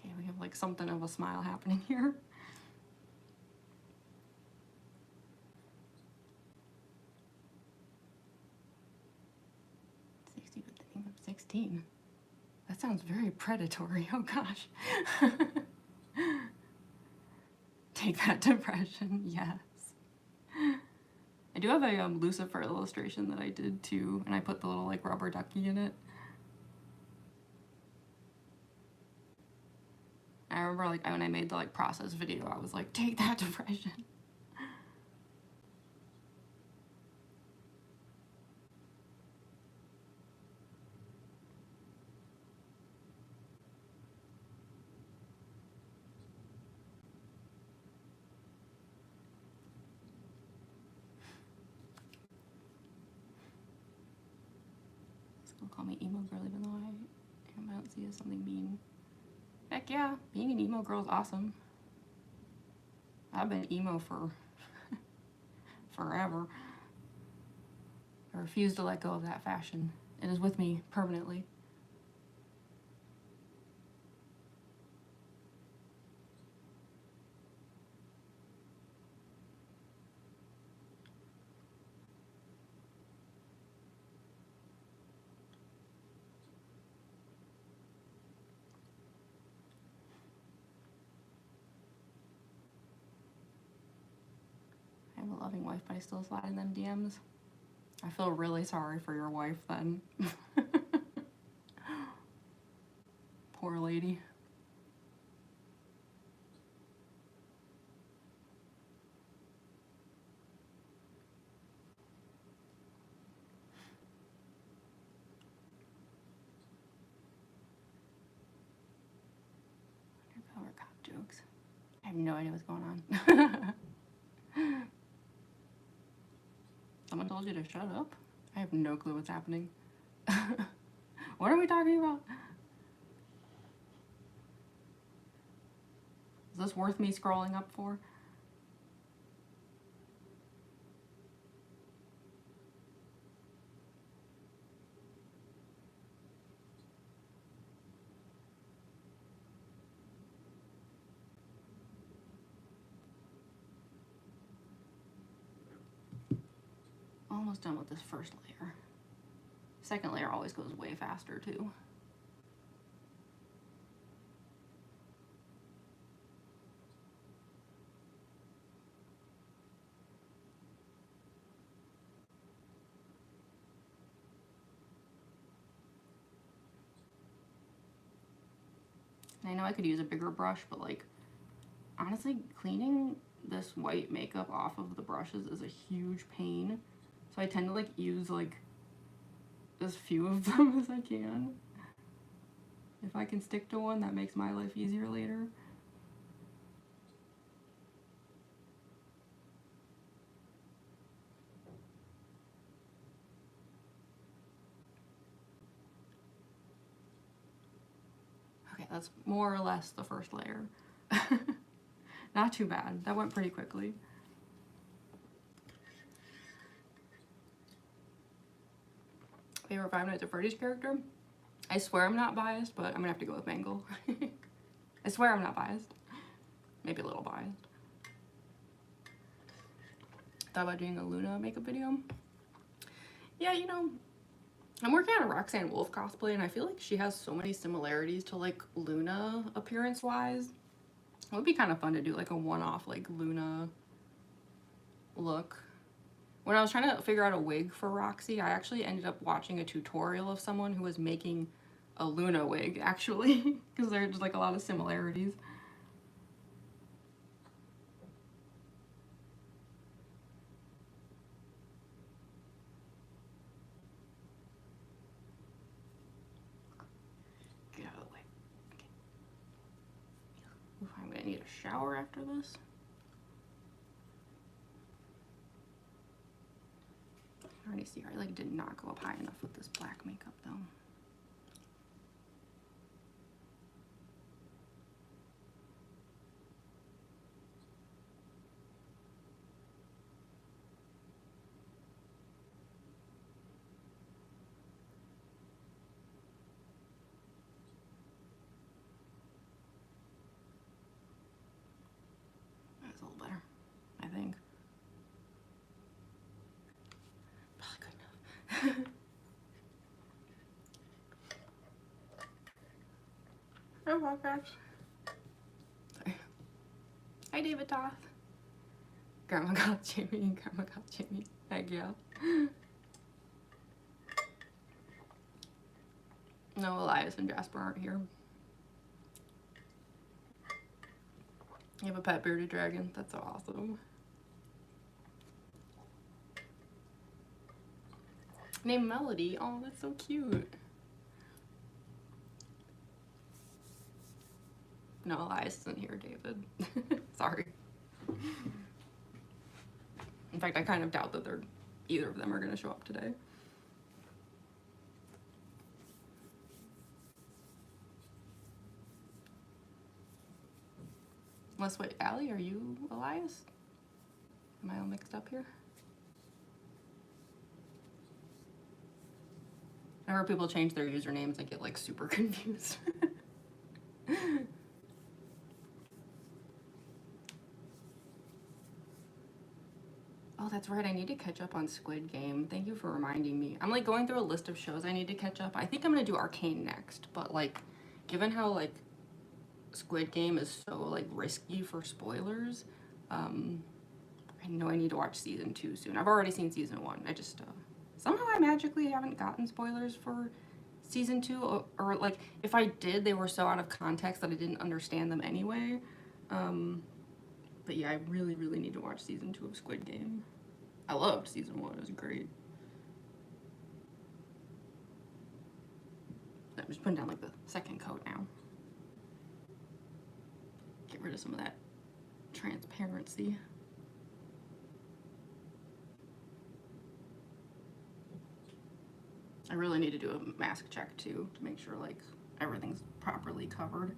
Okay, we have like something of a smile happening here. 60 with the name of 16. That sounds very predatory. Oh gosh. Take that, depression. Yes. I do have a Lucifer illustration that I did too, and I put the little like rubber ducky in it. I remember like when I made the like process video, I was like, take that, depression. Still call me emo girl even though I don't see it as something mean. Heck yeah, being an emo girl is awesome. I've been emo for forever. I refuse to let go of that fashion. It is with me permanently. I have a loving wife, but I still slide in them DMs. I feel really sorry for your wife then. Poor lady. Undercover cop jokes. I have no idea what's going on. Someone told you to shut up? I have no clue what's happening. What are we talking about? Is this worth me scrolling up for? Almost done with this first layer. Second layer always goes way faster too. I know I could use a bigger brush, but like, honestly, cleaning this white makeup off of the brushes is a huge pain. So I tend to like use like as few of them as I can. If I can stick to one, that makes my life easier later. Okay, that's more or less the first layer. Not too bad. That went pretty quickly. Favorite Five Nights at Freddy's character? I swear I'm not biased, but I'm gonna have to go with Mangle. I swear I'm not biased. Maybe a little biased. Thought about doing a Luna makeup video. Yeah, you know, I'm working on a Roxanne Wolf cosplay, and I feel like she has so many similarities to like Luna appearance-wise. It would be kind of fun to do like a one-off like Luna look. When I was trying to figure out a wig for Roxy, I actually ended up watching a tutorial of someone who was making a Luna wig, actually, because there's just like a lot of similarities. Get out of the way. Okay. Oof, I'm gonna need a shower after this. I already see I like did not go up high enough with this black makeup though. That's a little better, I think. Probably good enough. Oh my gosh. Sorry. Hi David Toth. Grandma got Jimmy, Grandma got Jimmy. Heck yeah. No, Elias and Jasper aren't here. You have a pet bearded dragon? That's so awesome. Named Melody. Oh, that's so cute. No, Elias isn't here, David. Sorry. In fact, I kind of doubt that either of them are going to show up today. Unless, wait, Allie, are you Elias? Am I all mixed up here? Whenever people change their usernames, I get like super confused. Oh, that's right. I need to catch up on Squid Game. Thank you for reminding me. I'm like going through a list of shows I need to catch up. I think I'm gonna do Arcane next, but like, given how like Squid Game is so like risky for spoilers, I know I need to watch season 2 soon. I've already seen season 1. I just somehow I magically haven't gotten spoilers for season 2, or like if I did, they were so out of context that I didn't understand them anyway. But yeah, I really, really need to watch season 2 of Squid Game. I loved season 1, it was great. I'm just putting down like the second coat now. Get rid of some of that transparency. I really need to do a mask check too, to make sure like everything's properly covered.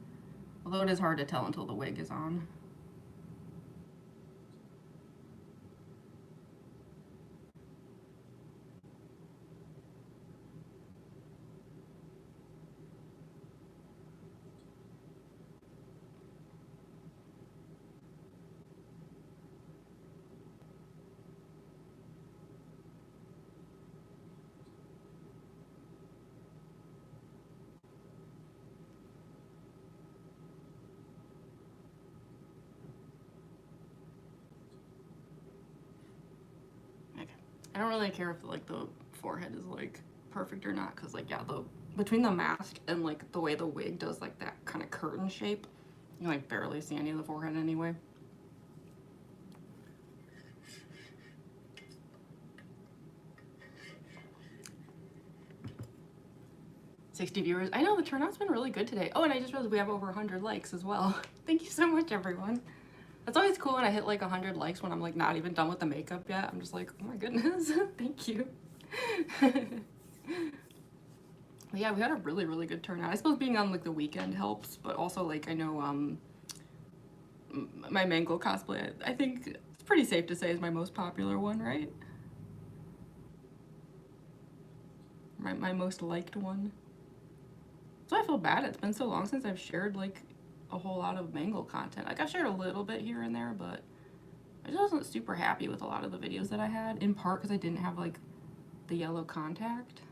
Although it is hard to tell until the wig is on. I don't really care if like the forehead is like perfect or not, because like yeah, between the mask and like the way the wig does like that kind kind of curtain shape. You can like barely see any of the forehead anyway. 60 viewers. I know the turnout's been really good today. Oh, and I just realized we have over 100 likes as well. Thank you so much, everyone. That's always cool when I hit like 100 likes when I'm like not even done with the makeup yet. I'm just like, oh my goodness, thank you. But yeah, we had a really, really good turnout. I suppose being on like the weekend helps, but also like I know my Mangle cosplay, I think it's pretty safe to say is my most popular one, right? My most liked one. So I feel bad. It's been so long since I've shared like a whole lot of Mangle content. Like I've shared a little bit here and there, but I just wasn't super happy with a lot of the videos that I had, in part because I didn't have like the yellow contact.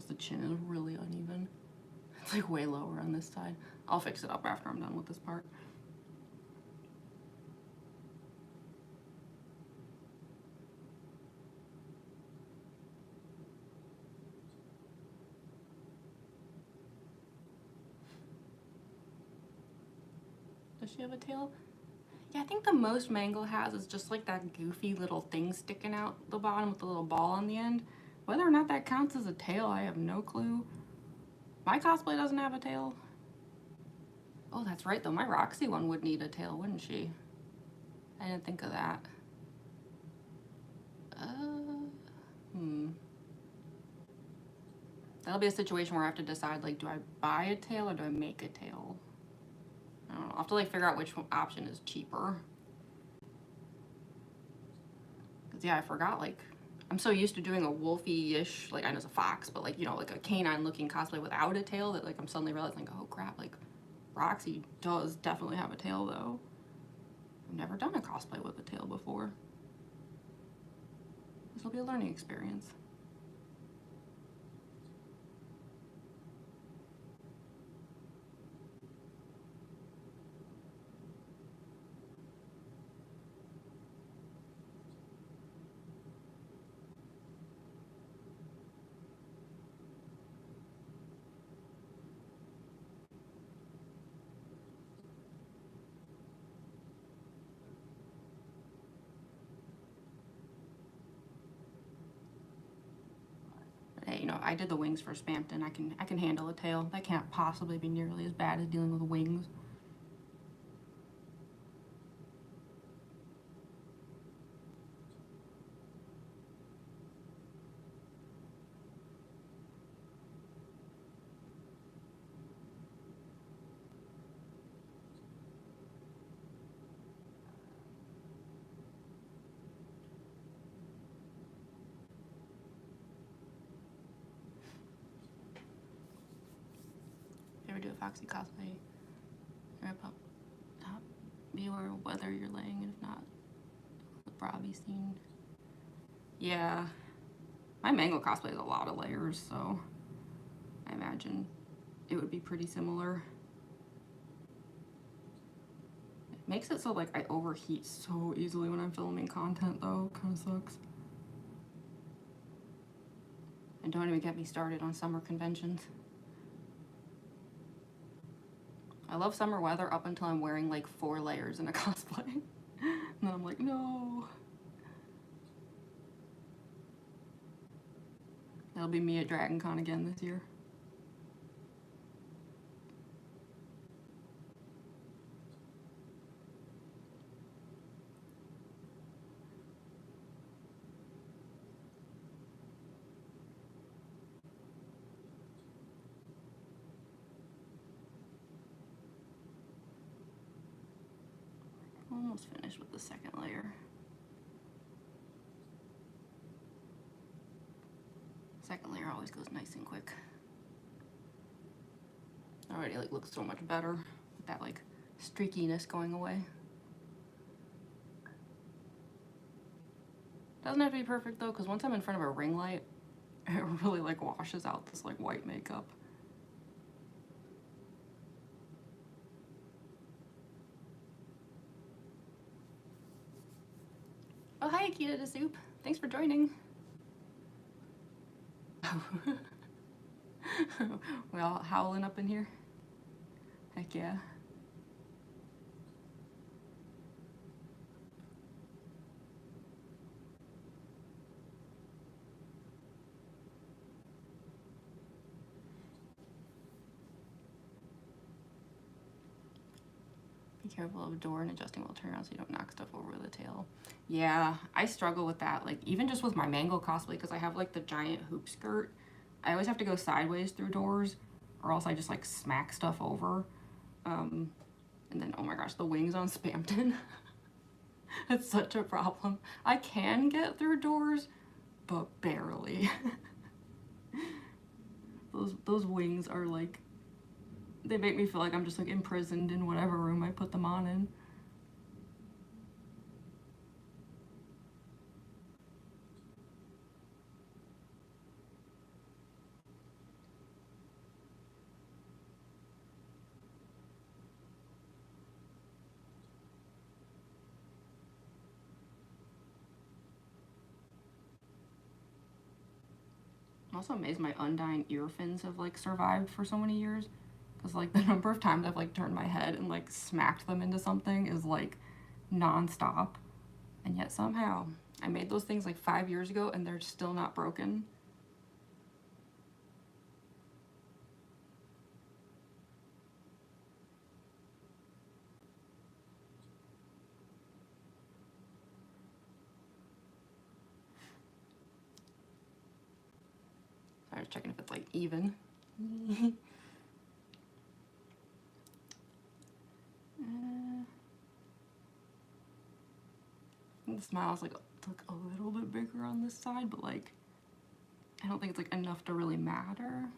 The chin is really uneven. It's like way lower on this side. I'll fix it up after I'm done with this part. Does she have a tail? Yeah, I think the most Mangle has is just like that goofy little thing sticking out the bottom with the little ball on the end. Whether or not that counts as a tail, I have no clue. My cosplay doesn't have a tail. Oh, that's right though. My Roxy one would need a tail, wouldn't she? I didn't think of that. That'll be a situation where I have to decide, like, do I buy a tail or do I make a tail? I don't know. I'll have to like figure out which option is cheaper. Cause yeah, I forgot, like, I'm so used to doing a wolfy-ish, like I know it's a fox, but like, you know, like a canine looking cosplay without a tail that like I'm suddenly realizing, like, oh crap, like Roxy does definitely have a tail though. I've never done a cosplay with a tail before. This will be a learning experience. Hey, you know, I did the wings for Spampton. I can handle a tail. That can't possibly be nearly as bad as dealing with wings. Do a Foxy cosplay, rip up top, be aware of whether you're laying, and if not, the bra be seen. Yeah, my Mangle cosplay is a lot of layers, so I imagine it would be pretty similar. It makes it so like I overheat so easily when I'm filming content though, kind of sucks. And don't even get me started on summer conventions. I love summer weather up until I'm wearing like 4 layers in a cosplay. And then I'm like, no. That'll be me at Dragon Con again this year. Almost finished with the second layer. Second layer always goes nice and quick. Already like looks so much better with that like streakiness going away. Doesn't have to be perfect though, because once I'm in front of a ring light, It really like washes out this like white makeup. Oh, hi, Akita the Soup. Thanks for joining. We all howling up in here? Heck yeah. Be careful of a door and adjusting while turning around so you don't knock stuff over the tail. Yeah, I struggle with that. Like, even just with my Mangle cosplay, because I have like the giant hoop skirt, I always have to go sideways through doors, or else I just like smack stuff over. And then, oh my gosh, the wings on Spamton. It's such a problem. I can get through doors, but barely. Those wings are like, they make me feel like I'm just like imprisoned in whatever room I put them on in. I'm also amazed my undying ear fins have like survived for so many years, because like the number of times I've like turned my head and like smacked them into something is like non-stop, and yet somehow I made those things like 5 years ago and they're still not broken. I was checking if it's like even. The smile's like a little bit bigger on this side, but like I don't think it's like enough to really matter.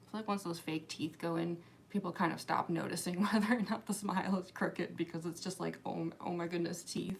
I feel like once those fake teeth go in, people kind of stop noticing whether or not the smile is crooked, because it's just like, oh my goodness, teeth.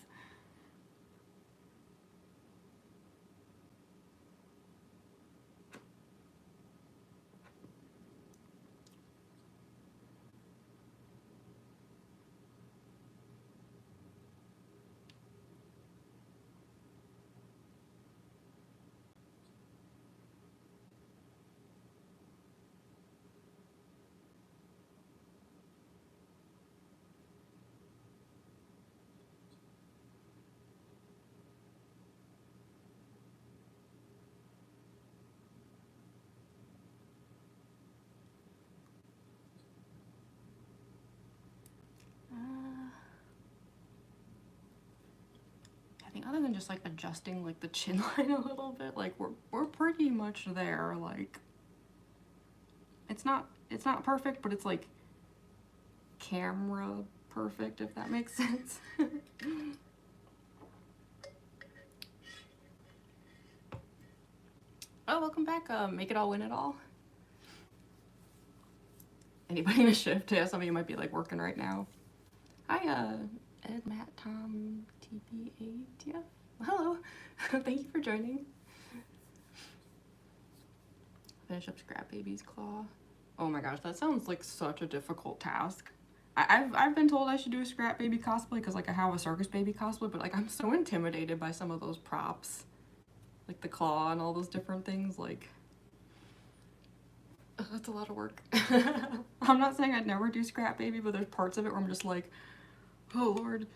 I think other than just like adjusting like the chin line a little bit, like we're pretty much there. Like it's not perfect, but it's like camera perfect, if that makes sense. Oh, welcome back. Make it all, win it all. Anybody in a shift? Yeah, some of you might be like working right now. Hi, Ed, Matt, Tom, TP8. Yeah. Hello. Thank you for joining. Finish up Scrap Baby's claw. Oh my gosh, that sounds like such a difficult task. I've been told I should do a Scrap Baby cosplay because like I have a Circus Baby cosplay, but like I'm so intimidated by some of those props, like the claw and all those different things. Like, that's a lot of work. I'm not saying I'd never do Scrap Baby, but there's parts of it where I'm just like, oh Lord.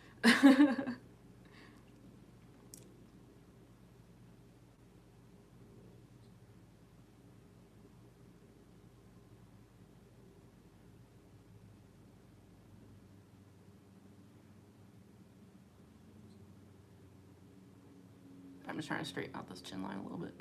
I'm just trying to straighten out this chin line a little bit.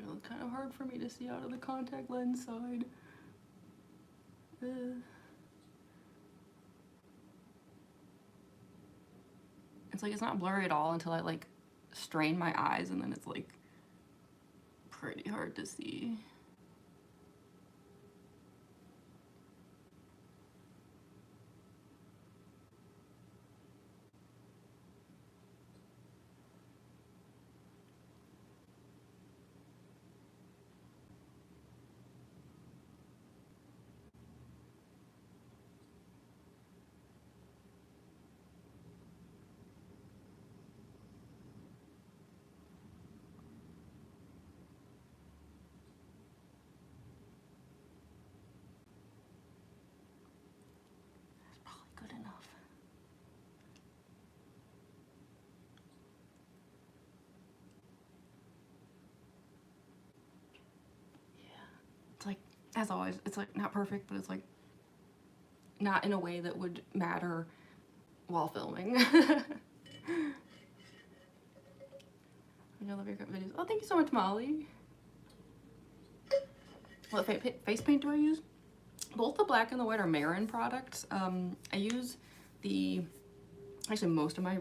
It's kind of hard for me to see out of the contact lens side. It's like, it's not blurry at all until I like strain my eyes, and then it's like pretty hard to see. Good enough. Yeah. It's like, as always, it's like not perfect, but it's like not in a way that would matter while filming. I love your videos. Oh, thank you so much, Molly. What face paint do I use? Both the black and the white are Marin products. I use actually most of my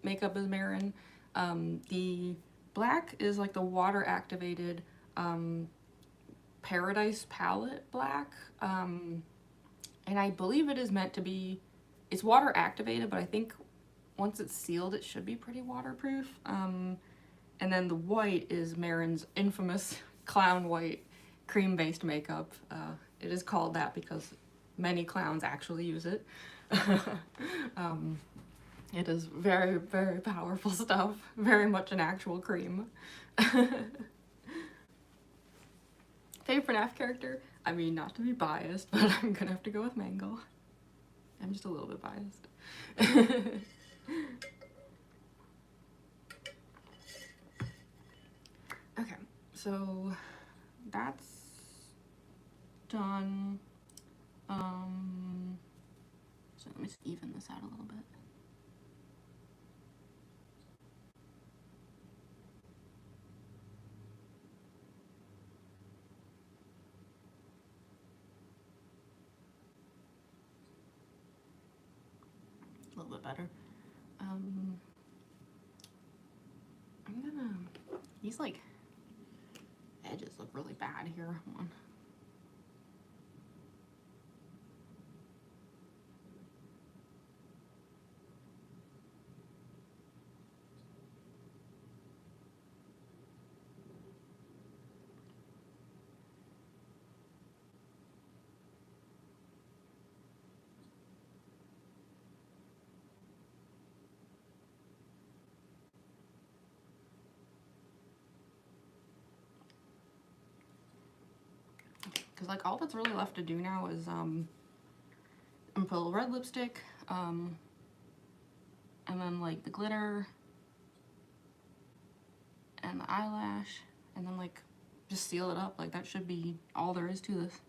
makeup is Marin. The black is like the water activated Paradise palette black. And I believe it is meant to be, it's water activated, but I think once it's sealed, it should be pretty waterproof. And then the white is Marin's infamous clown white cream-based makeup. It is called that because many clowns actually use it. It is very, very powerful stuff. Very much an actual cream. Favorite FNAF character? I mean, not to be biased, but I'm gonna have to go with Mangle. I'm just a little bit biased. Okay, so that's done. So let me just even this out a little bit. A little bit better. I'm gonna, these like edges look really bad here. Hold on. Because like all that's really left to do now is I'm gonna put a little red lipstick, and then like the glitter and the eyelash, and then like just seal it up. Like that should be all there is to this.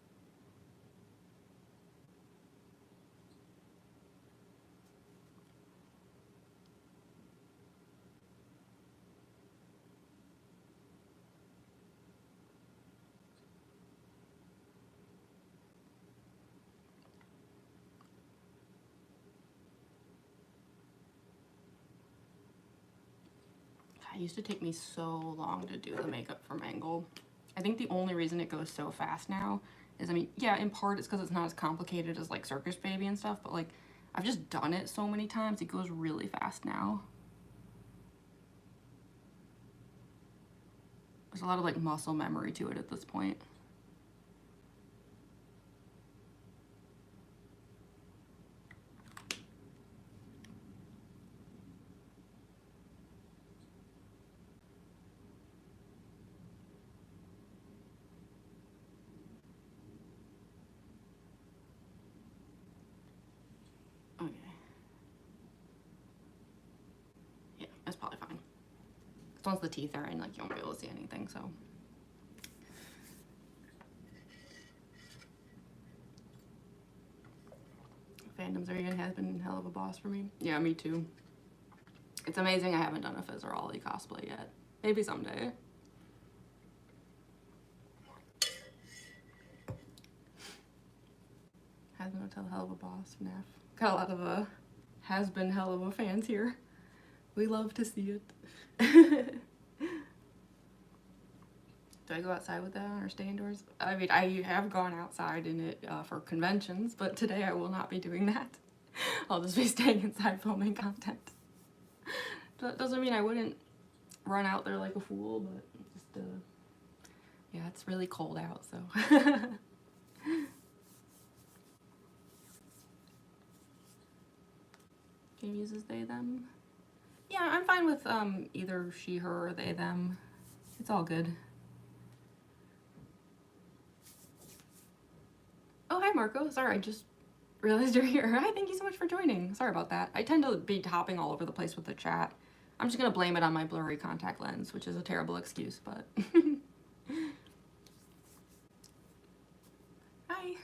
It used to take me so long to do the makeup for Mangle. I think the only reason it goes so fast now is, I mean, yeah, in part it's because it's not as complicated as like Circus Baby and stuff, but like I've just done it so many times, it goes really fast now. There's a lot of like muscle memory to it at this point. Okay. Yeah, that's probably fine. Because once the teeth are in, like you won't be able to see anything, so. Fandoms Arian has been hell of a boss for me. Yeah, me too. It's amazing I haven't done a Fizz or Ollie cosplay yet. Maybe someday. Has been a hell of a boss, FNAF. Got a lot of has been hell of a fans here. We love to see it. Do I go outside with that on or stay indoors? I mean, I have gone outside in it for conventions, but today I will not be doing that. I'll just be staying inside filming content. That doesn't mean I wouldn't run out there like a fool, but just, yeah, it's really cold out, so. Can uses they, them? Yeah, I'm fine with either she, her, or they, them. It's all good. Oh, hi Marco. Sorry, I just realized you're here. Hi, thank you so much for joining. Sorry about that. I tend to be hopping all over the place with the chat. I'm just gonna blame it on my blurry contact lens, which is a terrible excuse, but. Hi.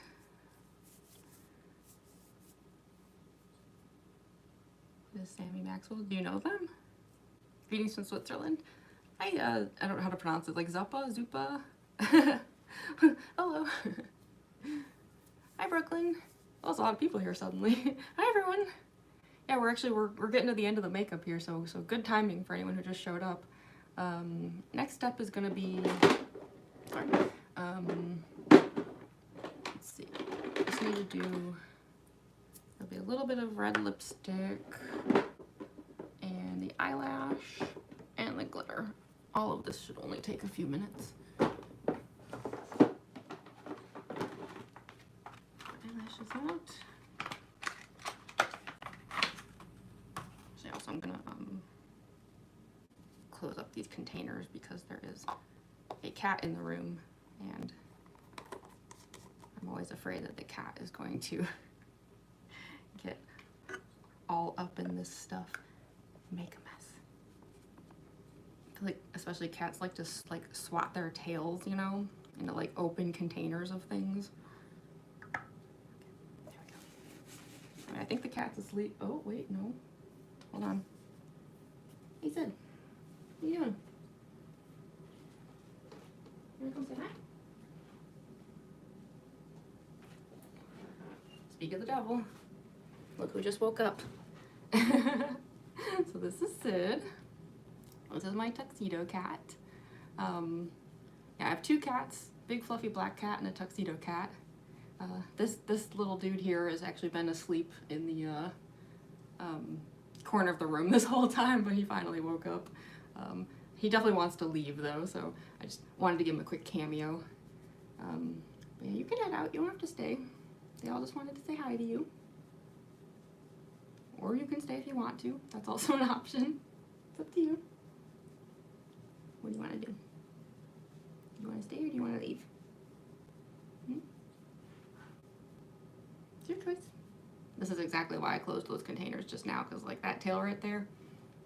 This is Sammy Maxwell. Do you know them? Greetings from Switzerland. I don't know how to pronounce it, like Zuppa, Zupa. Hello. Hi Brooklyn. Well, there's a lot of people here suddenly. Hi everyone. Yeah, we're getting to the end of the makeup here, so good timing for anyone who just showed up. Next step is gonna be, sorry. Let's see. Just need to do. There'll be a little bit of red lipstick and the eyelash and the glitter. All of this should only take a few minutes. Eyelashes out. So also I'm gonna close up these containers because there is a cat in the room and I'm always afraid that the cat is going to get all up in this stuff, make a mess. I feel like especially cats like to like swat their tails, you know, into like open containers of things. There we go. I mean, I think the cat's asleep. Oh wait, no, hold on. Hey Sid, what are you doing? You wanna come say hi? Speak of the devil. Look who just woke up. So this is Sid. This is my tuxedo cat. Yeah, I have two cats, big fluffy black cat and a tuxedo cat. This little dude here has actually been asleep in the corner of the room this whole time, but he finally woke up. He definitely wants to leave though, so I just wanted to give him a quick cameo. But yeah, you can head out, you don't have to stay. They all just wanted to say hi to you. Or you can stay if you want to. That's also an option. It's up to you. What do you want to do? Do you want to stay or do you want to leave? It's your choice. This is exactly why I closed those containers just now, because like that tail right there,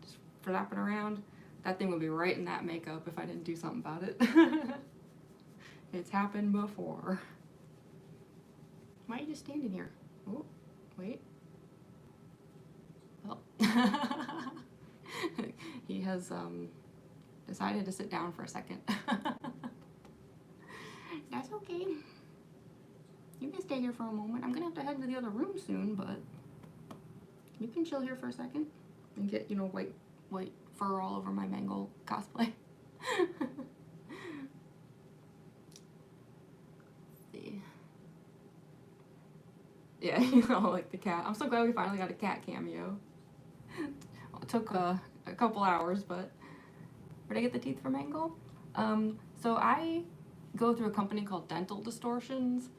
just flapping around, that thing would be right in that makeup if I didn't do something about it. It's happened before. Why are you just standing here? Oh, wait. Well, he has decided to sit down for a second. That's okay. You can stay here for a moment. I'm gonna have to head to the other room soon, but you can chill here for a second and get, you know, white fur all over my Mangle cosplay. See. Yeah, you know, like the cat. I'm so glad we finally got a cat cameo. Well, it took a couple hours, but where did I get the teeth from Mangle? So I go through a company called Dental Distortions.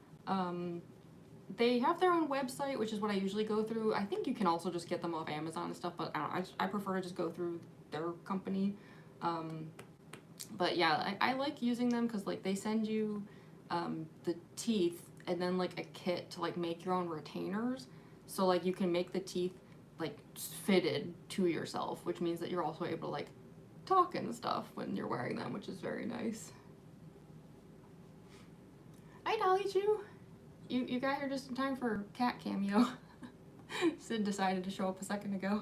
They have their own website, which is what I usually go through. I think you can also just get them off Amazon and stuff, but I don't know, I prefer to just go through their company. But yeah, I like using them because like they send you the teeth and then like a kit to like make your own retainers. So like you can make the teeth like fitted to yourself, which means that you're also able to like talk and stuff when you're wearing them, which is very nice. Hi Dolly Chew. You got here just in time for cat cameo. Sid decided to show up a second ago.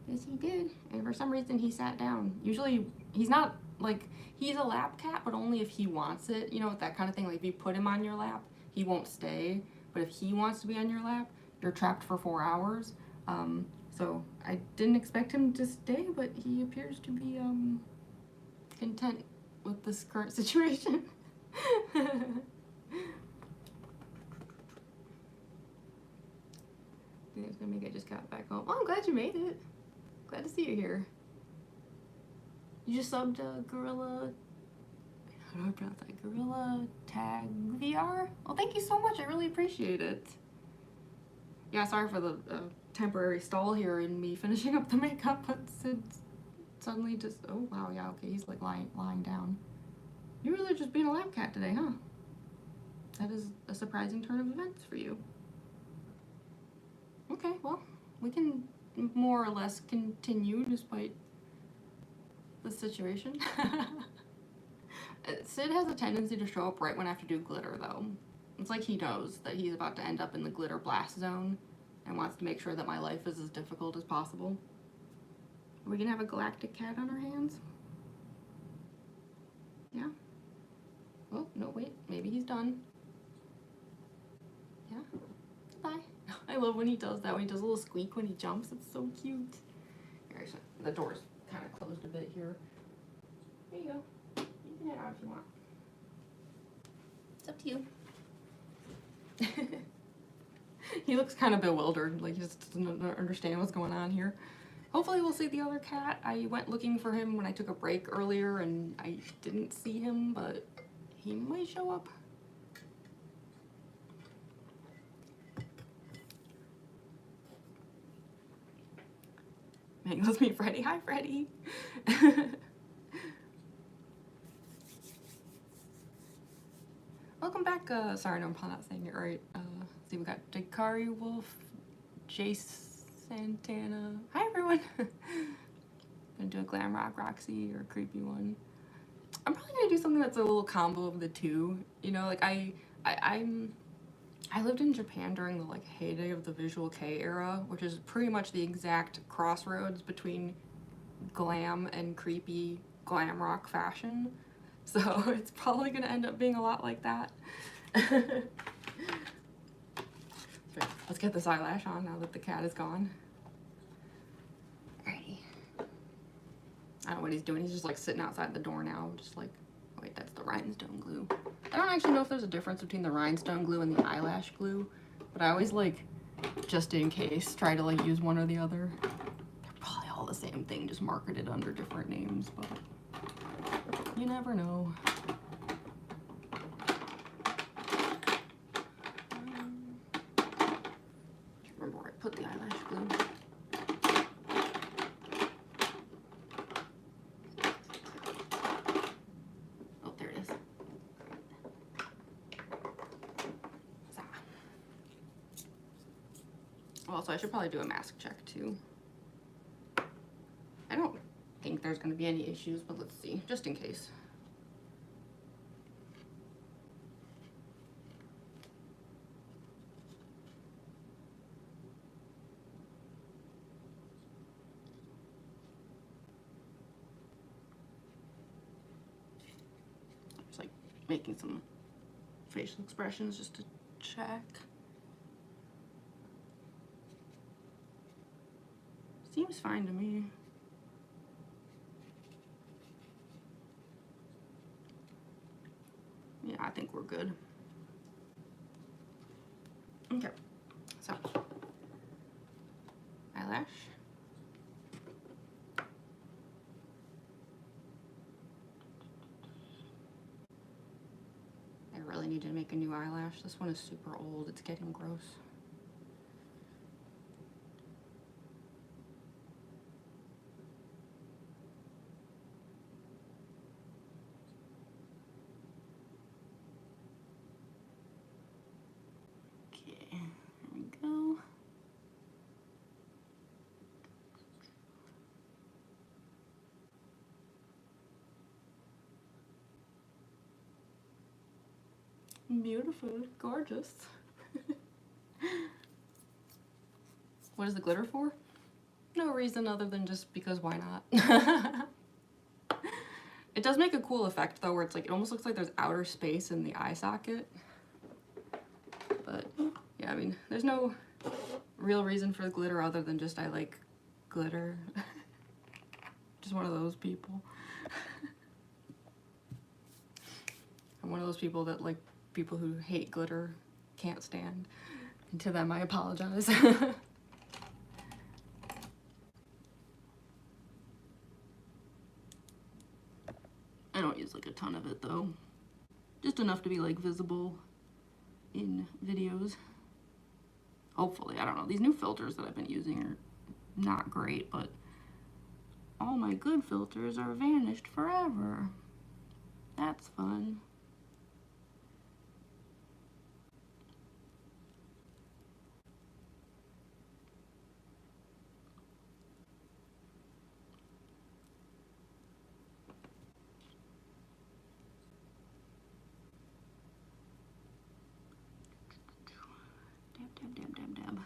Yes, he did. And for some reason he sat down. Usually he's not like, he's a lap cat, but only if he wants it. You know, that kind of thing. Like if you put him on your lap, he won't stay. But if he wants to be on your lap, you're trapped for 4 hours. So I didn't expect him to stay, but he appears to be content with this current situation. It's gonna make I just got back home. Oh, I'm glad you made it. Glad to see you here. You just subbed Gorilla. How do I pronounce that? Gorilla Tag VR? Well, thank you so much. I really appreciate it. Yeah, sorry for the temporary stall here in me finishing up the makeup, but it's suddenly just. Oh wow, yeah, okay, he's like lying down. You're really just being a lab cat today, huh? That is a surprising turn of events for you. Okay, well, we can more or less continue despite the situation. Sid has a tendency to show up right when I have to do glitter, though. It's like he knows that he's about to end up in the glitter blast zone and wants to make sure that my life is as difficult as possible. Are we gonna have a galactic cat on our hands? Yeah? Oh, no, wait, maybe he's done. Yeah? Bye. I love when he does that, when he does a little squeak when he jumps. It's so cute. Here, so the door's kind of closed a bit here. There you go. You can head out if you want. It's up to you. He looks kind of bewildered, like he just doesn't understand what's going on here. Hopefully we'll see the other cat. I went looking for him when I took a break earlier and I didn't see him, but he might show up. Mangles me Freddy. Hi, Freddy. Welcome back. Sorry, no, I'm probably not saying it right. See, we got Dakari Wolf, Jace Santana. Hi, everyone. Gonna do a glam rock Roxy or a creepy one. I'm probably gonna do something that's a little combo of the two. You know, like I lived in Japan during the like heyday of the visual kei era, which is pretty much the exact crossroads between glam and creepy glam rock fashion. So it's probably gonna end up being a lot like that. Let's get this eyelash on now that the cat is gone. Alrighty. I don't know what he's doing. He's just like sitting outside the door now, just like, wait, that's the rhinestone glue. I don't actually know if there's a difference between the rhinestone glue and the eyelash glue, but I always like, just in case, try to like use one or the other. They're probably all the same thing, just marketed under different names, but you never know. Remember where I put the eyelash glue. Oh, there it is. Also, I should probably do a mask check too. I don't think there's going to be any issues, but let's see, just in case. Just like making some facial expressions just to check. Seems fine to me. Yeah, I think we're good. Okay, so eyelash. I really need to make a new eyelash. This one is super old. It's getting gross. Beautiful, gorgeous. What is the glitter for? No reason other than just because why not? It does make a cool effect though, where it's like, it almost looks like there's outer space in the eye socket. But yeah, I mean, there's no real reason for the glitter other than just I like glitter. Just one of those people. I'm one of those people that like people who hate glitter can't stand. And to them I apologize. I don't use like a ton of it though. Just enough to be like visible in videos. Hopefully, I don't know. These new filters that I've been using are not great, but all my good filters are vanished forever. That's fun. Dab, dab, dab, dab, dab.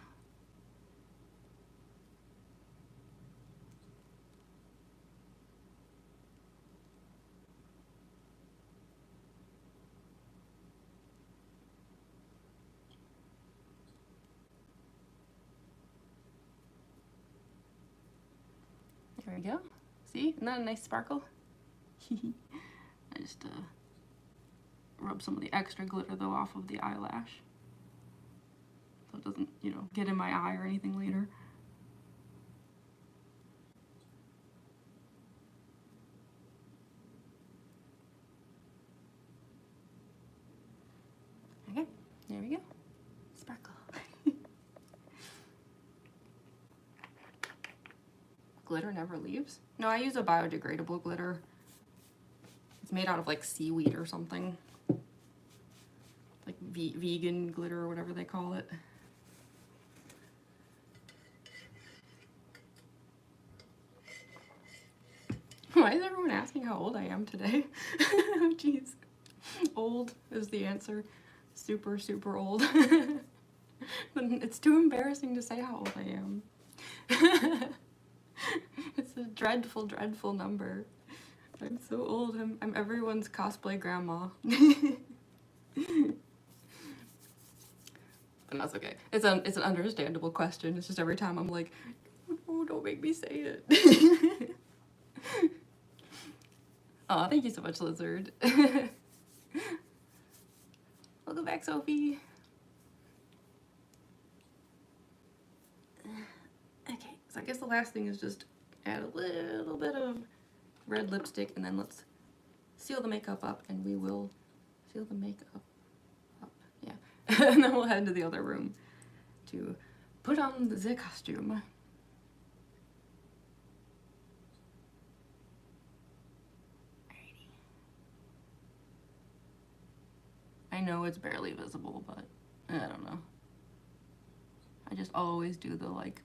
There we go. See? Isn't that a nice sparkle? I just rub some of the extra glitter though off of the eyelash. So it doesn't, you know, get in my eye or anything later. Okay, there we go. Sparkle. Glitter never leaves? No, I use a biodegradable glitter. It's made out of like seaweed or something. Like vegan glitter or whatever they call it. Why is everyone asking how old I am today? Oh, jeez. Old is the answer. Super, super old. It's too embarrassing to say how old I am. It's a dreadful, dreadful number. I'm so old. I'm everyone's cosplay grandma. And that's okay. It's an understandable question. It's just every time I'm like, oh, don't make me say it. Aw, thank you so much, Lizard. Welcome back, Sophie. Okay, so I guess the last thing is just add a little bit of red lipstick, and then let's seal the makeup up, and we will seal the makeup up. Yeah. And then we'll head to the other room to put on the costume. I know it's barely visible, but I don't know. I just always do the like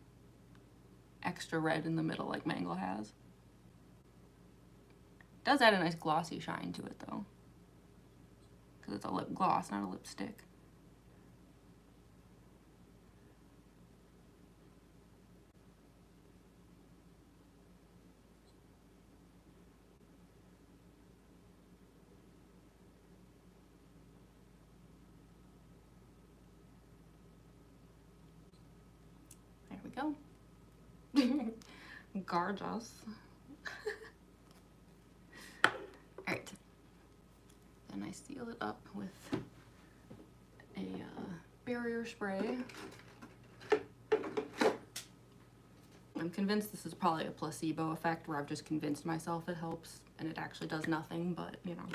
extra red in the middle like Mangle has. It does add a nice glossy shine to it though, because it's a lip gloss, not a lipstick. Go. Gorgeous. Alright. Then I seal it up with a barrier spray. I'm convinced this is probably a placebo effect where I've just convinced myself it helps and it actually does nothing, but you know,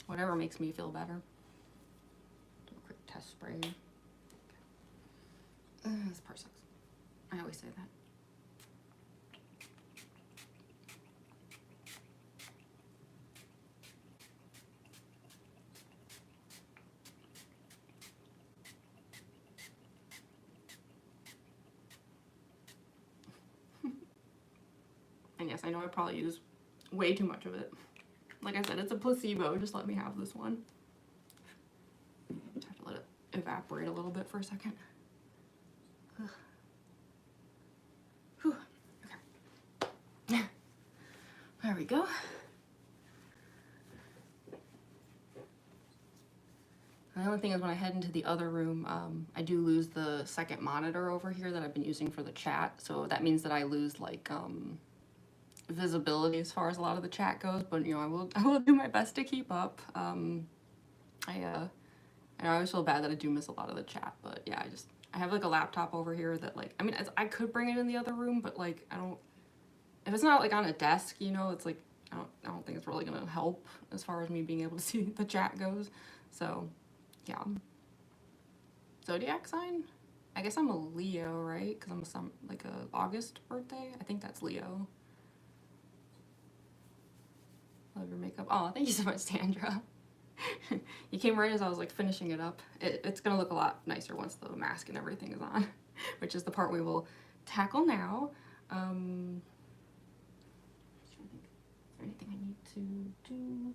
whatever makes me feel better. Do a quick test spray. This part sucks. I always say that. And yes, I know I probably use way too much of it. Like I said, it's a placebo. Just let me have this one. Just have to let it evaporate a little bit for a second. Ugh. Whew. Okay. There we go. only thing is when I head into the other room, I do lose the second monitor over here that I've been using for the chat. So that means that I lose like visibility as far as a lot of the chat goes. But you know, I will do my best to keep up. I always feel bad that I do miss a lot of the chat. But yeah, I have like a laptop over here that like, I mean, I could bring it in the other room, but like I don't. If it's not like on a desk, you know, it's like I don't think it's really gonna help as far as me being able to see the chat goes. So yeah. Zodiac sign? I guess I'm a Leo, right? Because I'm like a August birthday. I think that's Leo. Love your makeup. Oh, thank you so much, Sandra. You came right as I was like finishing it up. It's gonna look a lot nicer once the mask and everything is on, which is the part we will tackle now. Is there anything I need to do?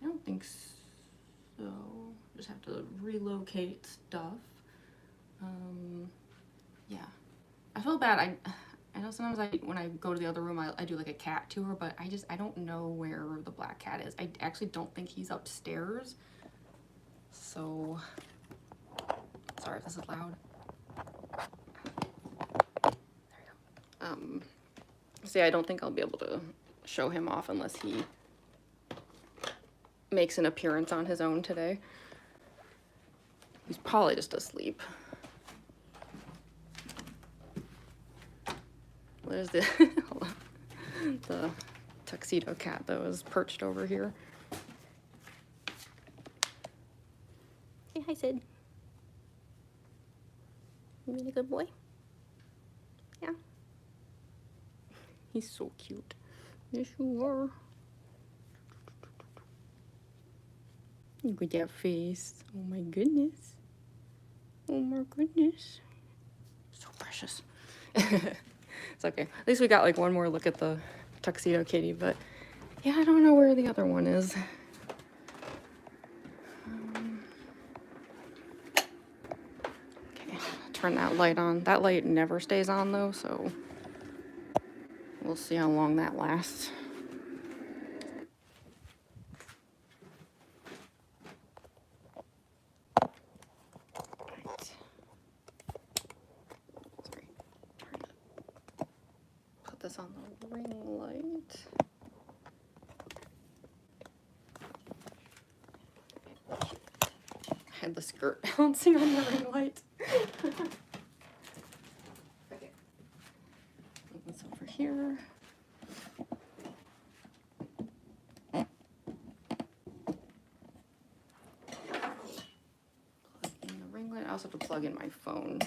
I don't think so. Just have to relocate stuff. Yeah. I feel bad. I know sometimes when I go to the other room, I do like a cat tour, but I don't know where the black cat is. I actually don't think he's upstairs. So, sorry if this is loud. There we go. See, I don't think I'll be able to show him off unless he makes an appearance on his own today. He's probably just asleep. There's the the tuxedo cat that was perched over here. Hey, hi Sid. You being a good boy? Yeah. He's so cute. Yes, you are. Look at that face. Oh my goodness. Oh my goodness. So precious. It's okay. At least we got like one more look at the tuxedo kitty, but yeah, I don't know where the other one is. Okay, turn that light on. That light never stays on though, so we'll see how long that lasts. This on the ring light. I had the skirt bouncing on the ring light. Okay. Move this over here. Plug in the ring light. I also have to plug in my phone.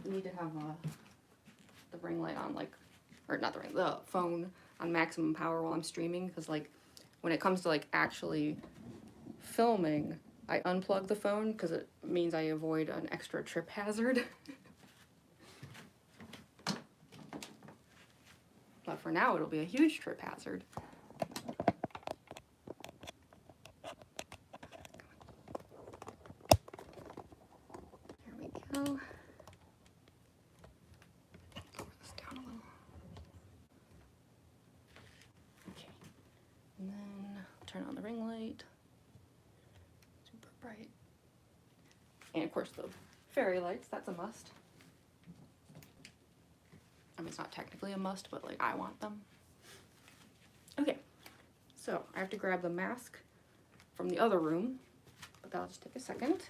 Need to have the ring light on, like, or not the phone on maximum power while I'm streaming, because like when it comes to like actually filming, I unplug the phone because it means I avoid an extra trip hazard. But for now it'll be a huge trip hazard. There we go. And then turn on the ring light. Super bright. And of course the fairy lights, that's a must. I mean, it's not technically a must, but like I want them. Okay, so I have to grab the mask from the other room, but that'll just take a second.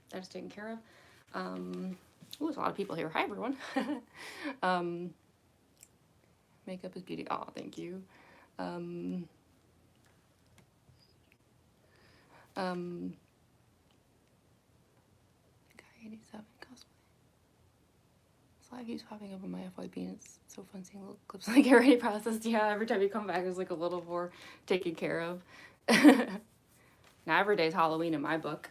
That's taken care of. Ooh, there's a lot of people here. Hi, everyone. Makeup is beauty. Oh, thank you. Guy 87 cosplay. flag keeps popping up on my FYP and it's so fun seeing little clips like already processed. Yeah, every time you come back there's like a little more taken care of. Now every day's Halloween in my book.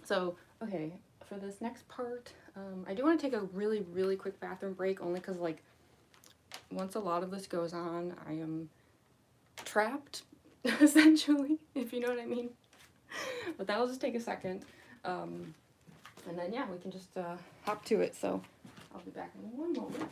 So, okay, for this next part, I do want to take a really, really quick bathroom break, only because, like, once a lot of this goes on, I am trapped, essentially, if you know what I mean. But that'll just take a second. And then, yeah, we can just hop to it. So I'll be back in one moment.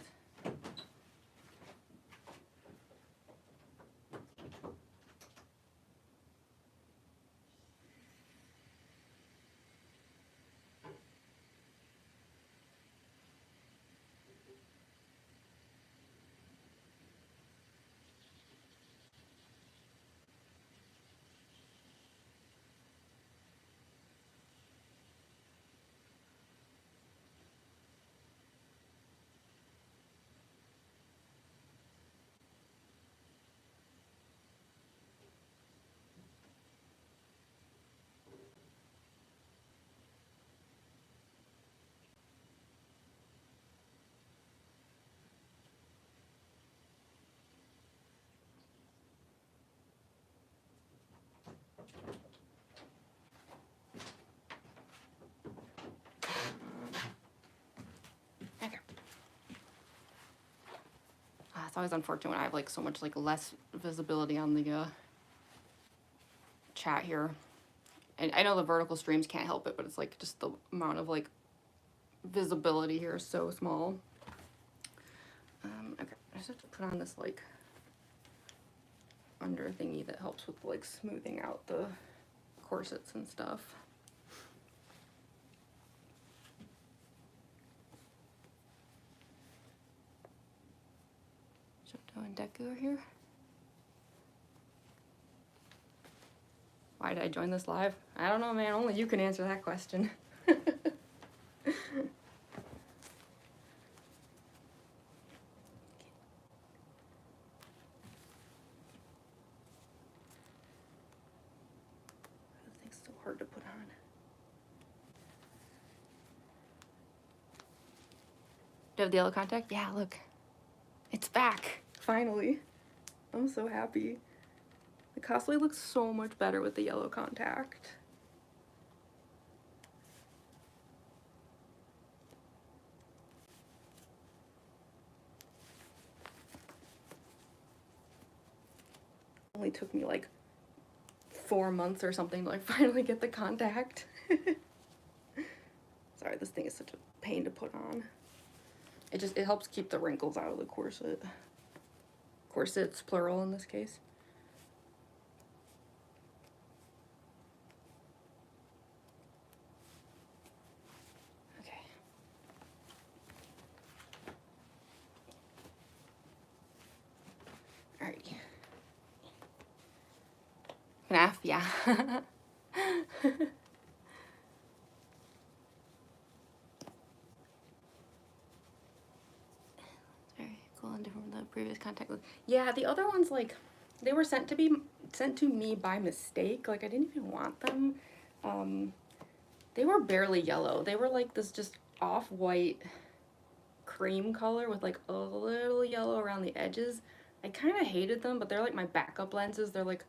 Okay. It's always unfortunate when I have like so much like less visibility on the chat here. And I know the vertical streams can't help it, but it's like just the amount of like visibility here is so small. Okay, I just have to put on this like under thingy that helps with like smoothing out the corsets and stuff. Shoto and Deku are here. Why did I join this live? I don't know, man. Only you can answer that question. Everything's so hard to put on. Do you have the yellow contact? Yeah, look. It's back. Finally. I'm so happy. The cosplay looks so much better with the yellow contact. Only took me like 4 months or something to like finally get the contact. Sorry, this thing is such a pain to put on. It helps keep the wrinkles out of the corset. Corsets, plural in this case. Okay. Alrighty. FNAF, yeah. Very cool and different from the previous contact lens. Yeah, the other ones, like, they were sent to me by mistake. Like, I didn't even want them. They were barely yellow. They were like this just off-white cream color with like a little yellow around the edges. I kind of hated them, but they're like my backup lenses. They're like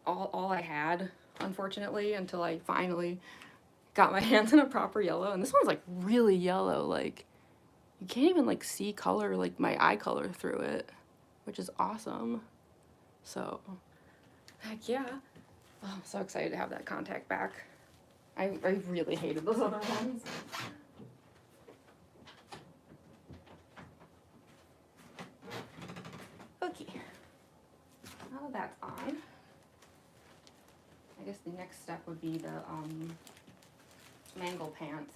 all I had, unfortunately, until I finally got my hands on a proper yellow. And this one's like really yellow. Like, you can't even like see color, like my eye color through it, which is awesome. So, heck yeah. Oh, I'm so excited to have that contact back. I really hated those other ones. Okay, now that's on, I guess the next step would be the Mangle Pants.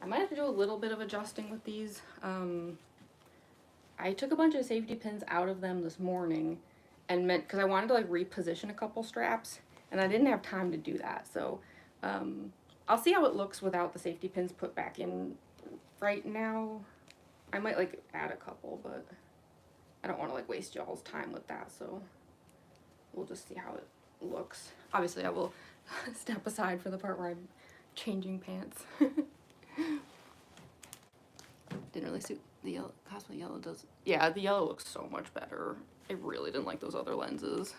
I might have to do a little bit of adjusting with these. I took a bunch of safety pins out of them this morning and because I wanted to like reposition a couple straps, and I didn't have time to do that. So I'll see how it looks without the safety pins put back in right now. I might like add a couple, but I don't want to like waste y'all's time with that, so we'll just see how it looks. Obviously I will step aside for the part where I'm changing pants. Didn't really suit the yellow. Cosplay yellow does. Yeah, the yellow looks so much better. I really didn't like those other lenses.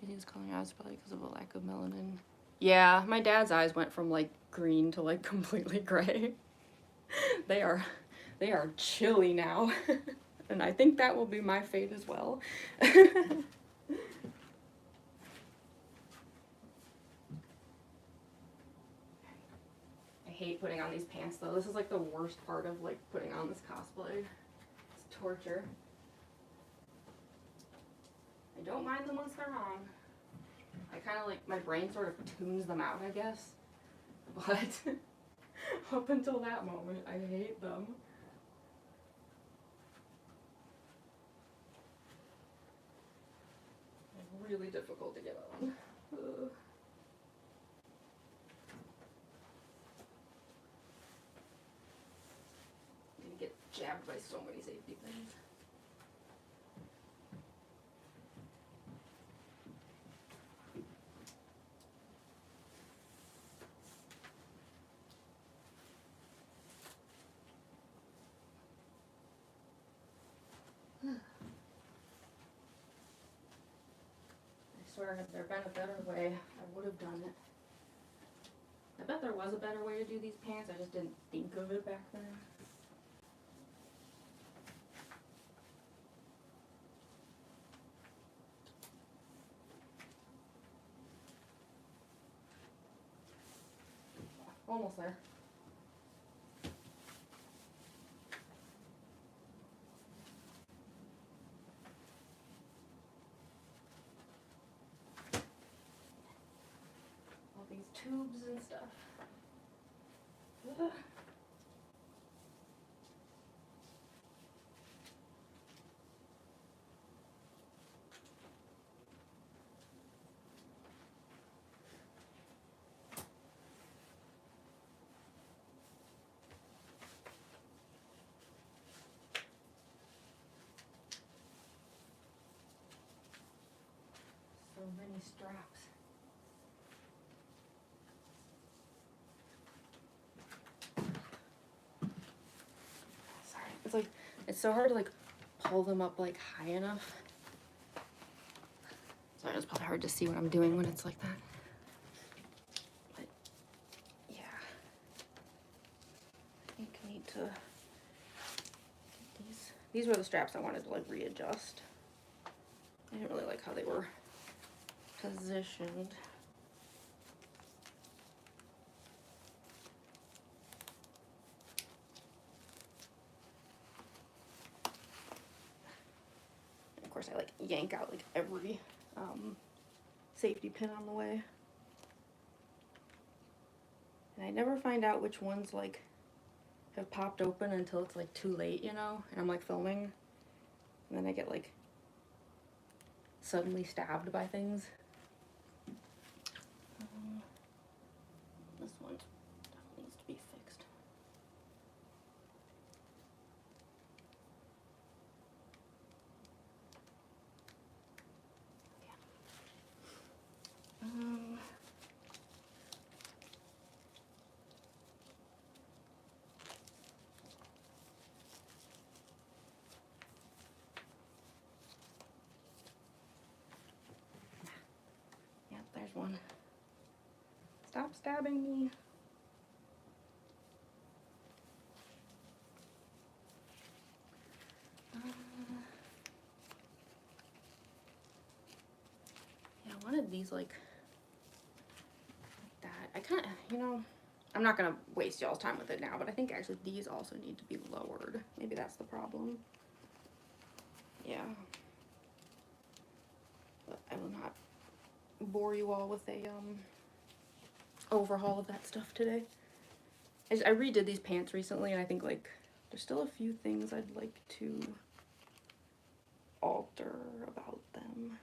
His coloring eyes probably because of a lack of melanin. Yeah, my dad's eyes went from like green to like completely gray. They are chilly now. And I think that will be my fate as well. I hate putting on these pants though. This is like the worst part of like putting on this cosplay. It's torture. I don't mind them once they're on. I kind of like, my brain sort of tunes them out, I guess. But up until that moment, I hate them. They're really difficult to get on. Ugh. I'm gonna get jabbed by so many safety things. I swear, had there been a better way, I would have done it. I bet there was a better way to do these pants, I just didn't think of it back then. Almost there. All these tubes and stuff. Ugh. So many straps. Sorry, it's like, it's so hard to like pull them up like high enough. Sorry, it's probably hard to see what I'm doing when it's like that. But yeah, I think I need to get these. These were the straps I wanted to like readjust. I didn't really like how they were positioned. And of course I like yank out like every safety pin on the way. And I never find out which ones like have popped open until it's like too late, you know? And I'm like filming and then I get like suddenly stabbed by things. This one definitely needs to be fixed. Yep, there's one. Stop stabbing me. Yeah, I wanted these like that. I kind of, you know, I'm not gonna waste y'all's time with it now, but I think actually these also need to be lowered. Maybe that's the problem. Yeah. But I will not bore you all with a overhaul of that stuff today. I redid these pants recently and I think like there's still a few things I'd like to alter about them.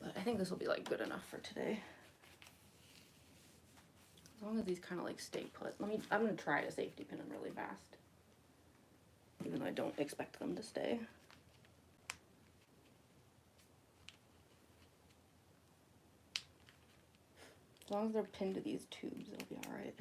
But I think this will be like good enough for today. As long as these kind of like stay put. I'm gonna try to safety pin them really fast, even though I don't expect them to stay. As long as they're pinned to these tubes, it'll be all right.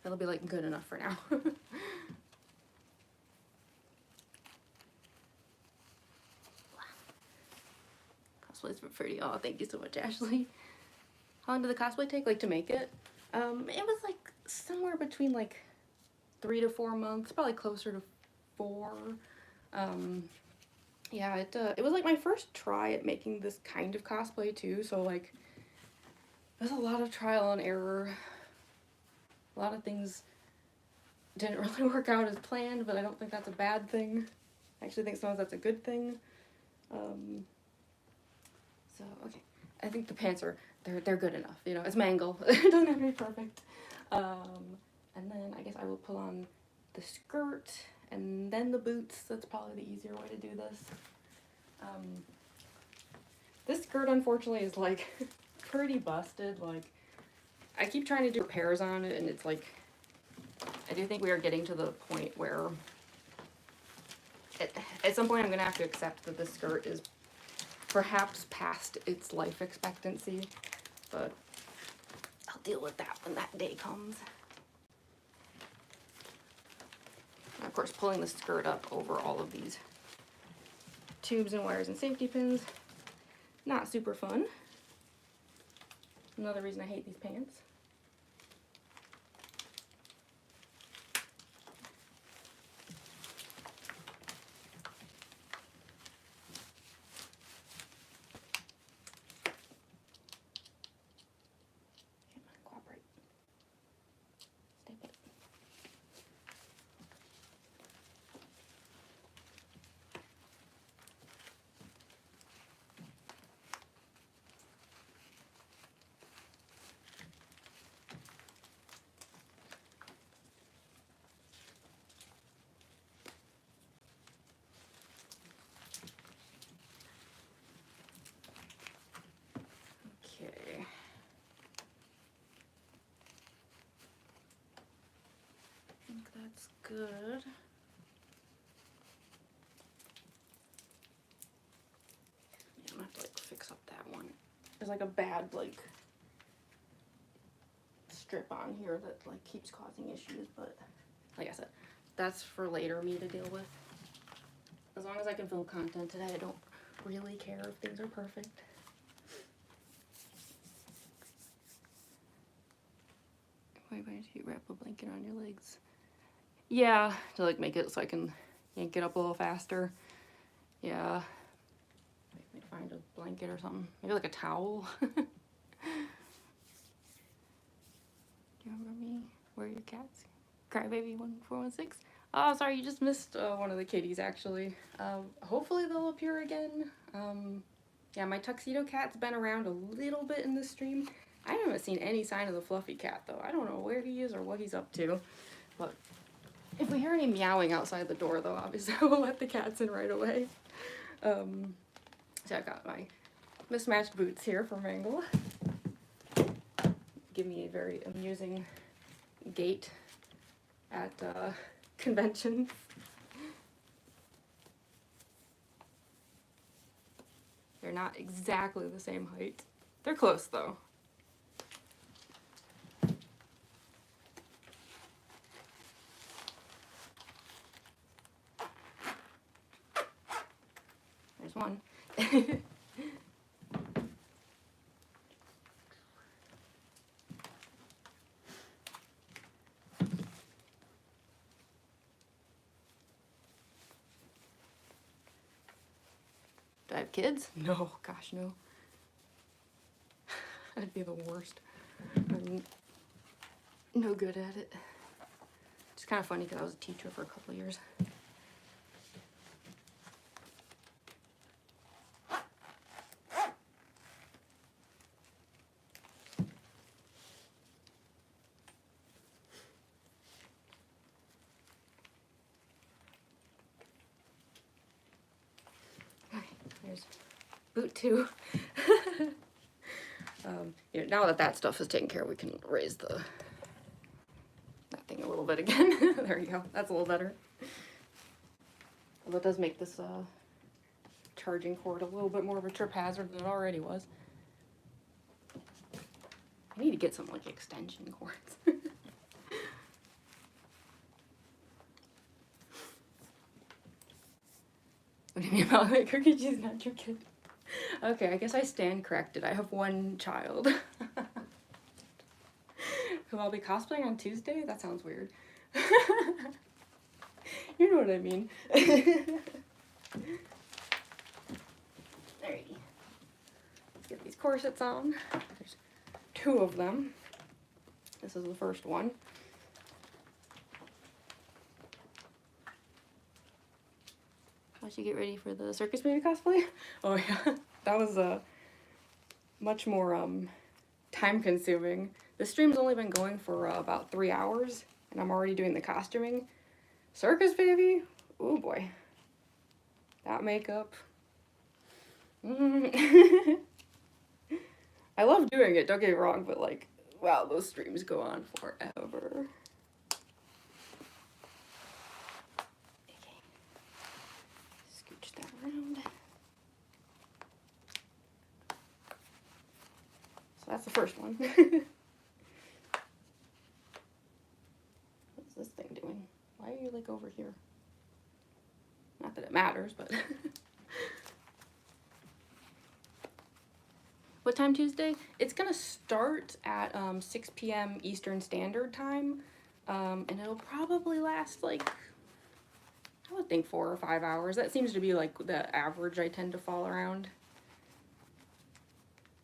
That'll be like good enough for now. Cosplays for Freddy. Oh, thank you so much, Ashley. How long did the cosplay take, like, to make it? It was like somewhere between like 3 to 4 months, probably closer to 4. Yeah, it was like my first try at making this kind of cosplay too, so like there's a lot of trial and error. A lot of things didn't really work out as planned, but I don't think that's a bad thing. I actually think sometimes that's a good thing. So, okay. I think the pants are, they're good enough. You know, it's Mangle. It doesn't have to be perfect. And then I guess I will pull on the skirt and then the boots. That's probably the easier way to do this. This skirt, unfortunately, is like pretty busted. Like, I keep trying to do repairs on it, and it's like, I do think we are getting to the point where at some point I'm gonna have to accept that this skirt is perhaps past its life expectancy, but I'll deal with that when that day comes. And of course, pulling the skirt up over all of these tubes and wires and safety pins, not super fun. Another reason I hate these pants. Cooperate. Stay put. Okay. I think that's good. Yeah, I'm gonna have to like fix up that one. There's like a bad like strip on here that like keeps causing issues, but like I said, that's for later me to deal with. As long as I can film content today, I don't really care if things are perfect. Why do you wrap a blanket on your legs? Yeah, to like make it so I can yank it up a little faster. Yeah. Maybe find a blanket or something. Maybe like a towel. Do you remember me? Where are your cats? Crybaby 1416. Oh, sorry, you just missed one of the kitties actually. Hopefully they'll appear again. Yeah, my tuxedo cat's been around a little bit in the stream. I haven't seen any sign of the fluffy cat though. I don't know where he is or what he's up to. But if we hear any meowing outside the door though, obviously I will let the cats in right away. So I got my mismatched boots here for Mangle. Give me a very amusing gait at conventions. They're not exactly the same height. They're close though. There's one. Do I have kids? No, gosh, no. I'd be the worst. I'm no good at it. It's kind of funny because I was a teacher for a couple of years. Boot 2. You know, now that that stuff is taken care of, we can raise that thing a little bit again. There you go. That's a little better. Although it does make this charging cord a little bit more of a trip hazard than it already was. I need to get some like extension cords. What do you mean about like cookie cheese, not your kid? Okay, I guess I stand corrected. I have one child. Who I'll be cosplaying on Tuesday? That sounds weird. You know what I mean. Alrighty. Let's get these corsets on. There's 2 of them. This is the first one. How should you get ready for the Circus Baby cosplay? Oh yeah, that was much more time consuming. This stream's only been going for about 3 hours, and I'm already doing the costuming. Circus Baby? Oh boy. That makeup. I love doing it, don't get me wrong, but like, wow, those streams go on forever. Okay. Scooch that around. So that's the first one. What's this thing doing? Why are you like over here? Not that it matters, but. What time Tuesday? It's gonna start at 6 p.m. Eastern Standard Time, and it'll probably last like, I would think 4 or 5 hours. That seems to be like the average I tend to fall around.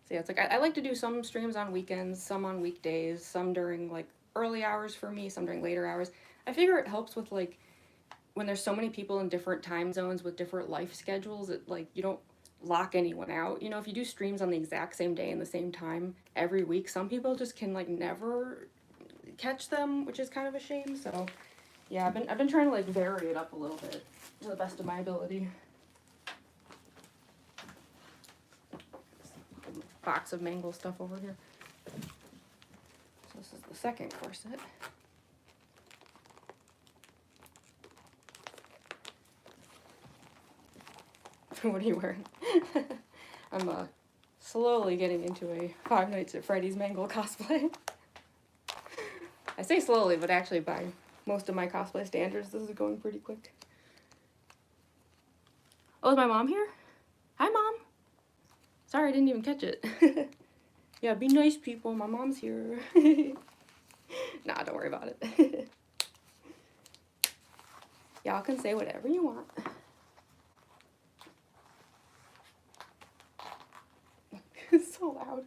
So yeah, it's like I like to do some streams on weekends, some on weekdays, some during like early hours for me, some during later hours. I figure it helps with like when there's so many people in different time zones with different life schedules, it like you don't lock anyone out. You know, if you do streams on the exact same day and the same time every week, some people just can like never catch them, which is kind of a shame. So yeah, I've been trying to like vary it up a little bit to the best of my ability. Box of Mangle stuff over here. So this is the second corset. What are you wearing? I'm slowly getting into a Five Nights at Freddy's Mangle cosplay. I say slowly, but actually by most of my cosplay standards, this is going pretty quick. Oh, is my mom here? Hi, Mom. Sorry, I didn't even catch it. Yeah, be nice, people. My mom's here. Nah, don't worry about it. Y'all can say whatever you want. It's so loud.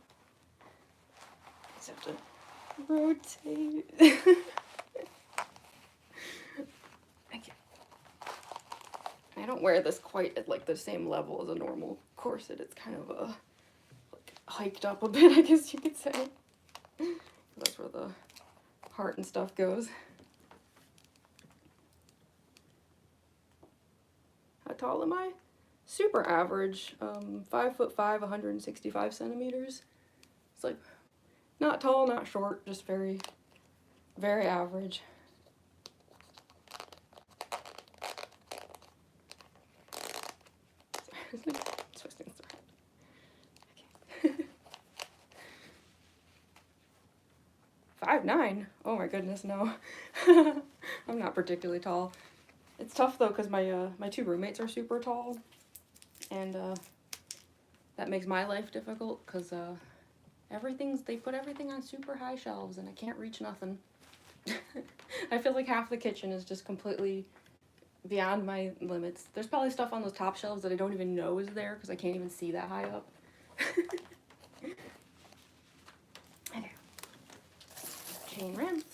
I just have to rotate. I don't wear this quite at like the same level as a normal corset. It's kind of like hiked up a bit, I guess you could say. That's where the heart and stuff goes. How tall am I? Super average. 5'5", 165 centimeters. It's like not tall, not short, just very, very average. Twisting this around. Okay. 5'9". Oh my goodness, no. I'm not particularly tall. It's tough though because my 2 roommates are super tall, and that makes my life difficult because they put everything on super high shelves and I can't reach nothing. I feel like half the kitchen is just completely beyond my limits. There's probably stuff on those top shelves that I don't even know is there because I can't even see that high up. Okay. Chain rinse.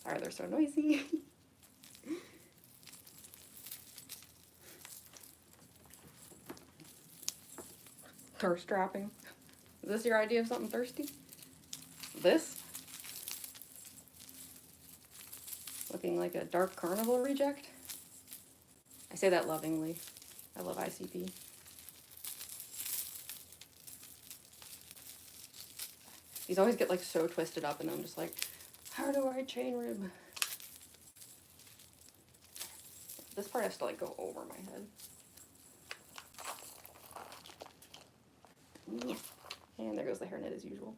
Sorry, they're so noisy. Thirst trapping. Is this your idea of something thirsty? This? looking like a dark carnival reject. I say that lovingly. I love ICP. These always get like so twisted up and I'm just like, how do I chain rib? This part has to like go over my head. Yeah. And there goes the hairnet as usual.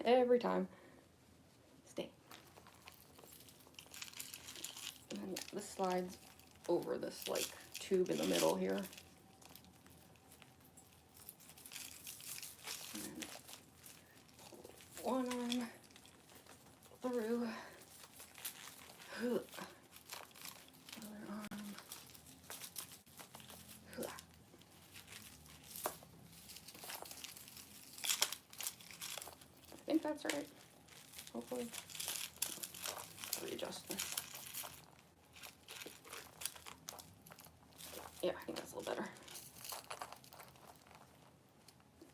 Every time. Stay. And then yeah, this slides over this like tube in the middle here. And then pull one arm through. Other arm. I think that's right. Hopefully. Readjust this. Yeah, I think that's a little better.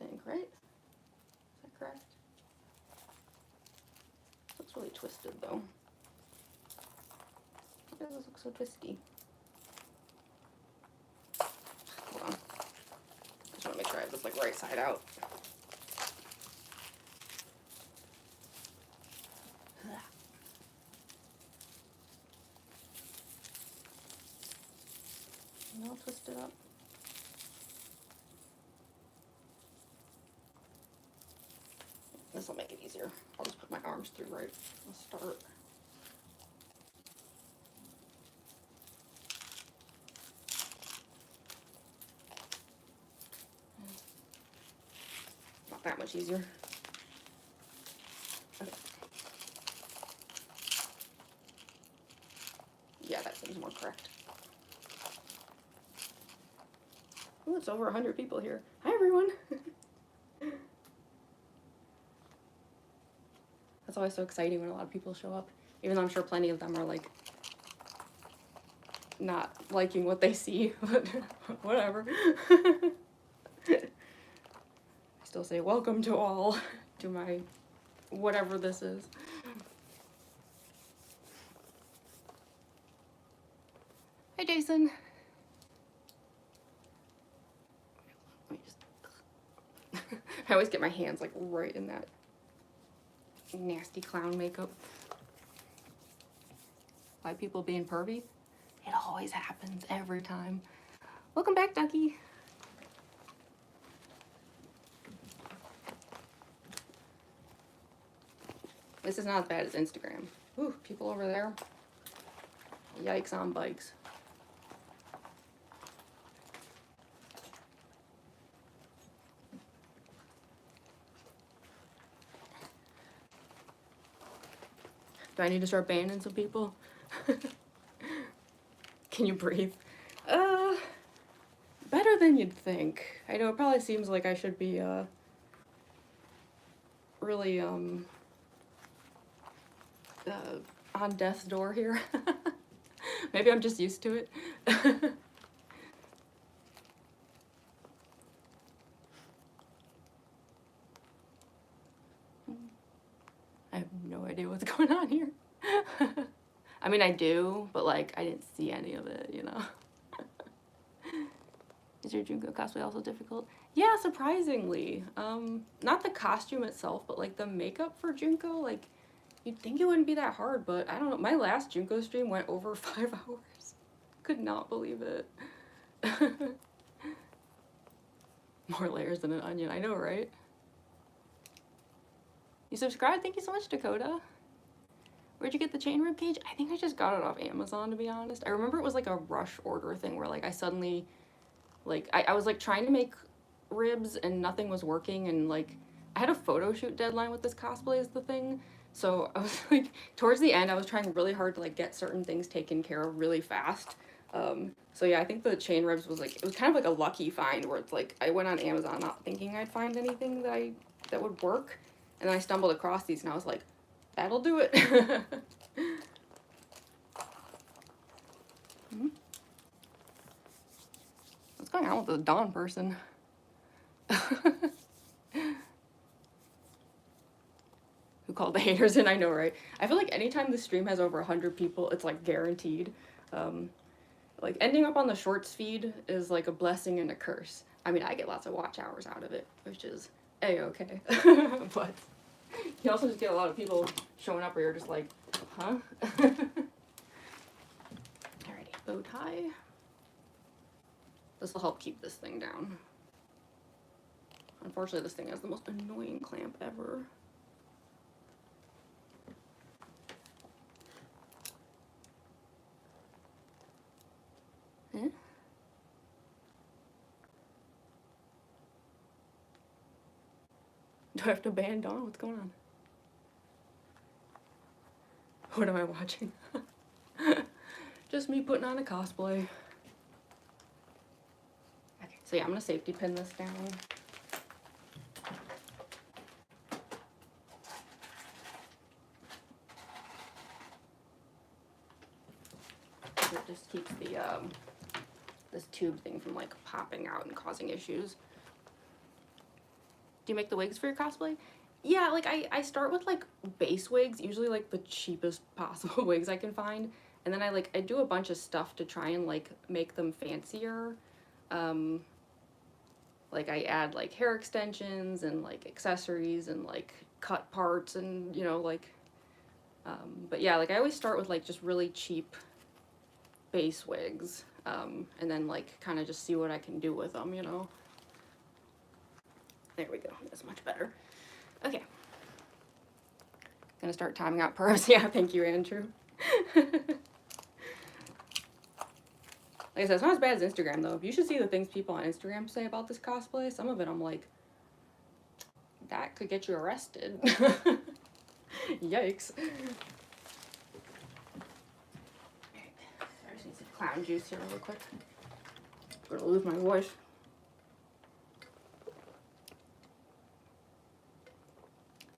I think, right? Is that correct? Looks really twisted though. Why does this look so twisty? Hold on. I just want to make sure I have this like right side out. And I'll twist it up. This will make it easier. I'll just put my arms through right. I'll start. Not that much easier. Okay. Yeah, that seems more correct. Oh, it's over 100 people here. Hi, everyone. That's always so exciting when a lot of people show up, even though I'm sure plenty of them are like not liking what they see, but whatever. I still say welcome to all to my whatever this is. Hi, Jason. Let me just I always get my hands like right in that nasty clown makeup. By people being pervy? It always happens every time. Welcome back, Ducky. This is not as bad as Instagram. Ooh, people over there. Yikes on bikes. Do I need to start banning some people? Can you breathe? Better than you'd think. I know it probably seems like I should be, really, on death's door here. Maybe I'm just used to it. I have no idea what's going on here. I mean, I do, but like, I didn't see any of it, you know? Is your Junko cosplay also difficult? Yeah, surprisingly. Not the costume itself, but like the makeup for Junko, like, you'd think it wouldn't be that hard, but I don't know. My last Junko stream went over 5 hours. Could not believe it. More layers than an onion, I know, right? You subscribed? Thank you so much, Dakota. Where'd you get the chain rib cage? I think I just got it off Amazon, to be honest. I remember it was like a rush order thing where like I suddenly, like, I was like trying to make ribs and nothing was working, and like I had a photo shoot deadline with this cosplay is the thing. So I was like, towards the end, I was trying really hard to like get certain things taken care of really fast. So yeah, I think the chain ribs was like, it was kind of like a lucky find where it's like, I went on Amazon not thinking I'd find anything that would work. And then I stumbled across these and I was like, that'll do it. What's going on with the Dawn person? Who who called the haters in, I know, right? I feel like anytime the stream has over 100 people, it's like guaranteed. Like ending up on the shorts feed is like a blessing and a curse. I mean, I get lots of watch hours out of it, which is a-okay. But you also just get a lot of people showing up where you're just like, huh? Alrighty, bow tie. This will help keep this thing down. Unfortunately, this thing has the most annoying clamp ever. Eh? Do I have to band on? What's going on? What am I watching? Just me putting on a cosplay. Okay, so yeah, I'm gonna safety pin this down. It just keeps the this tube thing from like popping out and causing issues. Do you make the wigs for your cosplay? Yeah, like I start with like base wigs, usually like the cheapest possible wigs I can find, and then I do a bunch of stuff to try and like make them fancier. Like I add like hair extensions and like accessories and like cut parts and, you know, like but yeah, like I always start with like just really cheap base wigs, and then like kind of just see what I can do with them, you know. There we go, that's much better. Okay, gonna start timing out perms. Yeah, thank you, Andrew. Like I said, it's not as bad as Instagram though. You should see the things people on Instagram say about this cosplay. Some of it I'm like, that could get you arrested. Yikes. I just need some clown juice here real quick. I'm gonna lose my voice.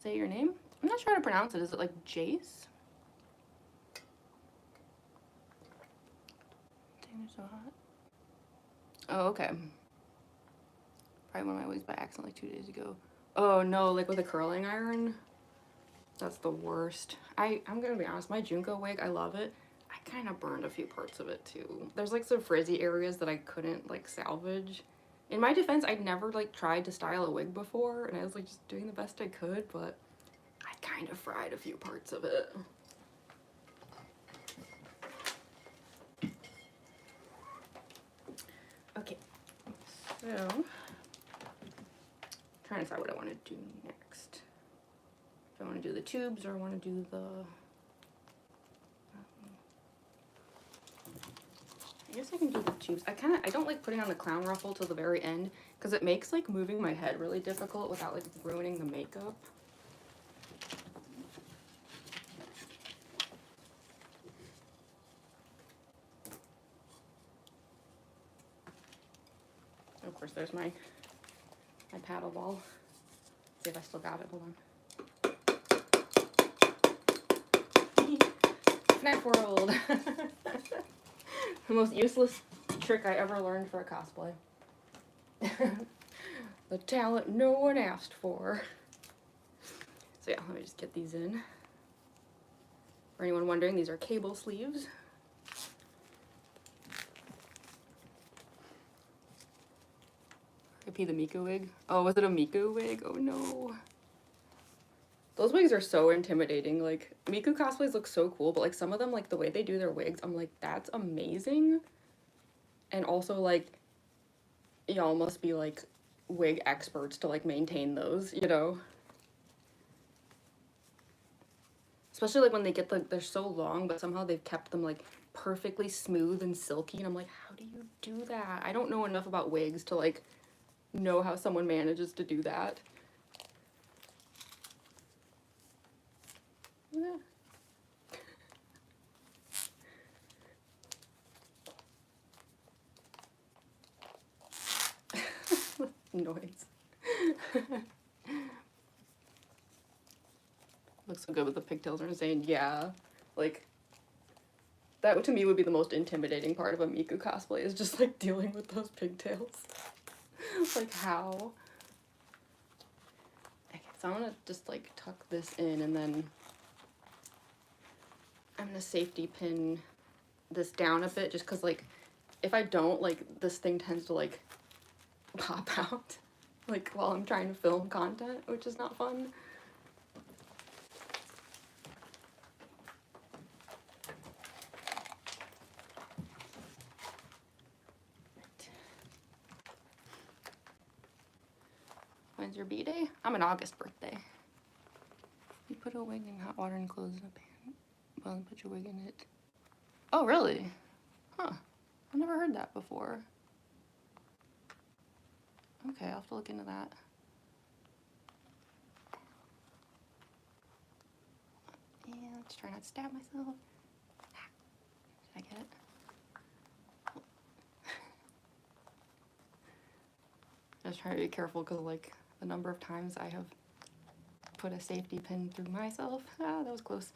Say your name? I'm not sure how to pronounce it. Is it like Jace? Dang, they're so hot. Oh, okay. Probably one of my wigs by accident like 2 days ago. Oh no, like with a curling iron? That's the worst. I'm gonna be honest, my Junko wig, I love it. I kind of burned a few parts of it too. There's like some frizzy areas that I couldn't like salvage. In my defense, I'd never like tried to style a wig before, and I was like just doing the best I could, but I kind of fried a few parts of it. Okay, so I'm trying to decide what I want to do next. If I want to do the tubes or I want to do the I guess I can do the tubes. I don't like putting on the clown ruffle till the very end because it makes like moving my head really difficult without like ruining the makeup. Of course, there's my paddle ball. See if I still got it. Hold on. FNAF World. The most useless trick I ever learned for a cosplay. The talent no one asked for. So yeah, let me just get these in. For anyone wondering, these are cable sleeves. RIP the Miku wig. Oh, was it a Miku wig? Oh no. Those wigs are so intimidating. Like, Miku cosplays look so cool, but like some of them, like the way they do their wigs, I'm like, that's amazing. And also like, y'all must be like wig experts to like maintain those, you know? Especially like when they get they're so long, but somehow they've kept them like perfectly smooth and silky. And I'm like, how do you do that? I don't know enough about wigs to like know how someone manages to do that. Yeah. Noise. Looks so good with the pigtails. I'm saying, yeah, like that to me would be the most intimidating part of a Miku cosplay, is just like dealing with those pigtails. Like how? Okay. So I'm gonna just like tuck this in, and then I'm gonna safety pin this down a bit, just because like if I don't, like this thing tends to like pop out like while I'm trying to film content, which is not fun. When's your B-day? I'm an August birthday. You put a wig in hot water and close the pan. Well, and put your wig in it. Oh, really? Huh. I've never heard that before. Okay, I'll have to look into that. Yeah, let's try not to stab myself. Did I get it? Just trying to be careful because, like, the number of times I have put a safety pin through myself. Ah, that was close.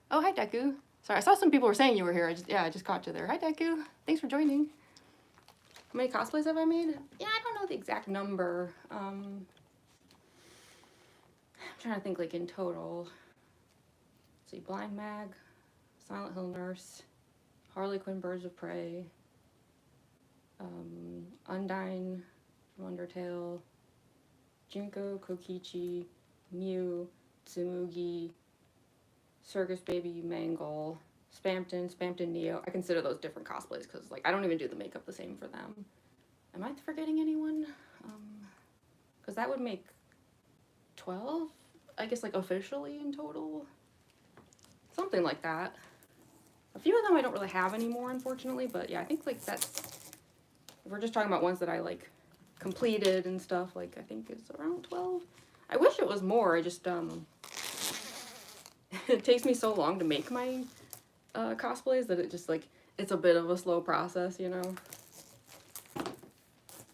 Oh, hi, Deku. Sorry, I saw some people were saying you were here. I just caught you there. Hi, Deku. Thanks for joining. How many cosplays have I made? Yeah, I don't know the exact number. I'm trying to think, like, in total. Let's see, Blind Mag, Silent Hill Nurse, Harley Quinn Birds of Prey, Undyne from Undertale, Junko, Kokichi, Mew, Tsumugi, Circus Baby, Mangle, Spampton, Neo. I consider those different cosplays because, like, I don't even do the makeup the same for them. Am I forgetting anyone? Because that would make 12, I guess, like, officially in total. Something like that. A few of them I don't really have anymore, unfortunately, but yeah, I think, like, that's, if we're just talking about ones that I, like, completed and stuff, like, I think it's around 12. I wish it was more. I just, it takes me so long to make my cosplays that it just, like, it's a bit of a slow process, you know?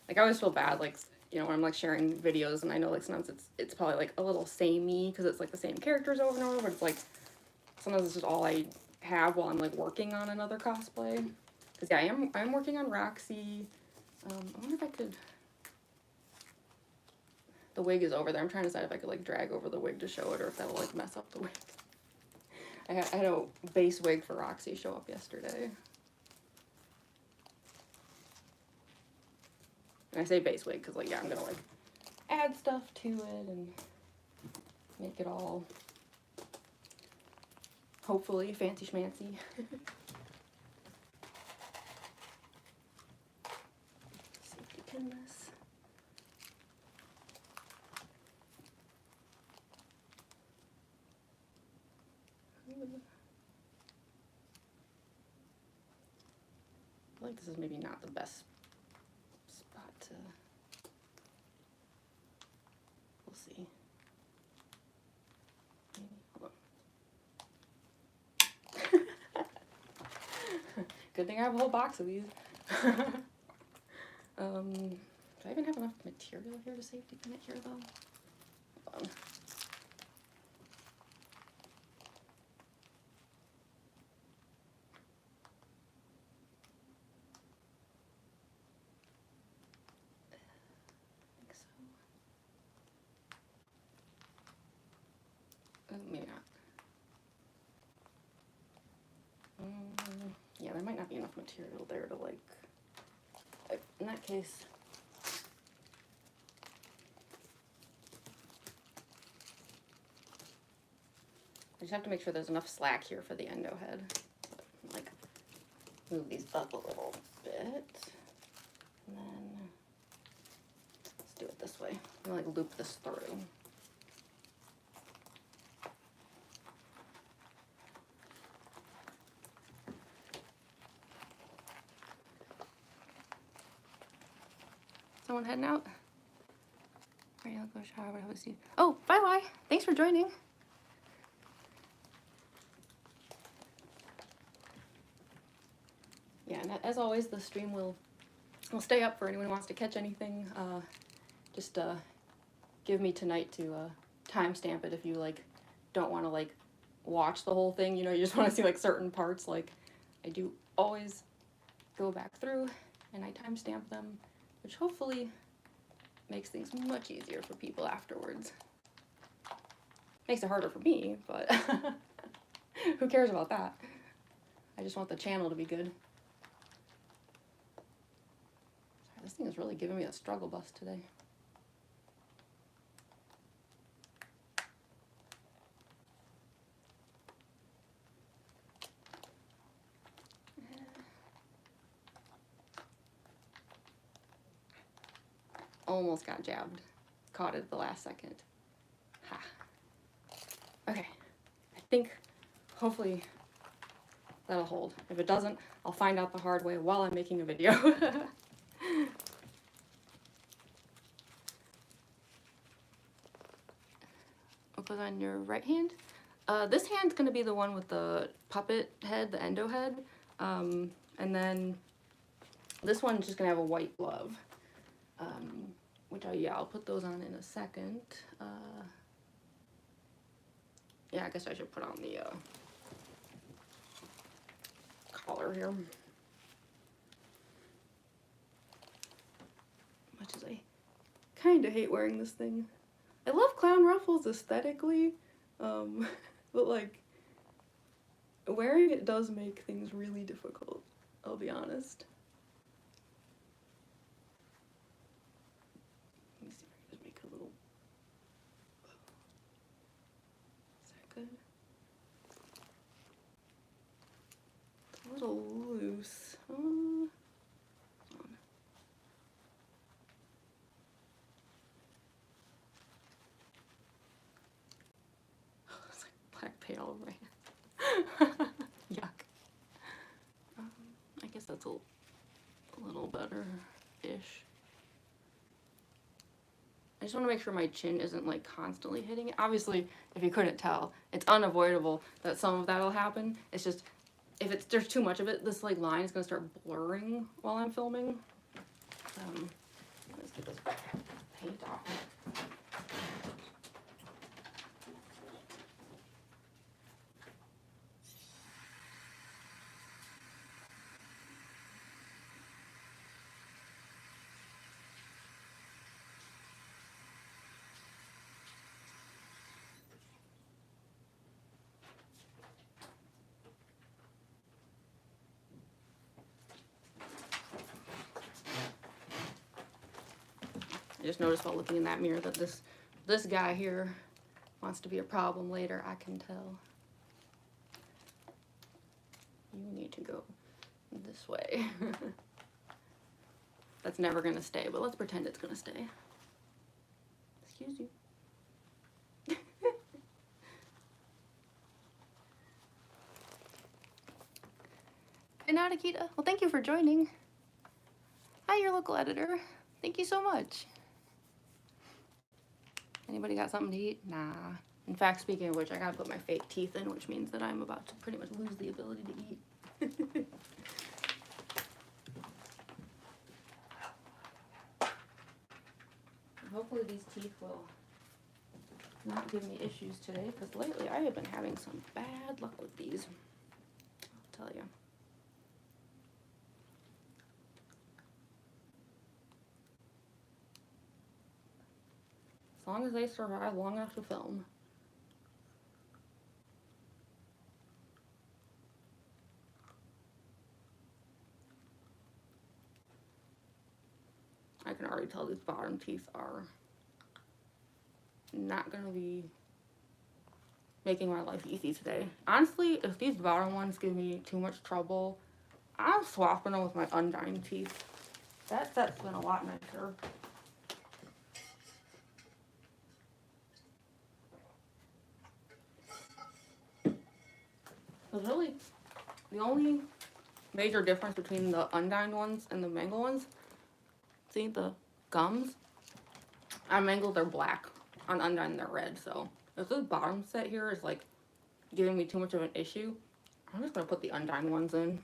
Like, I always feel bad, like, you know, when I'm, like, sharing videos, and I know, like, sometimes it's probably, like, a little samey, because it's, like, the same characters over and over, but it's, like, sometimes it's just all I have while I'm, like, working on another cosplay. Because, yeah, I'm working on Roxy. I wonder if I could... The wig is over there. I'm trying to decide if I could, like, drag over the wig to show it, or if that'll, like, mess up the wig. I had a base wig for Roxy show up yesterday. And I say base wig because, like, yeah, I'm gonna, like, add stuff to it and make it all, hopefully, fancy schmancy. Safety pin this. I feel like this is maybe not the best spot to... We'll see. Hold on. Good thing I have a whole box of these. Do I even have enough material here to safety pin it here, though? Hold on. Maybe not. Yeah, there might not be enough material there to, like, in that case. I just have to make sure there's enough slack here for the endo head. So, like, move these up a little bit. And then, let's do it this way. I'm gonna, like, loop this through. Someone heading out? Alright, I'll go shower. I'll see. Oh, bye. Thanks for joining. Yeah, and as always, the stream will stay up for anyone who wants to catch anything. Just give me tonight to timestamp it if you, like, don't want to, like, watch the whole thing. You know, you just want to see, like, certain parts. Like, I do always go back through and I timestamp them, which hopefully makes things much easier for people afterwards. Makes it harder for me, but who cares about that? I just want the channel to be good. Sorry, this thing is really giving me a struggle bus today. Almost got jabbed. Caught it at the last second. Ha. Okay. I think hopefully that'll hold. If it doesn't, I'll find out the hard way while I'm making a video. I'll put on your right hand. This hand's gonna be the one with the puppet head, the endo head. And then this one's just gonna have a white glove. Which I'll put those on in a second. Yeah, I guess I should put on the collar here. Much as I kind of hate wearing this thing. I love clown ruffles aesthetically, but like wearing it does make things really difficult, I'll be honest. A little loose. Hold on. It's like black paint all over my hand. Yuck. I guess that's a little better-ish. I just want to make sure my chin isn't like constantly hitting it. Obviously, if you couldn't tell, it's unavoidable that some of that'll happen. It's just if there's too much of it, this like line is gonna start blurring while I'm filming. Let's get this paint off. I just noticed while looking in that mirror that this guy here wants to be a problem later, I can tell. You need to go this way. That's never gonna stay, but let's pretend it's gonna stay. Excuse you. Hey, Natakita. Well, thank you for joining. Hi, your local editor. Thank you so much. Anybody got something to eat? Nah. In fact, speaking of which, I gotta put my fake teeth in, which means that I'm about to pretty much lose the ability to eat. Hopefully these teeth will not give me issues today, because lately I have been having some bad luck with these. I'll tell you. As long as they survive long enough to film. I can already tell these bottom teeth are not going to be making my life easy today. Honestly, if these bottom ones give me too much trouble, I'm swapping them with my undying teeth. That set's been a lot nicer. Because really, the only major difference between the undying ones and the mangle ones, see the gums? On mangle, they're black. On undying, they're red. So if this bottom set here is like giving me too much of an issue, I'm just going to put the undying ones in.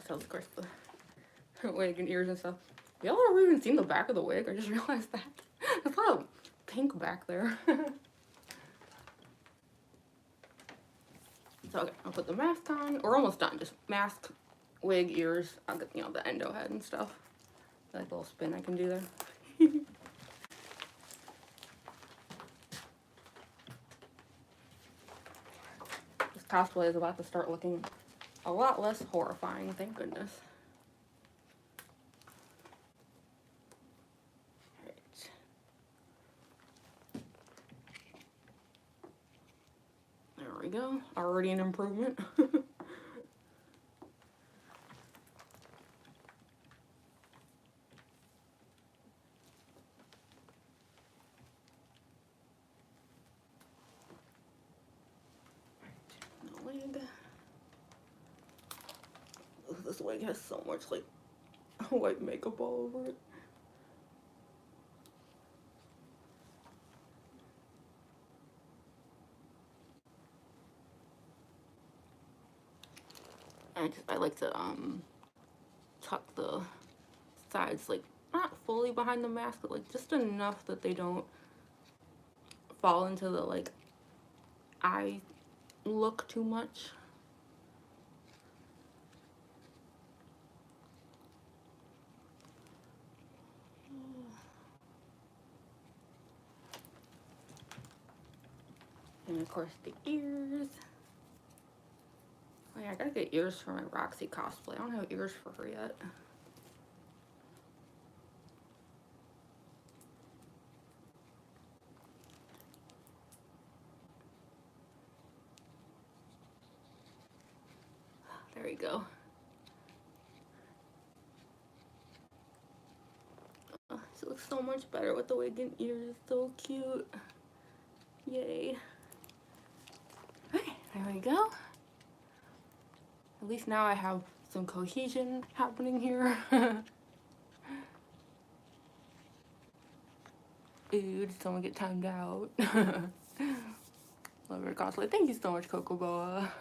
So of course the wigging ears and stuff. Y'all ever even seen the back of the wig? I just realized that. There's a lot of pink back there. So, okay, I'll put the mask on. We're almost done. Just mask, wig, ears. I'll get, you know, the endo head and stuff. Like a little spin I can do there. This cosplay is about to start looking a lot less horrifying, thank goodness. Alright. There we go. Already an improvement. This wig has so much like white makeup all over it. I like to tuck the sides like not fully behind the mask, but like just enough that they don't fall into the like eye look too much. And of course the ears. Oh yeah, I gotta get ears for my Roxy cosplay. I don't have ears for her yet. There we go. Oh, she looks so much better with the wig and ears. So cute. Yay. Okay, there we go. At least now I have some cohesion happening here. Ooh, did someone get timed out? Love her cosplay. Thank you so much, Coco Boa.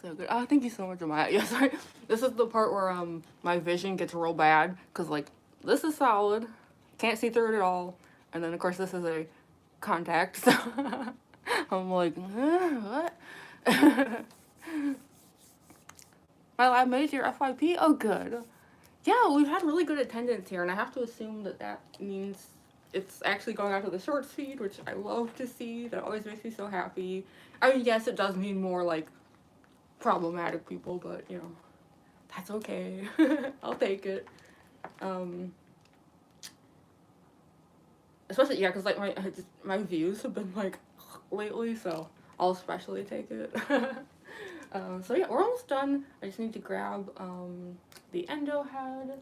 So good. Oh, thank you so much, Amaya. Yeah, sorry. This is the part where my vision gets real bad because like this is solid, can't see through it at all, and then of course this is a contact. So I'm like, what? My lab major FYP. Oh, good. Yeah, we've had really good attendance here, and I have to assume that that means it's actually going out to the shorts feed, which I love to see. That always makes me so happy. I mean, yes, it does mean more like problematic people, but you know, that's okay. I'll take it. Especially, yeah, because like my views have been like lately, so I'll especially take it. So yeah, we're almost done. I just need to grab the endo head.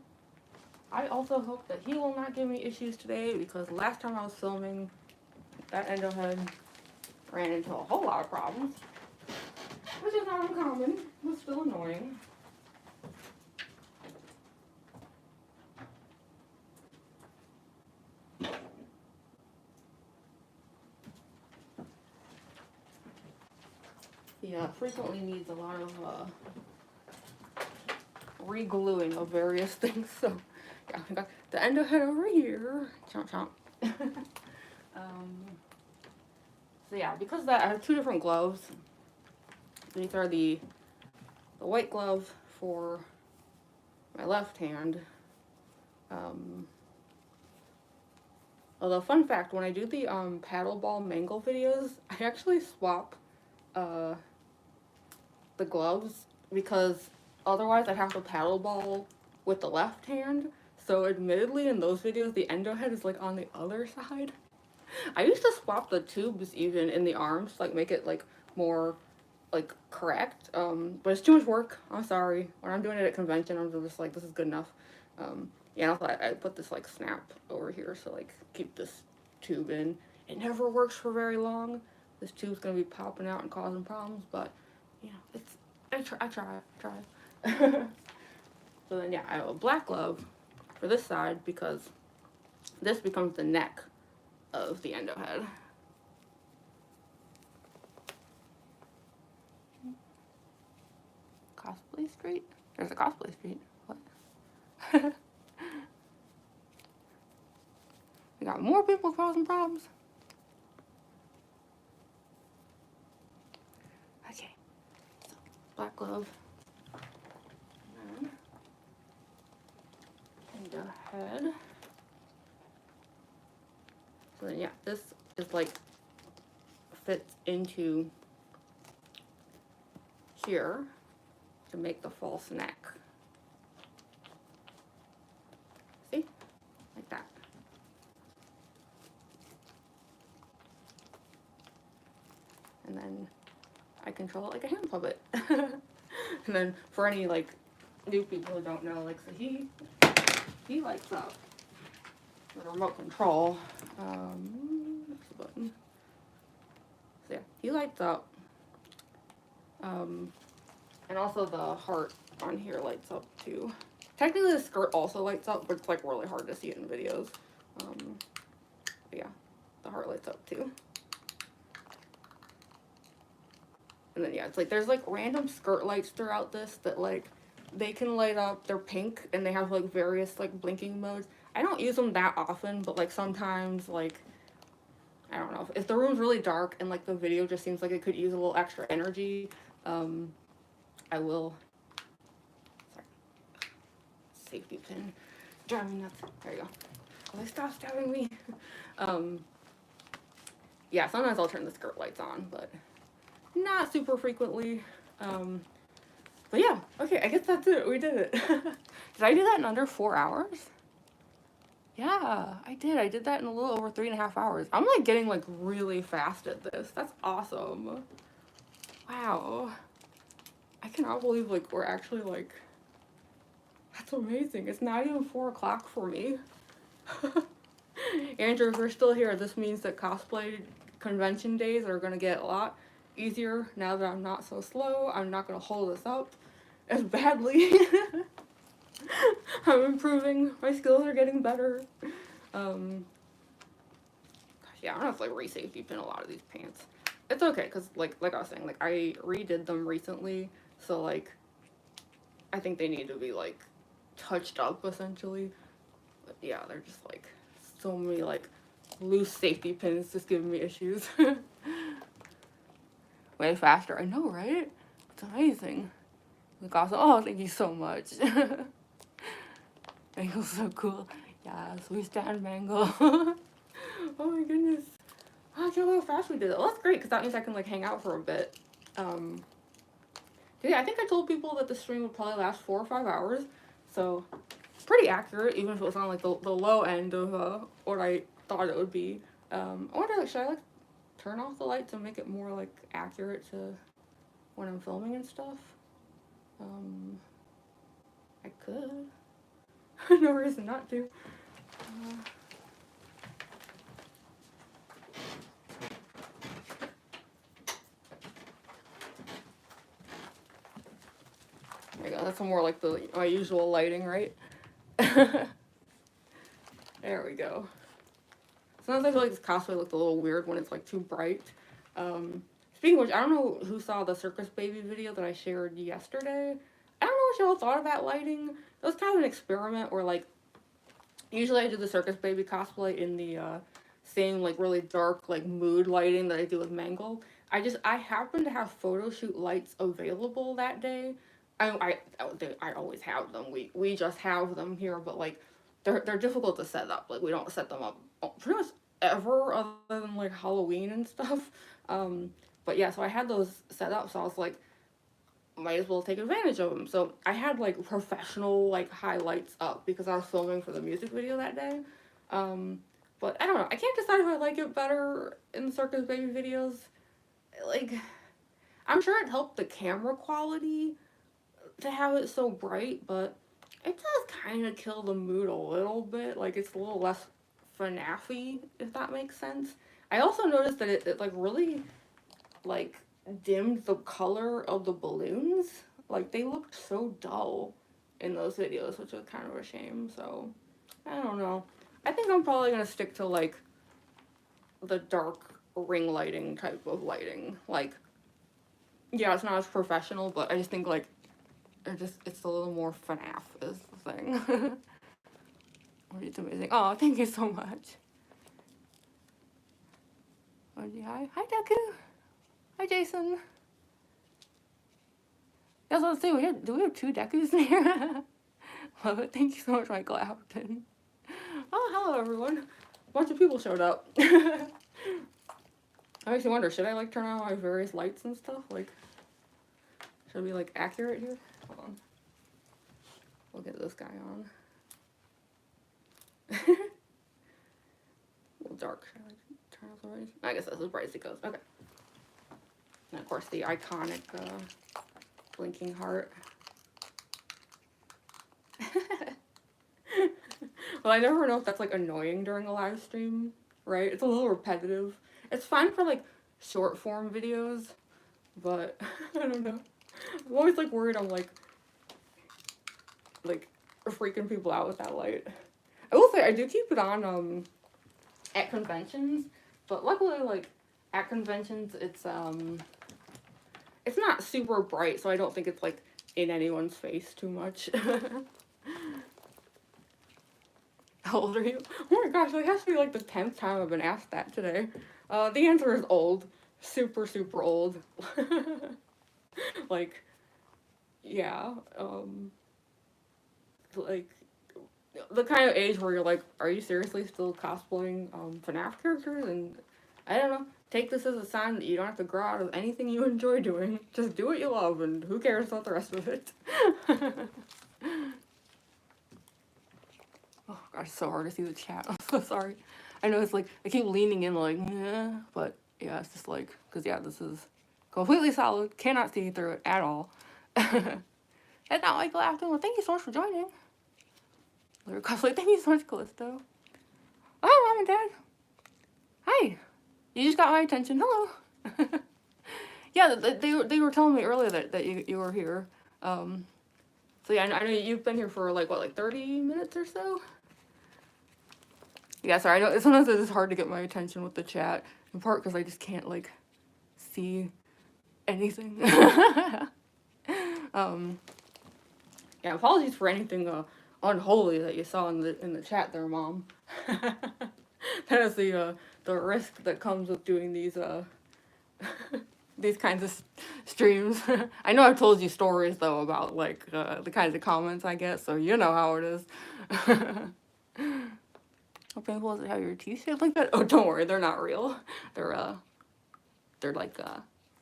I also hope that he will not give me issues today, because last time I was filming, that endo head ran into a whole lot of problems, which is not uncommon, but still annoying. Yeah, frequently needs a lot of re-gluing of various things, so yeah, I got the endo head over here. Chomp chomp. So yeah, because of that, I have two different gloves. These are the white glove for my left hand. Although, fun fact, when I do the paddleball mangle videos, I actually swap the gloves, because otherwise I'd have to paddleball with the left hand. So admittedly, in those videos, the endo head is like on the other side. I used to swap the tubes even in the arms, like make it like more like correct, but it's too much work. I'm sorry. When I'm doing it at convention, I'm just like, this is good enough. Yeah, and I put this like snap over here, so like keep this tube in. It never works for very long. This tube's gonna be popping out and causing problems, but you know, it's I try. So then yeah, I have a black glove for this side, because this becomes the neck of the endo head. Cosplay Cosplay Street? There's a Cosplay Street. What? We got more people causing problems. Okay. So, black glove. And the head. So then, yeah, this is like fits into here to make the false neck. See? Like that. And then I control it like a hand puppet. And then for any like new people who don't know, like, so he lights up the remote control. What's the button? So yeah, he lights up. And also the heart on here lights up too. Technically the skirt also lights up, but it's like really hard to see it in videos. But yeah, the heart lights up too. And then yeah, it's like there's like random skirt lights throughout this that like they can light up. They're pink and they have like various like blinking modes. I don't use them that often, but like sometimes like I don't know, if the room's really dark and like the video just seems like it could use a little extra energy, I will. Sorry. Safety pin. Driving nuts. There you go. Oh, they stop stabbing me. Yeah, sometimes I'll turn the skirt lights on, but not super frequently. But yeah, okay, I guess that's it. We did it. Did I do that in under 4 hours? Yeah, I did. I did that in a little over 3.5 hours. I'm like getting like really fast at this. That's awesome. Wow. I cannot believe like we're actually like, that's amazing. It's not even 4 o'clock for me. Andrew, if you're still here, this means that cosplay convention days are gonna get a lot easier now that I'm not so slow. I'm not gonna hold this up as badly. I'm improving. My skills are getting better. Gosh, yeah, I'm gonna have to like re-safety pin a lot of these pants. It's okay, because like I was saying, like I redid them recently, so like I think they need to be like touched up essentially. But yeah, they're just like so many like loose safety pins just giving me issues. Way faster, I know, right? It's amazing. Like awesome. Oh, thank you so much. Mangle's so cool. Yes, we stand Mangle. Oh my goodness. Oh, I can't believe how fast we did it. Well, that's great, because that means I can like hang out for a bit. Yeah, I think I told people that the stream would probably last 4 or 5 hours. So, pretty accurate, even if it was on like the low end of what I thought it would be. I wonder, like, should I like turn off the lights and make it more like accurate to when I'm filming and stuff? I could. No reason not to. There you go. That's more like my usual lighting, right? There we go. Sometimes I feel like this cosplay looked a little weird when it's like too bright. Speaking of which, I don't know who saw the Circus Baby video that I shared yesterday. I don't know what y'all thought of that lighting. It was kind of an experiment where like, usually I do the Circus Baby cosplay in the same like really dark like mood lighting that I do with Mangle. I happen to have photo shoot lights available that day. I always have them. We just have them here, but like they're difficult to set up. Like we don't set them up pretty much ever other than like Halloween and stuff. But yeah, so I had those set up, so I was like, might as well take advantage of them. So I had like professional like highlights up because I was filming for the music video that day. But I don't know. I can't decide if I like it better in the Circus Baby videos. Like, I'm sure it helped the camera quality to have it so bright, but it does kind of kill the mood a little bit. Like, it's a little less FNAF-y, if that makes sense. I also noticed that it like really like dimmed the color of the balloons. Like they looked so dull in those videos, which was kind of a shame. So I don't know. I think I'm probably gonna stick to like the dark ring lighting type of lighting. Like, yeah, it's not as professional, but I just think like it's a little more FNAF is the thing. It's amazing. Oh, thank you so much. Hi. Hi, Deku. Hi, Jason. That's what I was saying. Do we have 2 Dekus in here? Love it. Thank you so much, Michael Appleton. Oh, hello, everyone. A bunch of people showed up. I makes me wonder, should I, like, turn on my various lights and stuff? Like, should I be, like, accurate here? Hold on. We'll get this guy on. A little dark. Should I turn off the lights? I guess that's as bright as it goes. Okay. And, of course, the iconic, blinking heart. Well, I never know if that's, like, annoying during a live stream, right? It's a little repetitive. It's fine for, like, short form videos, but I don't know. I'm always, like, worried I'm, like, freaking people out with that light. I will say, I do keep it on, at conventions, but luckily, like, at conventions, it's not super bright, so I don't think it's, like, in anyone's face too much. How old are you? Oh my gosh, that has to be, like, the 10th time I've been asked that today. The answer is old. Super, super old. Like, yeah, like, the kind of age where you're like, are you seriously still cosplaying, FNAF characters? And, I don't know, take this as a sign that you don't have to grow out of anything you enjoy doing. Just do what you love, and who cares about the rest of it? Oh gosh, it's so hard to see the chat. I'm so sorry. I know it's like, I keep leaning in like, yeah, but yeah, it's just like, because yeah, this is completely solid. Cannot see through it at all. That's not Michael Afton. Well, thank you so much for joining. Cosplay, thank you so much, Callisto. Oh, Mom and Dad. Hi. You just got my attention. Hello. Yeah, they were telling me earlier that you were here. So yeah, I know you've been here for like, what, like 30 minutes or so? Yeah, sorry, I know sometimes it's hard to get my attention with the chat, in part because I just can't, like, see anything. Yeah, apologies for anything unholy that you saw in the chat there, Mom. That is the risk that comes with doing these these kinds of streams. I know I've told you stories though about like the kinds of comments I get, so you know how it is. How painful is it how your teeth shaped like that? Oh, don't worry, they're not real. They're like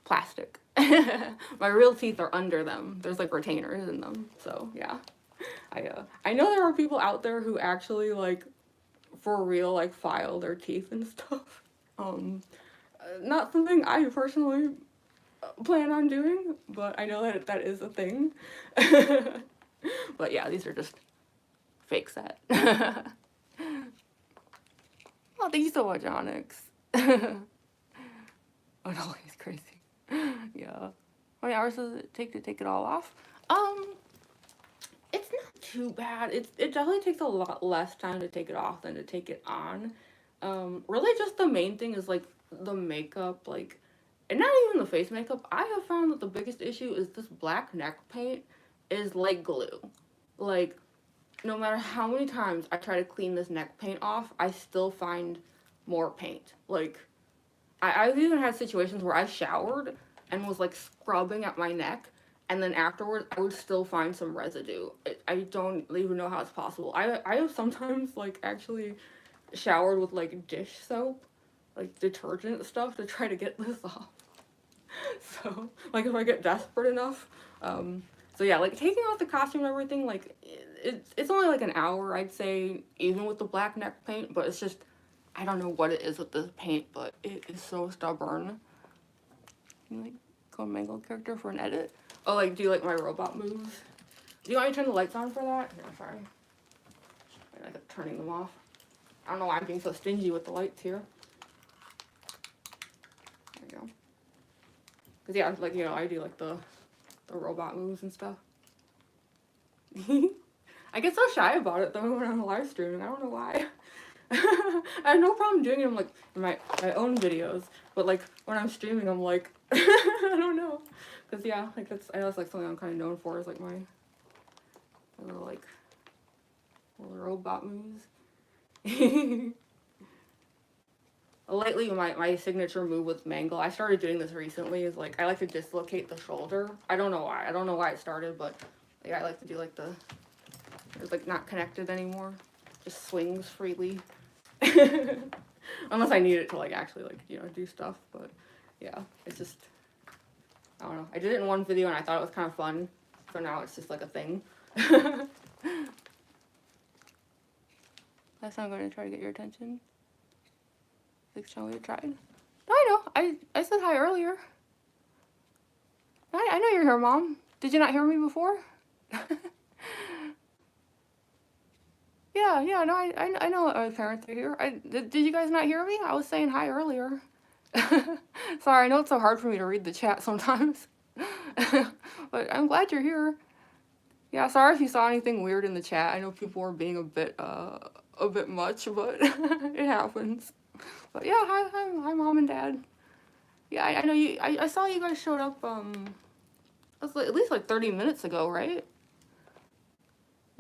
plastic. My real teeth are under them. There's like retainers in them. So yeah, I know there are people out there who actually like for real like file their teeth and stuff. Not something I personally plan on doing, but I know that is a thing. But yeah, these are just fake set. Oh, thank you so much, Onyx. Oh no, he's crazy. Yeah. How many hours does it take to take it all off? It's not too bad. It definitely takes a lot less time to take it off than to take it on. Really just the main thing is like the makeup, like, and not even the face makeup. I have found that the biggest issue is this black neck paint is like glue. Like, no matter how many times I try to clean this neck paint off, I still find more paint. Like, I've even had situations where I showered and was like scrubbing at my neck, and then afterwards I would still find some residue. I don't even know how it's possible. I have sometimes like actually showered with like dish soap, like detergent stuff, to try to get this off. So like if I get desperate enough. So yeah, like taking off the costume and everything, like it's only like an hour, I'd say, even with the black neck paint, but it's just, I don't know what it is with this paint, but it is so stubborn. Can you like go Mangle character for an edit? Oh, like, do you like my robot moves? Do you want me to turn the lights on for that? No, sorry. I like turning them off. I don't know why I'm being so stingy with the lights here. There you go. Cause yeah, like, you know, I do like the robot moves and stuff. I get so shy about it though when I'm live streaming. I don't know why. I have no problem doing it in like in my own videos, but like when I'm streaming, I'm like, I don't know. Because, yeah, like, I know it's, like, something I'm kind of known for is, like, my little, like, little robot moves. Lately, my signature move with Mangle, I started doing this recently, is, like, I like to dislocate the shoulder. I don't know why. I don't know why it started, but, like, I like to do, like, it's, like, not connected anymore. Just swings freely. Unless I need it to, like, actually, like, you know, do stuff, but, yeah, it's just, I don't know. I did it in one video, and I thought it was kind of fun, so now it's just, like, a thing. That's not going to try to get your attention. Like, shall we try? I know. I said hi earlier. I know you're here, Mom. Did you not hear me before? Yeah, no, I know our parents are here. Did you guys not hear me? I was saying hi earlier. Sorry, I know it's so hard for me to read the chat sometimes. But I'm glad you're here. Yeah, sorry if you saw anything weird in the chat. I know people were being a bit much, but it happens. But yeah, hi, Mom and Dad. Yeah, I know you. I saw you guys showed up. It was at least like 30 minutes ago, right?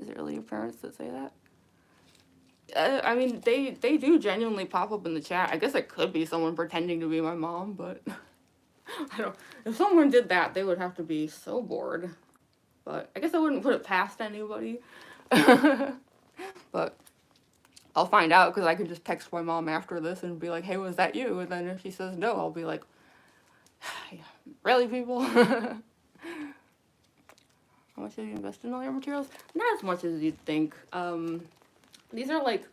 Is it really your parents that say that? I mean, they do genuinely pop up in the chat. I guess it could be someone pretending to be my mom, but I don't. If someone did that, they would have to be so bored. But I guess I wouldn't put it past anybody. But I'll find out because I could just text my mom after this and be like, "Hey, was that you?" And then if she says no, I'll be like, "Really, people?" How much have you invested in all your materials? Not as much as you'd think. These are like,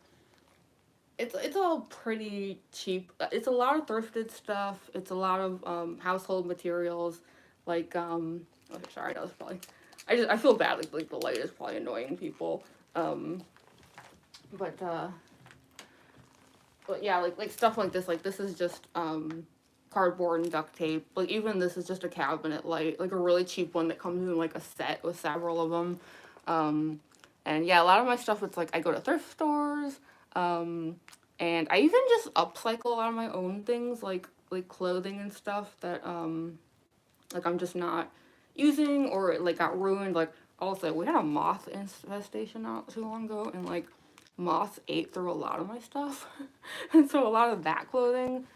it's all pretty cheap. It's a lot of thrifted stuff. It's a lot of household materials. Like oh, sorry, that was probably. I feel bad. Like the light is probably annoying people. But yeah, like stuff like this. Like this is just cardboard and duct tape. Like even this is just a cabinet light, like a really cheap one that comes in like a set with several of them. And yeah, a lot of my stuff, it's like I go to thrift stores, and I even just upcycle a lot of my own things, like clothing and stuff that like I'm just not using or like got ruined. Like also, we had a moth infestation not too long ago, and like moths ate through a lot of my stuff, and so a lot of that clothing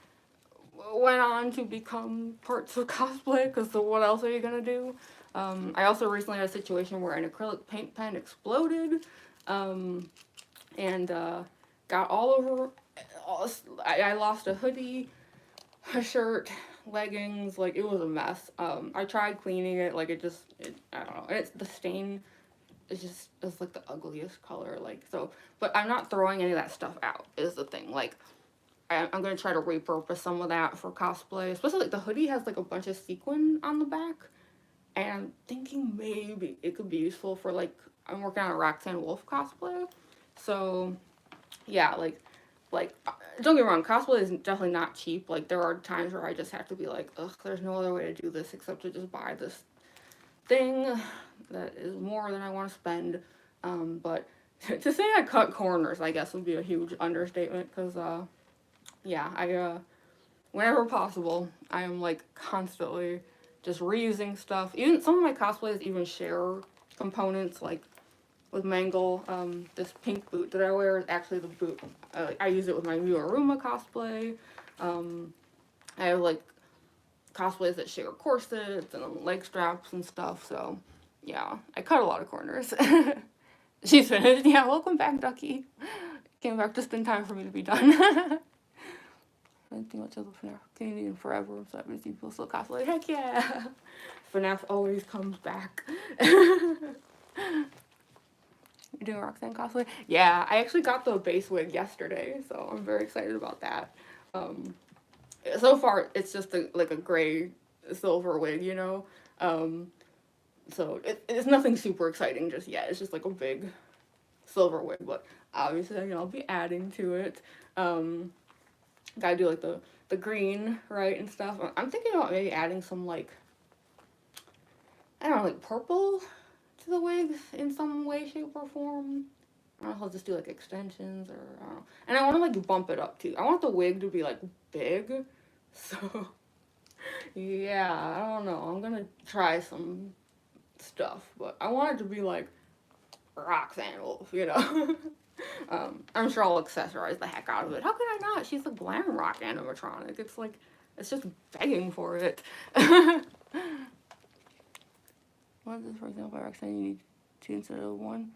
went on to become parts of cosplay, because so what else are you gonna do? I also recently had a situation where an acrylic paint pen exploded, and got all over. I lost a hoodie, a shirt, leggings. Like it was a mess. I tried cleaning it. Like I don't know. And the stain is like the ugliest color. Like so, but I'm not throwing any of that stuff out. Is the thing. Like I'm gonna try to repurpose some of that for cosplay. Especially like the hoodie has like a bunch of sequin on the back. And I'm thinking maybe it could be useful for, like, I'm working on a Roxanne Wolf cosplay. So, yeah, like, don't get me wrong, cosplay is definitely not cheap. Like, there are times where I just have to be like, ugh, there's no other way to do this except to just buy this thing that is more than I want to spend. But to say I cut corners, I guess, would be a huge understatement. Because, yeah, whenever possible, I am, like, constantly just reusing stuff. Even some of my cosplays even share components, like with Mangle. This pink boot that I wear is actually the boot. I use it with my new Aruma cosplay. I have like cosplays that share corsets and leg straps and stuff. So yeah, I cut a lot of corners. She's finished. Yeah, welcome back, Ducky. Came back just in time for me to be done. I didn't think much of the FNAF community in forever, so I've been seeing people still cosplay. Heck yeah! FNAF always comes back. You're doing Roxanne cosplay? Yeah, I actually got the base wig yesterday, so I'm very excited about that. So far, it's just like a gray silver wig, you know? So it's nothing super exciting just yet. It's just like a big silver wig, but obviously, you know, I'll be adding to it. Gotta do like the green, right, and stuff. I'm thinking about maybe adding some like, I don't know, like purple to the wig in some way, shape, or form. I don't know if I'll just do like extensions or I don't know. And I want to like bump it up too. I want the wig to be like big, so Yeah, I don't know. I'm gonna try some stuff, but I want it to be like Roxanne Wolf, you know? I'm sure I'll accessorize the heck out of it. How could I not? She's a glam rock animatronic. It's like, it's just begging for it. What is this, for example, Roxanne? You need 2 instead of 1?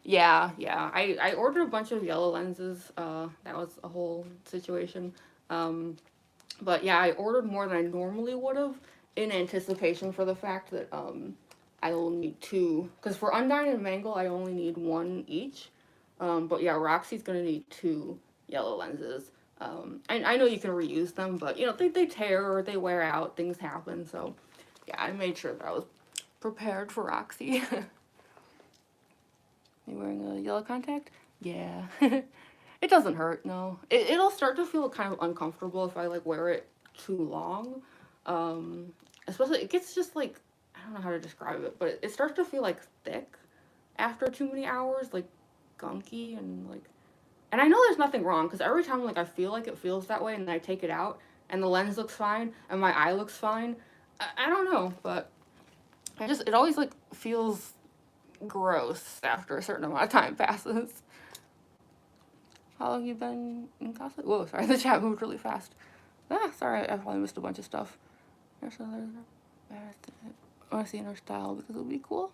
Yeah, yeah. I ordered a bunch of yellow lenses. That was a whole situation. Um, but yeah, I ordered more than I normally would have in anticipation for the fact that I will need 2. Because for Undyne and Mangle, I only need 1 each. But yeah, Roxy's gonna need 2 yellow lenses. I know you can reuse them, but you know, they tear or they wear out, things happen. So yeah, I made sure that I was prepared for Roxy. You wearing a yellow contact? Yeah. It doesn't hurt, no. It'll start to feel kind of uncomfortable if I like wear it too long. Especially it gets just like, I don't know how to describe it, but it starts to feel like thick after too many hours, like gunky and like, and I know there's nothing wrong because every time like I feel like it feels that way and then I take it out and the lens looks fine and my eye looks fine. I don't know, but it always like feels gross after a certain amount of time passes. How long you been in cosplay? Whoa, sorry, the chat moved really fast. Ah, sorry, I probably missed a bunch of stuff. I want to see in her style because it would be cool.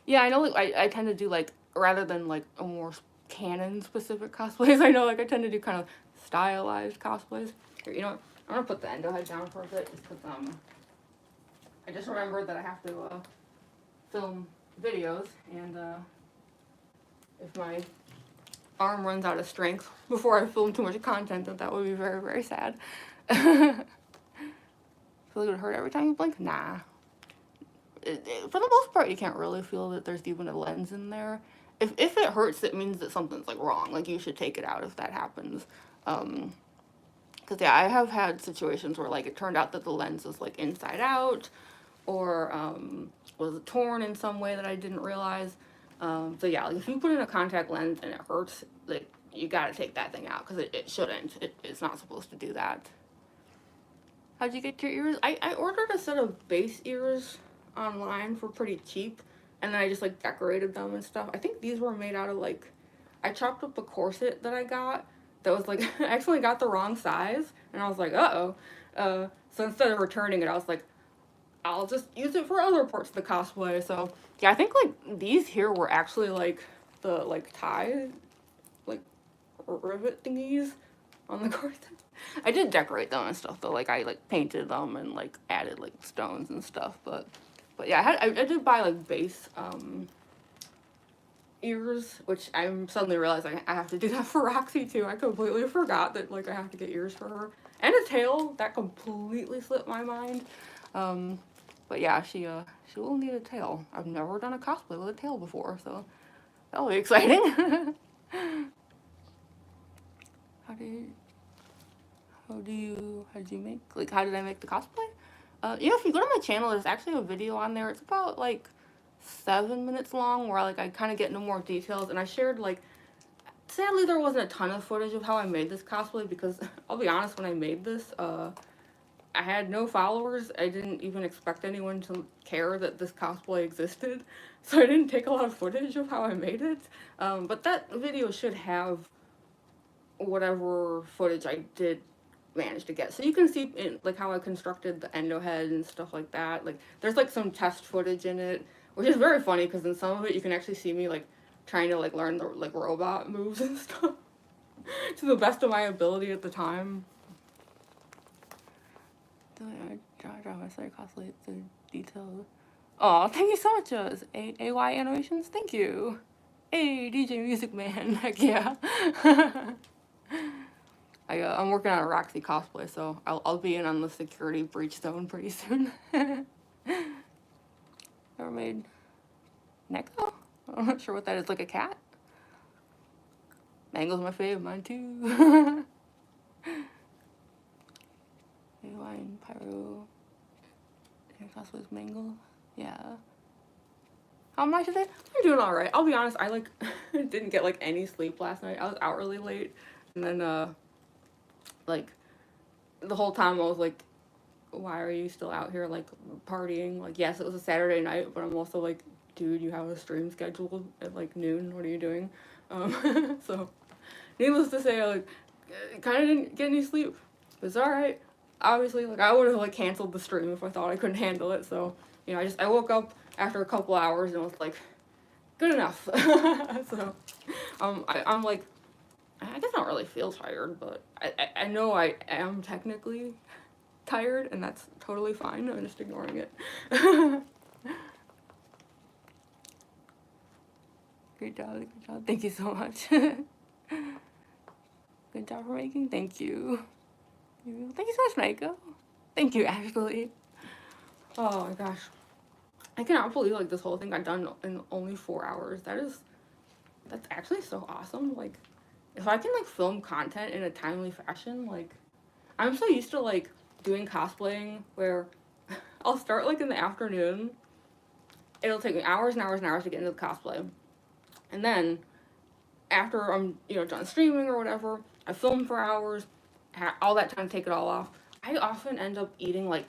Yeah, I know. Like, I tend to do like rather than like a more canon specific cosplays. I know like I tend to do kind of stylized cosplays. Here, you know what? I'm gonna put the endo head down for a bit just because I just remembered that I have to film videos and if my arm runs out of strength before I film too much content, that would be very, very sad. Feel like it would hurt every time you blink? Nah. For the most part, you can't really feel that there's even a lens in there. If it hurts, it means that something's like wrong. Like you should take it out if that happens. Because yeah, I have had situations where like it turned out that the lens was like inside out, or was torn in some way that I didn't realize. So yeah, like if you put in a contact lens and it hurts, like you gotta take that thing out because it shouldn't. It's not supposed to do that. How'd you get your ears? I ordered a set of base ears online for pretty cheap, and then I just like decorated them and stuff. I think these were made out of like, I chopped up a corset that I got that was like, I actually got the wrong size, and I was like, uh-oh. So instead of returning it, I was like, I'll just use it for other parts of the cosplay. So yeah, I think like these here were actually like the like tie, like rivet thingies on the corset. I did decorate them and stuff though. Like I like painted them and like added like stones and stuff. But yeah, I did buy like base ears, which I'm suddenly realizing I have to do that for Roxy too. I completely forgot that like I have to get ears for her and a tail. That completely slipped my mind. But yeah, she will need a tail. I've never done a cosplay with a tail before, so that'll be exciting. How did I make the cosplay? Yeah, if you go to my channel, there's actually a video on there. It's about like 7 minutes long where like I kind of get into more details, and I shared like, sadly there wasn't a ton of footage of how I made this cosplay because I'll be honest, when I made this, I had no followers. I didn't even expect anyone to care that this cosplay existed, so I didn't take a lot of footage of how I made it. But that video should have whatever footage I did manage to get. So you can see like how I constructed the endo head and stuff like that. Like there's like some test footage in it, which is very funny because in some of it you can actually see me like trying to like learn the like robot moves and stuff to the best of my ability at the time. I draw my Slayer cosplay, the detail. Oh, thank you so much, AY Animations. Thank you. Hey, DJ Music Man. Heck yeah. I'm working on a Roxy cosplay, so I'll be in on the security breach zone pretty soon. Never made Neko? I'm not sure what that is, like a cat? Mangle's my fave, mine too. Line, Pyro, cosplay with Mangle. Yeah. How am I today? I'm doing alright. I'll be honest, I like didn't get like any sleep last night. I was out really late, and then like the whole time I was like why are you still out here, like, partying? Like, yes, it was a Saturday night, but I'm also like, dude, you have a stream scheduled at, like, noon. What are you doing? So, needless to say, I, like, kind of didn't get any sleep. It's alright. Obviously, like, I would have, like, canceled the stream if I thought I couldn't handle it. So, you know, I woke up after a couple hours and was like, good enough. So, I'm like, I guess I don't really feel tired, but I know I am technically tired, and that's totally fine. I'm just ignoring it. Great job, good job. Thank you so much. Good job for making. Thank you. Thank you so much, Michael. Thank you, Ashley. Oh my gosh. I cannot believe, like, this whole thing got done in only 4 hours. That's actually so awesome. Like, if I can, like, film content in a timely fashion, like, I'm so used to, like, doing cosplaying where I'll start, like, in the afternoon. It'll take me hours and hours and hours to get into the cosplay. And then, after I'm, you know, done streaming or whatever, I film for hours, all that time to take it all off. I often end up eating, like,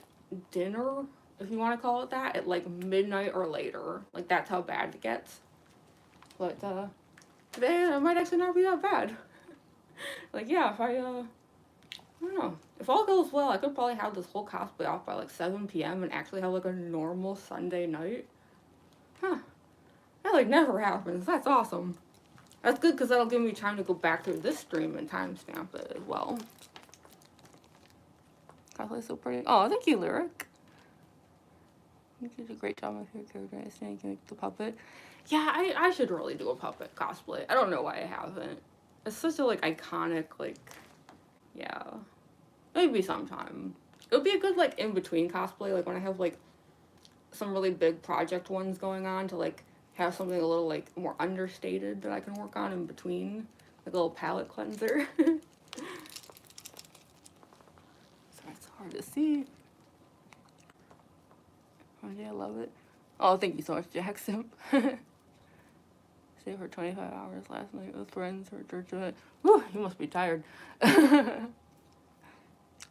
dinner, if you want to call it that, at, like, midnight or later. Like, that's how bad it gets. But, today, it might actually not be that bad. Like, yeah, if I don't know. If all goes well, I could probably have this whole cosplay off by, like, 7 p.m. and actually have, like, a normal Sunday night. Huh. That, like, never happens. That's awesome. That's good, because that'll give me time to go back through this stream and timestamp it as well. Cosplay's so pretty. Oh, thank you, Lyric. You did a great job with your character. I think you can make the puppet. Yeah, I should really do a puppet cosplay. I don't know why I haven't. It's such a, like, iconic, like, yeah. Maybe sometime. It would be a good, like, in-between cosplay, like, when I have, like, some really big project ones going on, to, like, have something a little, like, more understated that I can work on in between. Like a little palette cleanser. Sorry, it's hard to see. Oh, yeah, I love it. Oh, thank you so much, Jackson. Stayed for 25 hours last night with friends for church event. Whew, you must be tired. Oh,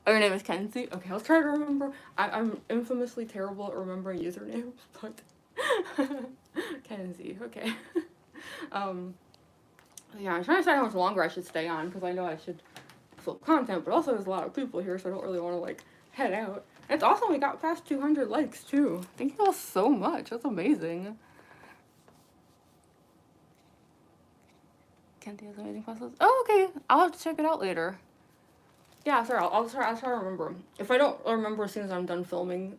your name is Kenzie? Okay, I'll try to remember. I'm infamously terrible at remembering usernames, but Kenzie, okay. Yeah, I'm trying to decide how much longer I should stay on, because I know I should film content, but also there's a lot of people here, so I don't really want to, like, head out. And it's awesome we got past 200 likes, too. Thank you all so much. That's amazing. Kenzie has amazing puzzles. Oh, okay. I'll have to check it out later. Yeah, sorry, I'll try to remember. If I don't remember as soon as I'm done filming,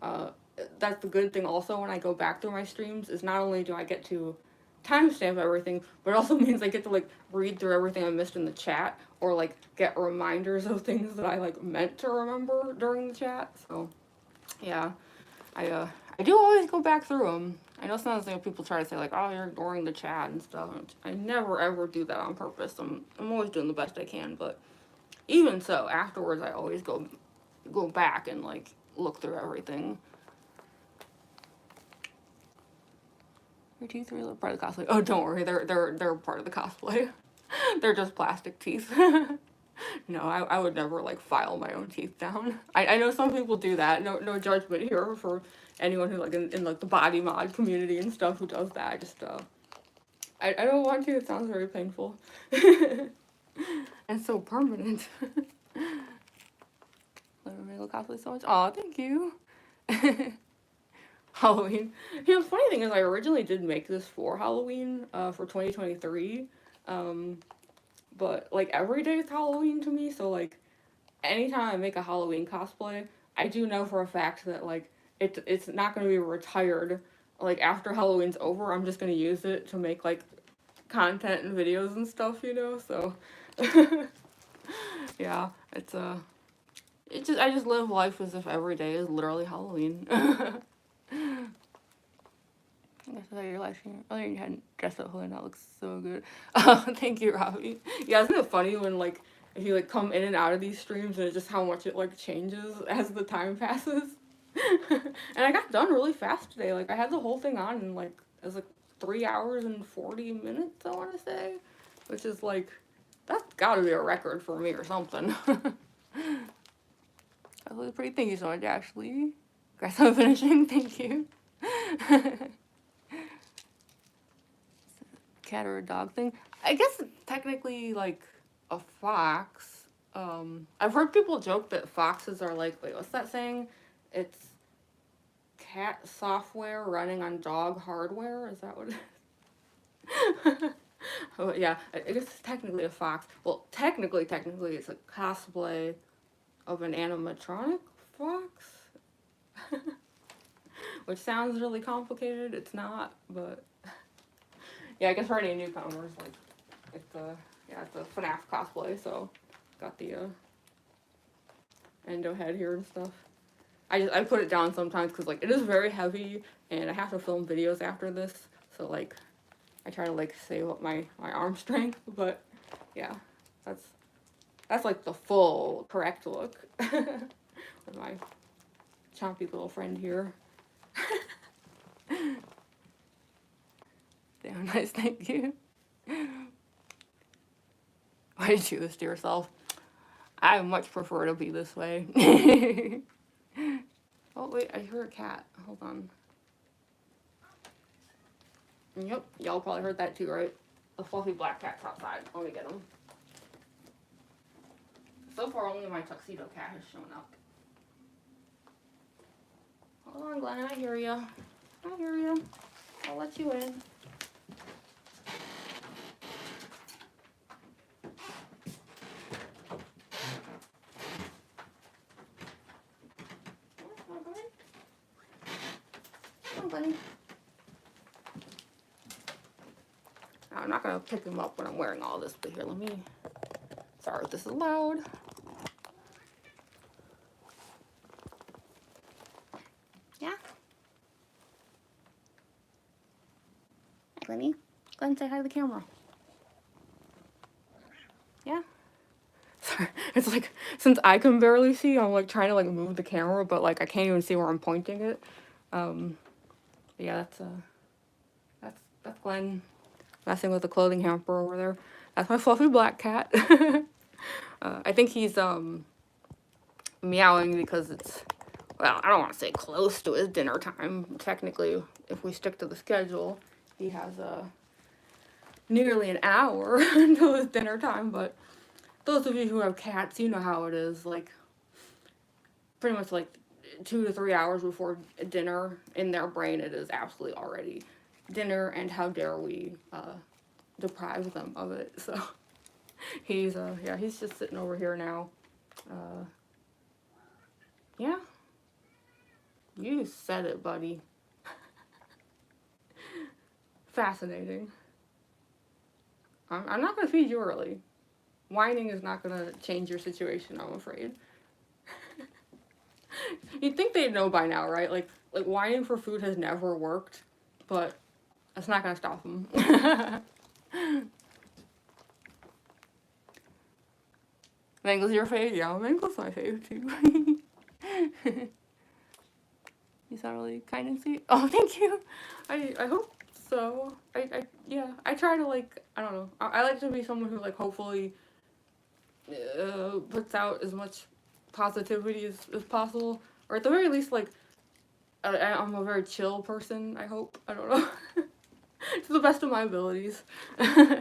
that's the good thing also when I go back through my streams, is not only do I get to timestamp everything, but it also means I get to, like, read through everything I missed in the chat, or, like, get reminders of things that I, like, meant to remember during the chat. So, yeah, I do always go back through them. I know sometimes people try to say, like, oh, you're ignoring the chat and stuff. I never, ever do that on purpose. I'm always doing the best I can, but even so, afterwards, I always go back and, like, look through everything. Your teeth are a part of the cosplay. Oh, don't worry, they're part of the cosplay. They're just plastic teeth. No, I would never, like, file my own teeth down. I know some people do that. No judgment here for anyone who, like, in like, the body mod community and stuff who does that. I just, I don't want to. It sounds very painful. And so permanent. Love Mangle cosplay so much. Aw, thank you. Halloween. You know, the funny thing is I originally did make this for Halloween, for 2023. But, like, every day is Halloween to me, so, like, anytime I make a Halloween cosplay, I do know for a fact that, like, it's not going to be retired. Like, after Halloween's over, I'm just going to use it to make, like, content and videos and stuff, you know, so, yeah, it's, I just live life as if every day is literally Halloween. I saw your live stream earlier, you hadn't dressed up Halloween. That looks so good. Thank you, Robbie. Yeah, isn't it funny when, like, if you, like, come in and out of these streams and just how much it, like, changes as the time passes? And I got done really fast today. Like, I had the whole thing on in, like, it was, like, 3 hours and 40 minutes, I want to say. Which is, like, that's gotta be a record for me or something. That was pretty. Thank you so much, Ashley. Congrats on finishing. Thank you. Cat or a dog thing? I guess technically like a fox. I've heard people joke that foxes are like, wait, what's that saying? It's cat software running on dog hardware. Is that what it is? Oh, yeah, I guess it's technically a fox. Well, technically, it's a cosplay of an animatronic fox. Which sounds really complicated. It's not, but yeah, I guess for any newcomers, like it's a FNAF cosplay. So got the endo head here and stuff. I put it down sometimes because like it is very heavy and I have to film videos after this. So like I try to like save up my arm strength, but yeah, that's like the full correct look with my chompy little friend here. Damn nice, thank you. Why did you do this to yourself? I much prefer to be this way. Oh wait, I hear a cat. Hold on. Yep, y'all probably heard that too, right? The fluffy black cat's outside. Let me get him. So far, only my tuxedo cat has shown up. Hold on, Glenn, I hear you. I hear you. I'll let you in. Come on, Glenny. I'm not gonna pick him up when I'm wearing all this, but here, let me. Sorry if this is loud. Yeah. Hi, Glenny. Glenn, say hi to the camera. Yeah. Sorry, it's like since I can barely see, I'm like trying to like move the camera, but like I can't even see where I'm pointing it. Yeah, that's Glenn messing with the clothing hamper over there. That's my fluffy black cat. I think he's meowing because it's, well, I don't want to say close to his dinner time. Technically, if we stick to the schedule, he has nearly an hour until his dinner time. But those of you who have cats, you know how it is. Like pretty much like 2 to 3 hours before dinner, in their brain, it is absolutely already dinner, and how dare we deprive them of it. So he's yeah, he's just sitting over here now. Yeah, you said it, buddy. Fascinating. I'm not gonna feed you early. Whining is not gonna change your situation, I'm afraid. You'd think they'd know by now, right? Like whining for food has never worked, but that's not gonna stop them. Mangle's your fave? Yeah, Mangle's my fave too. You sound really kind and sweet. Oh, thank you. I hope so. Yeah, I try to like, I don't know. I like to be someone who like hopefully puts out as much positivity as possible, or at the very least like I'm a very chill person, I hope. I don't know. To the best of my abilities. Oh,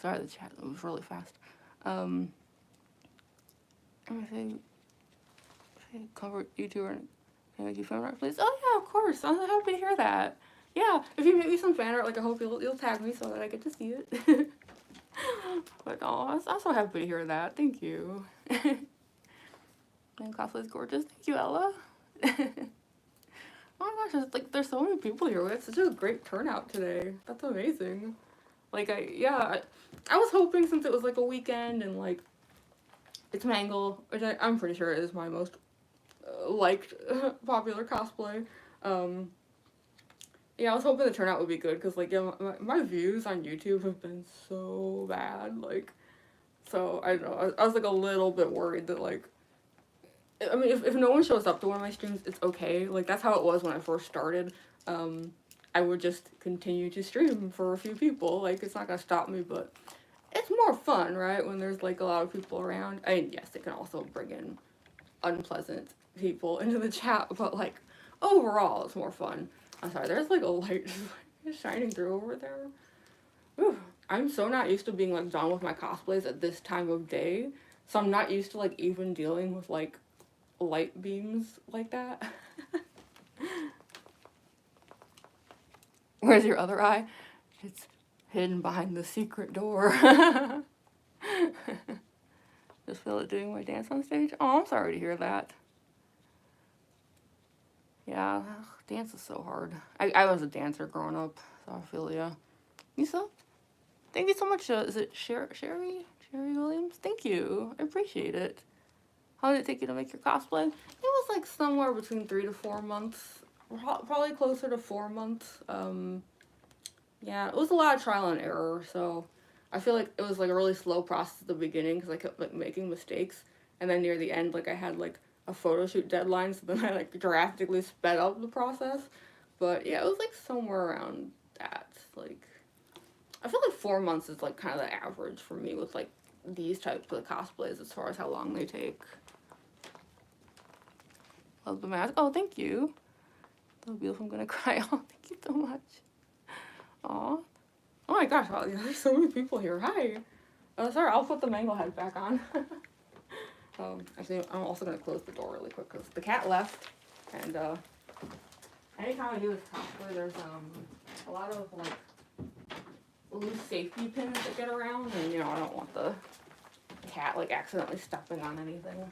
sorry, the chat moves really fast. I'm gonna say cover YouTuber and make you fan art, please. Oh yeah, of course. I'm happy to hear that. Yeah, if you make me some fan art, like I hope you'll tag me so that I get to see it. But oh, I'm so happy to hear that. Thank you. And Cosplay is gorgeous. Thank you, Ella. Oh my gosh, there's so many people here. We had such a great turnout today. That's amazing. Like I was hoping, since it was like a weekend and like it's Mangle, which I'm pretty sure is my most liked popular cosplay. Yeah, I was hoping the turnout would be good because like yeah, my views on YouTube have been so bad. Like, so I don't know. I was like a little bit worried that like, I mean, if no one shows up to one of my streams, it's okay. Like, that's how it was when I first started. I would just continue to stream for a few people. Like, it's not gonna stop me, but it's more fun, right, when there's like a lot of people around. I mean, yes, it can also bring in unpleasant people into the chat, but like overall, it's more fun. I'm sorry, there's like a light shining through over there. Whew. I'm so not used to being like done with my cosplays at this time of day, so I'm not used to like even dealing with like light beams like that. Where's your other eye? It's hidden behind the secret door. Just feel it doing my dance on stage. Oh, I'm sorry to hear that. Yeah, dance is so hard. I was a dancer growing up, so I feel ya. Lisa, thank you so much. Is it Sherry Williams? Thank you. I appreciate it. How did it take you to make your cosplay? It was like somewhere between 3 to 4 months. Probably closer to 4 months. Yeah, it was a lot of trial and error, so I feel like it was like a really slow process at the beginning because I kept like making mistakes, and then near the end, like I had like a photo shoot deadline, so then I like drastically sped up the process. But yeah, it was like somewhere around that. Like, I feel like 4 months is like kind of the average for me with like these types of cosplays as far as how long they take. Love the mask. Oh, thank you. So beautiful. I'm gonna cry. Oh, thank you so much. Aw. Oh my gosh, wow, there's so many people here. Hi. Oh, sorry, I'll put the mangle head back on. Actually, I'm also gonna close the door really quick because the cat left, and anytime I do this cosplay, there's a lot of like loose safety pins that get around, and you know I don't want the cat like accidentally stepping on anything.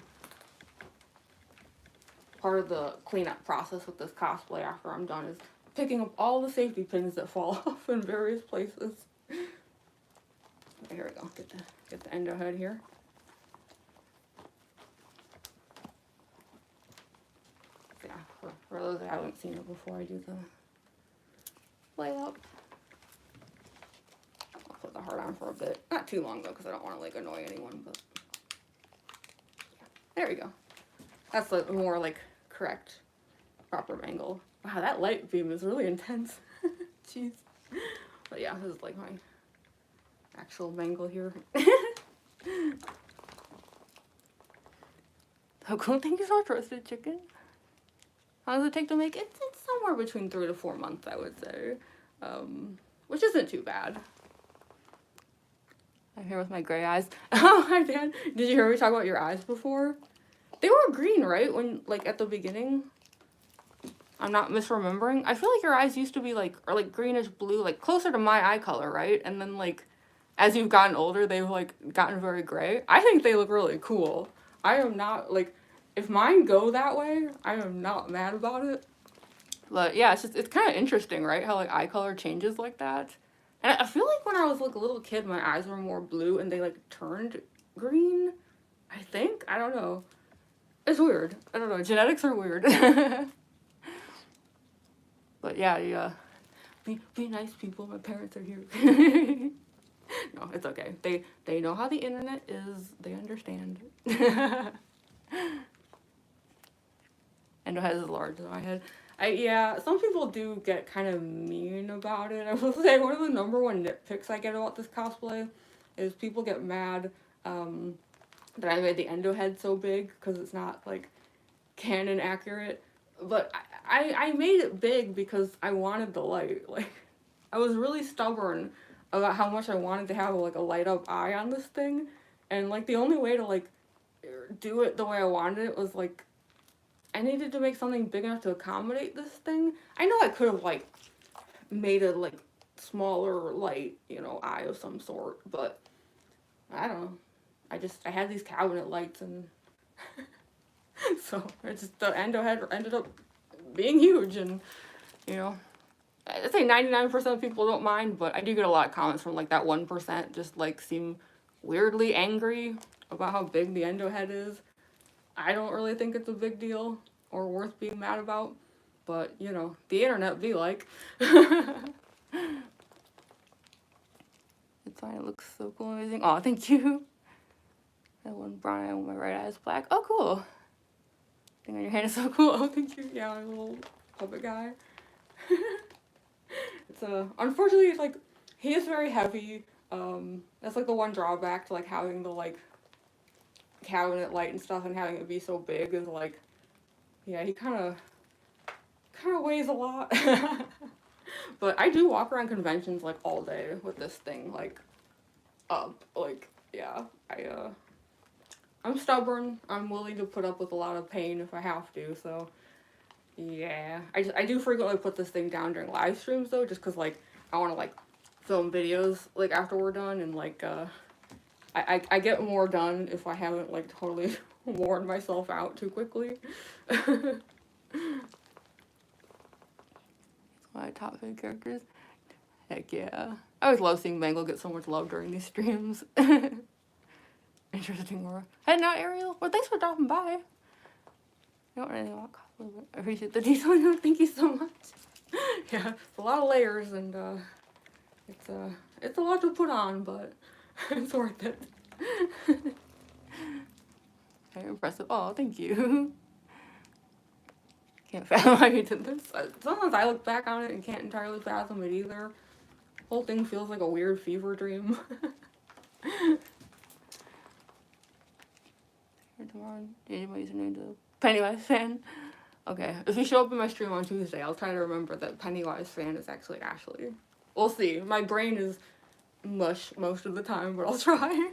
Part of the cleanup process with this cosplay after I'm done is picking up all the safety pins that fall off in various places. Okay, here we go. Get the endo head here. Yeah, for those that haven't seen it before, I do the layout. I'll put the heart on for a bit. Not too long though, because I don't want to like annoy anyone. But yeah, there we go. That's the more like correct, proper mangle. Wow, that light beam is really intense. Jeez. But yeah, this is like my actual mangle here. How cool. Thank you so much, roasted chicken. How does it take to make it? It's somewhere between 3 to 4 months, I would say. Which isn't too bad. I'm here with my gray eyes. Oh, hi, Dan. Did you hear me talk about your eyes before? They were green, right? When, like, at the beginning? I'm not misremembering. I feel like your eyes used to be, like, or, like, greenish blue, like, closer to my eye color, right? And then, like, as you've gotten older, they've, like, gotten very gray. I think they look really cool. I am not, like, if mine go that way, I am not mad about it. But, yeah, it's just, it's kind of interesting, right? How, like, eye color changes like that. And I feel like when I was, like, a little kid, my eyes were more blue and they, like, turned green. I think? I don't know. It's weird. I don't know. Genetics are weird. But yeah, be nice, people. My parents are here. No, it's okay. They know how the internet is. They understand. Endo head is large in my head. Yeah, some people do get kind of mean about it. I will say one of the number one nitpicks I get about this cosplay is people get mad that I made the endo head so big because it's not like canon accurate. But I made it big because I wanted the light. Like, I was really stubborn about how much I wanted to have like a light up eye on this thing, and like the only way to like do it the way I wanted it was like I needed to make something big enough to accommodate this thing. I know I could have like made a like smaller light, you know, eye of some sort, but I don't know. I had these cabinet lights and so the endo head ended up being huge, and you know, I'd say 99% of people don't mind, but I do get a lot of comments from like that 1% just like seem weirdly angry about how big the endo head is. I don't really think it's a big deal or worth being mad about, but you know, the internet be like. It's fine, it looks so cool and amazing. Aw, thank you. That one brown eye on my right eye is black. Oh, cool. Thing on your hand is so cool. Oh, thank you. Yeah, my little puppet guy. It's unfortunately, it's like, he is very heavy. That's like the one drawback to like having the like cabinet light and stuff and having it be so big is like, yeah, he kind of weighs a lot. But I do walk around conventions like all day with this thing like up. Like, yeah, I'm stubborn. I'm willing to put up with a lot of pain if I have to. So yeah, I do frequently put this thing down during live streams though, just cause like I want to like film videos like after we're done, and like I get more done if I haven't like totally worn myself out too quickly. My top 5 characters. Heck yeah. I always love seeing Mangle get so much love during these streams. Interesting world. Hey, now Ariel. Well, thanks for dropping by. I don't really want cosplay, but I appreciate the detail. Thank you so much. Yeah, it's a lot of layers, and it's a lot to put on, but it's worth it. Very impressive. Oh, thank you. Can't fathom how you did this. Sometimes I look back on it and can't entirely fathom it either. The whole thing feels like a weird fever dream. Tomorrow, anybody's new to Pennywise fan. Okay, if you show up in my stream on Tuesday, I'll try to remember that Pennywise fan is actually Ashley. We'll see. My brain is mush most of the time, but I'll try.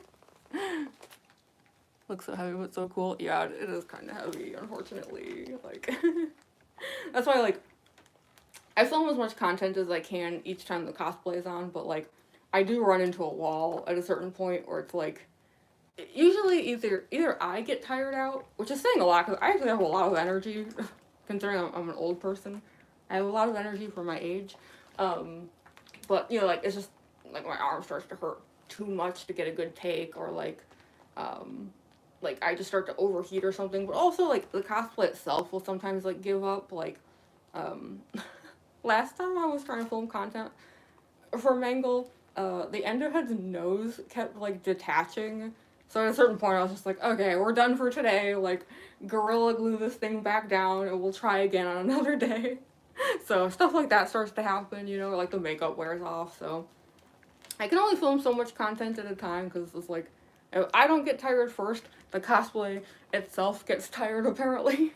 Looks so heavy but so cool. Yeah, it is kind of heavy, unfortunately. Like, that's why, like, I film as much content as I can each time the cosplay is on, but, like, I do run into a wall at a certain point where it's, like, usually either I get tired out, which is saying a lot, because I actually have a lot of energy, considering I'm an old person. I have a lot of energy for my age, but, you know, like, it's just, like, my arm starts to hurt too much to get a good take, or, like, I just start to overheat or something, but also, like, the cosplay itself will sometimes, like, give up, like, last time I was trying to film content for Mangle, the endo head's nose kept, like, detaching, so at a certain point I was just like, okay, we're done for today, like, Gorilla Glue this thing back down, and we'll try again on another day. So stuff like that starts to happen, you know, like, the makeup wears off, so I can only film so much content at a time, because it's like, if I don't get tired first, the cosplay itself gets tired, apparently.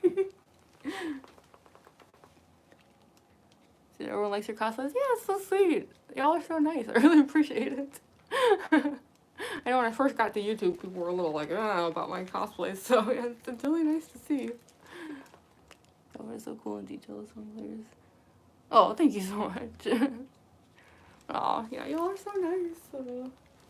See, everyone likes your cosplays? Yeah, it's so sweet. Y'all are so nice. I really appreciate it. I know when I first got to YouTube, people were a little like, about my cosplays, so yeah, it's really nice to see. Oh, it's so cool in details. Oh, thank you so much. Aw, yeah, y'all are so nice.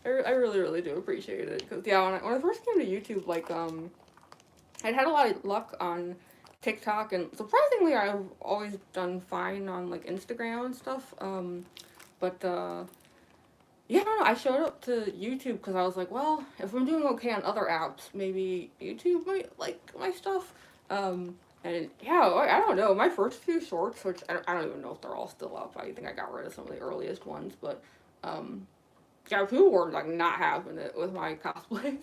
I really, really do appreciate it. Because, yeah, when I first came to YouTube, like, I'd had a lot of luck on TikTok, and surprisingly, I've always done fine on, like, Instagram and stuff. But, yeah, I don't know, I showed up to YouTube because I was like, well, if I'm doing okay on other apps, maybe YouTube might like my stuff. And, yeah, I don't know, my first few shorts, which I don't even know if they're all still up. I think I got rid of some of the earliest ones, but, yeah, people were, like, not having it with my cosplays.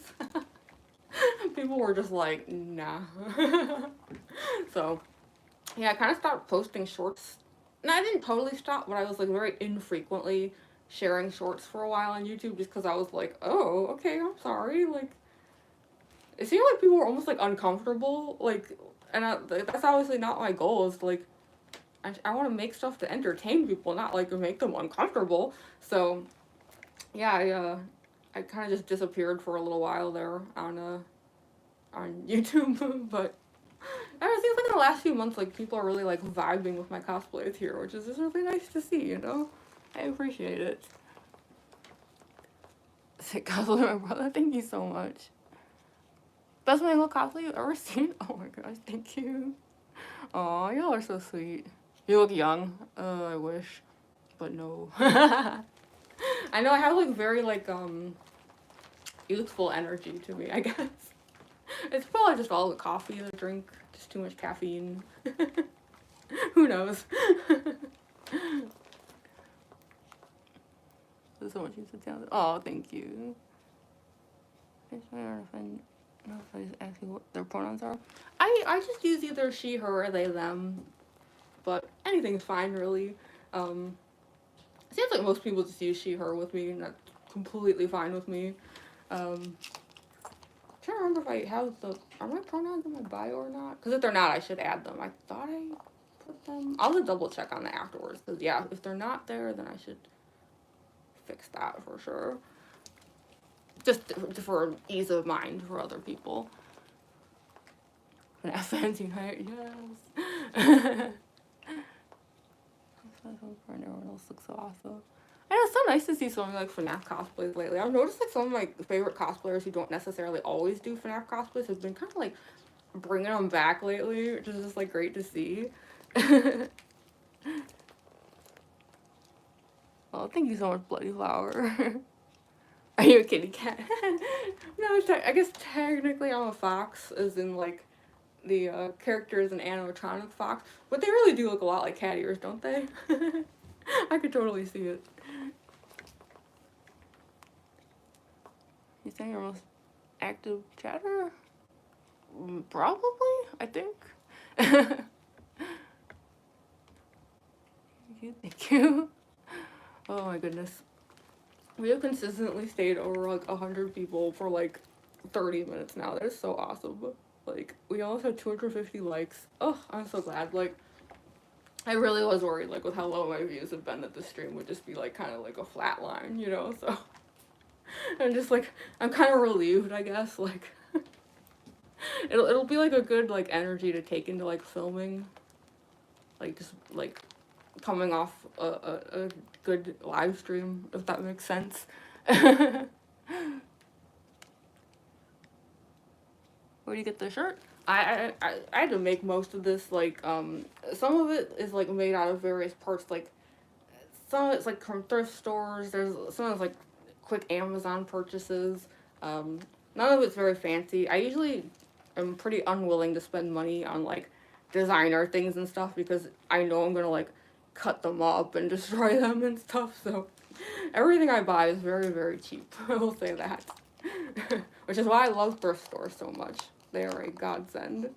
People were just like, nah. So, yeah, I kind of stopped posting shorts. And I didn't totally stop, but I was, like, very infrequently sharing shorts for a while on YouTube just because I was like, oh, okay, I'm sorry. Like, it seemed like people were almost, like, uncomfortable. Like, and that's obviously not my goal, is, like, I want to make stuff to entertain people, not, like, to make them uncomfortable. So, yeah, I kind of just disappeared for a little while there on YouTube, but I don't know, it seems like in the last few months, like, people are really, like, vibing with my cosplays here, which is just really nice to see, you know? I appreciate it. Sick cosplay, my brother, thank you so much. Best Mangle cosplay you've ever seen? Oh my gosh, thank you. Aw, y'all are so sweet. You look young. I wish, but no. I know I have, like, very, like, youthful energy to me, I guess. It's probably just all the coffee that I drink, just too much caffeine. Who knows? There's so much you sit down. Oh, thank you. I don't know if I just ask you what their pronouns are. I just use either she, her, or they, them. But anything's fine, really. It seems like most people just use she, her with me, and that's completely fine with me. I'm trying to remember if I have are my pronouns in my bio or not? Because if they're not, I should add them. I thought I put them. I'll just double check on that afterwards. Because yeah, if they're not there, then I should fix that for sure. Just for ease of mind for other people. FNAF fans unite, yes. Everyone else looks so awesome. And it's so nice to see so many like FNAF cosplays lately. I've noticed like some of my favorite cosplayers who don't necessarily always do FNAF cosplays have been kind of like bringing them back lately, which is just like great to see. Oh, thank you so much, Bloody Flower. Are you a kitty cat? No, I guess technically I'm a fox, as in like the character is an animatronic fox, but they really do look a lot like cat ears, don't they? I could totally see it. You saying your most active chatter? Probably, I think. Thank you. Oh my goodness. We have consistently stayed over like 100 people for like 30 minutes now. That is so awesome. Like, we almost have 250 likes. Oh, I'm so glad. Like, I really was worried, like, with how low my views have been, that the stream would just be, like, kind of like a flat line, you know? So, I'm just, like, I'm kind of relieved, I guess. Like, it'll be, like, a good, like, energy to take into, like, filming. Like, just, like, coming off a good live stream, if that makes sense. Where do you get the shirt? I had to make most of this, like, some of it is, like, made out of various parts, like, some of it's, like, from thrift stores, there's some of it's, like, quick Amazon purchases, none of it's very fancy. I usually am pretty unwilling to spend money on, like, designer things and stuff, because I know I'm gonna, like, cut them up and destroy them and stuff, so everything I buy is very, very cheap, I will say that. Which is why I love thrift stores so much. They are a godsend.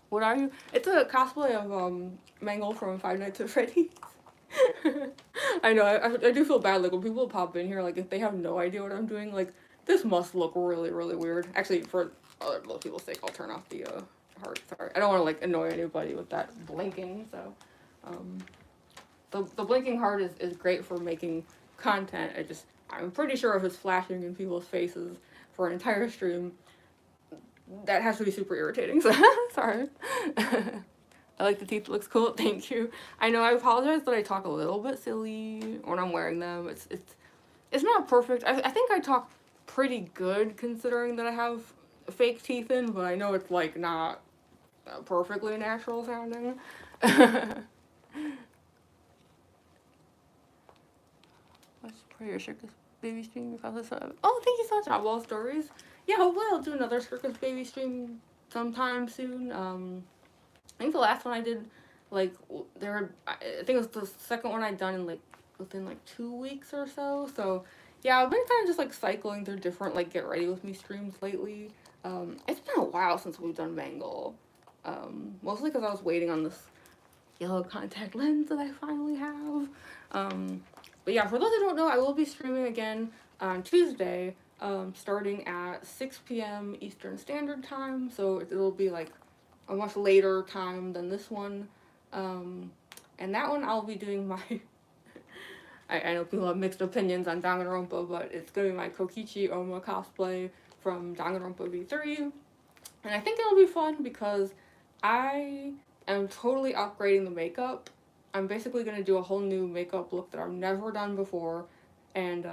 What are you? It's a cosplay of Mangle from Five Nights at Freddy's. I know, I do feel bad, like, when people pop in here, like, if they have no idea what I'm doing, like, this must look really, really weird. Actually, for other people's sake, I'll turn off the heart. Sorry, I don't want to, like, annoy anybody with that blinking, so, the blinking heart is great for making content. I'm pretty sure if it's flashing in people's faces for an entire stream, that has to be super irritating, so, sorry. I like the teeth, looks cool, thank you. I know, I apologize that I talk a little bit silly when I'm wearing them. It's not perfect. I think I talk pretty good considering that I have fake teeth in, but I know it's, like, not perfectly natural sounding. Let's pray your circus baby stream. Oh, thank you so much, Outlaw Stories. Yeah, hopefully I'll do another circus baby stream sometime soon. I think the last one I did, like, I think it was the second one I'd done in, like, within, like, 2 weeks or so. So, yeah, I've been kind of just, like, cycling through different, like, get ready with me streams lately. It's been a while since we've done Mangle. Mostly because I was waiting on this yellow contact lens that I finally have. But yeah, for those who don't know, I will be streaming again on Tuesday, starting at 6 p.m. Eastern Standard Time, so it'll be, like, a much later time than this one. And that one I'll be doing my... I know people have mixed opinions on Danganronpa, but it's going to be my Kokichi Oma cosplay from Danganronpa V3. And I think it'll be fun because I am totally upgrading the makeup. I'm basically going to do a whole new makeup look that I've never done before. And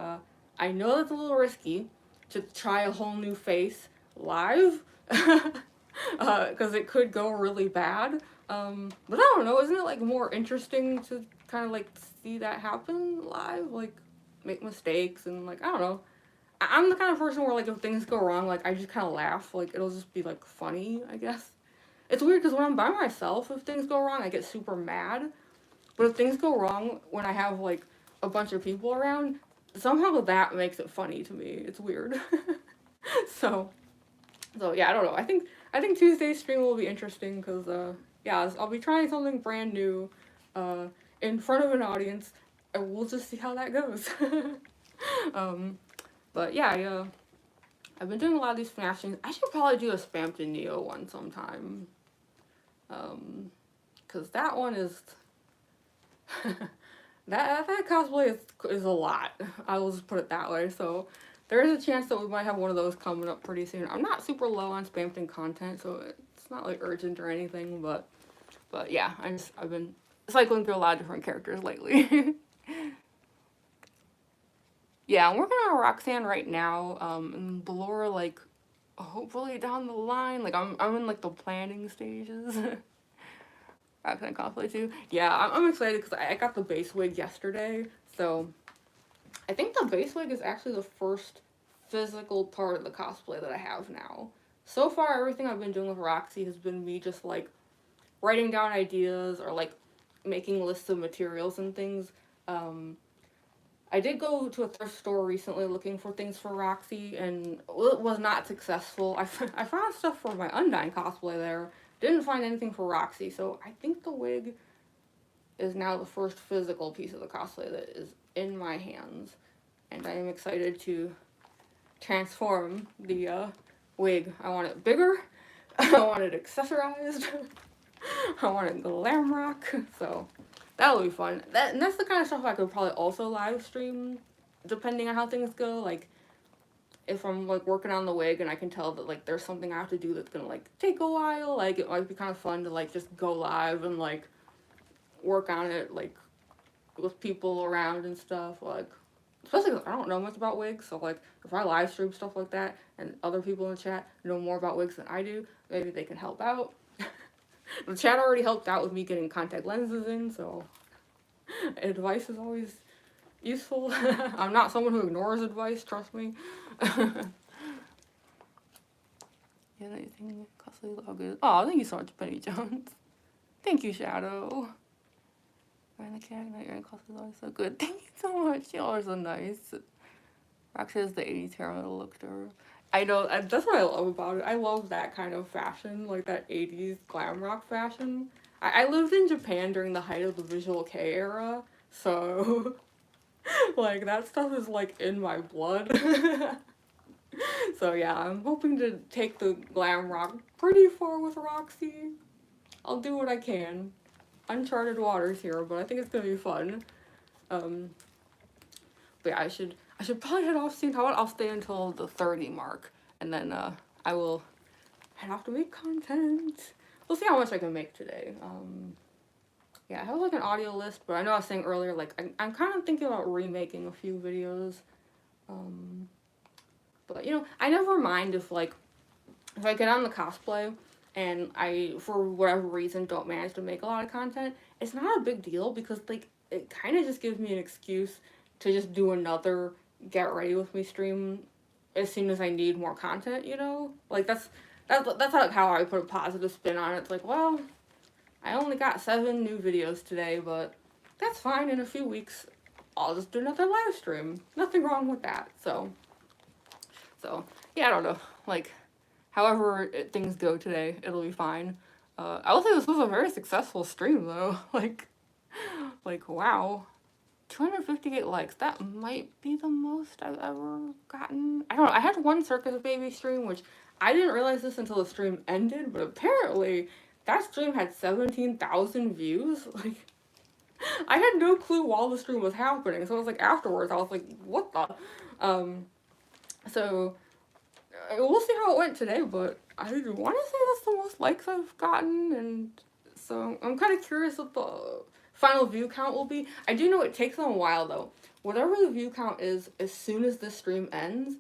I know that's a little risky to try a whole new face live. Because it could go really bad. But I don't know, isn't it, like, more interesting to kind of, like, see that happen live? Like, make mistakes and, like, I don't know. I'm the kind of person where, like, if things go wrong, like, I just kind of laugh. Like, it'll just be, like, funny, I guess. It's weird because when I'm by myself, if things go wrong, I get super mad. But if things go wrong when I have, like, a bunch of people around, somehow that makes it funny to me. It's weird. So yeah, I don't know. I think Tuesday's stream will be interesting because, yeah, I'll be trying something brand new, and in front of an audience, and we'll just see how that goes. But yeah, I've been doing a lot of these FNAF things. I should probably do a Spampton Neo one sometime. Cause that one is that cosplay is a lot. I will just put it that way. So there is a chance that we might have one of those coming up pretty soon. I'm not super low on Spampton content, so it's not like urgent or anything. But yeah, I've been cycling through a lot of different characters lately. Yeah, I'm working on Roxanne right now. And Ballora, like, hopefully down the line. Like, I'm in like the planning stages. Roxanne cosplay too. Yeah, I'm excited because I got the base wig yesterday. So I think the base wig is actually the first physical part of the cosplay that I have now. So far, everything I've been doing with Roxy has been me just like writing down ideas or like making lists of materials and things. I did go to a thrift store recently looking for things for Roxy, and it was not successful. I found stuff for my Undyne cosplay there. Didn't find anything for Roxy, so I think the wig is now the first physical piece of the cosplay that is in my hands. And I am excited to transform the wig. I want it bigger. I want it accessorized. I want it glam rock. So that'll be fun. And that's the kind of stuff I could probably also live stream, depending on how things go. Like, if I'm like working on the wig and I can tell that like there's something I have to do that's gonna like take a while, like it might be kind of fun to like just go live and like work on it like with people around and stuff. Like, especially 'cause I don't know much about wigs, so like if I live stream stuff like that and other people in the chat know more about wigs than I do, maybe they can help out. The chat already helped out with me getting contact lenses in, so advice is always useful. I'm not someone who ignores advice, trust me. Yeah, anything costly logos. Oh, thank you so much, Penny Jones. Thank you, Shadow. And the cat, you're in costly logos, so good. Thank you so much. Y'all are so nice. Roxy has the 80s hair look to her. I know, that's what I love about it. I love that kind of fashion, like that 80s glam rock fashion. I lived in Japan during the height of the Visual K era, so like that stuff is like in my blood. So yeah, I'm hoping to take the glam rock pretty far with Roxy. I'll do what I can. Uncharted waters here, but I think it's gonna be fun. But yeah, I should probably head off soon. How about I'll stay until the 30 mark, and then I will head off to make content. We'll see how much I can make today. Yeah, I have like an audio list, but I know I was saying earlier, like I'm kind of thinking about remaking a few videos. But you know, I never mind if like if I get on the cosplay and I for whatever reason don't manage to make a lot of content. It's not a big deal because like it kind of just gives me an excuse to just do another get ready with me stream as soon as I need more content, you know? Like that's like how I put a positive spin on it. It's like, well, I only got 7 new videos today, but that's fine. In a few weeks, I'll just do another live stream. Nothing wrong with that. So yeah, I don't know. Like, however things go today, it'll be fine. I will say this was a very successful stream though. Like wow. 258 likes. That might be the most I've ever gotten. I don't know. I had one Circus Baby stream, which I didn't realize this until the stream ended, but apparently that stream had 17,000 views. Like, I had no clue while the stream was happening. So it was like afterwards, I was like, what the? So we'll see how it went today, but I want to say that's the most likes I've gotten, and so I'm kind of curious what the final view count will be. I do know it takes them a while though. Whatever the view count is, as soon as this stream ends,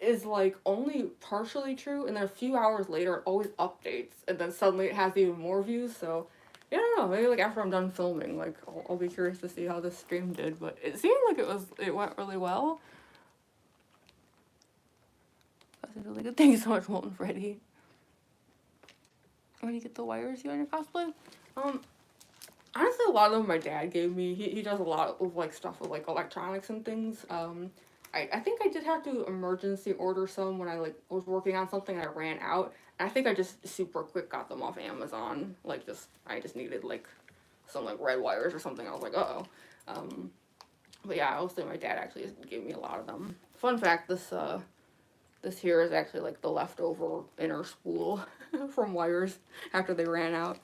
is like only partially true, and then a few hours later it always updates, and then suddenly it has even more views. So yeah, I don't know. Maybe like after I'm done filming, like I'll be curious to see how this stream did. But it seemed like it went really well. That's really good. Thank you so much, Molten Freddy. When you get the wires you on your cosplay? Honestly, a lot of them my dad gave me. He does a lot of like stuff with like electronics and things. I think I did have to emergency order some when I like was working on something and I ran out. And I think I just super quick got them off Amazon. Like I just needed like some like red wires or something. I was like, uh-oh. But yeah, I will say my dad actually gave me a lot of them. Fun fact, this here is actually like the leftover inner spool from wires after they ran out.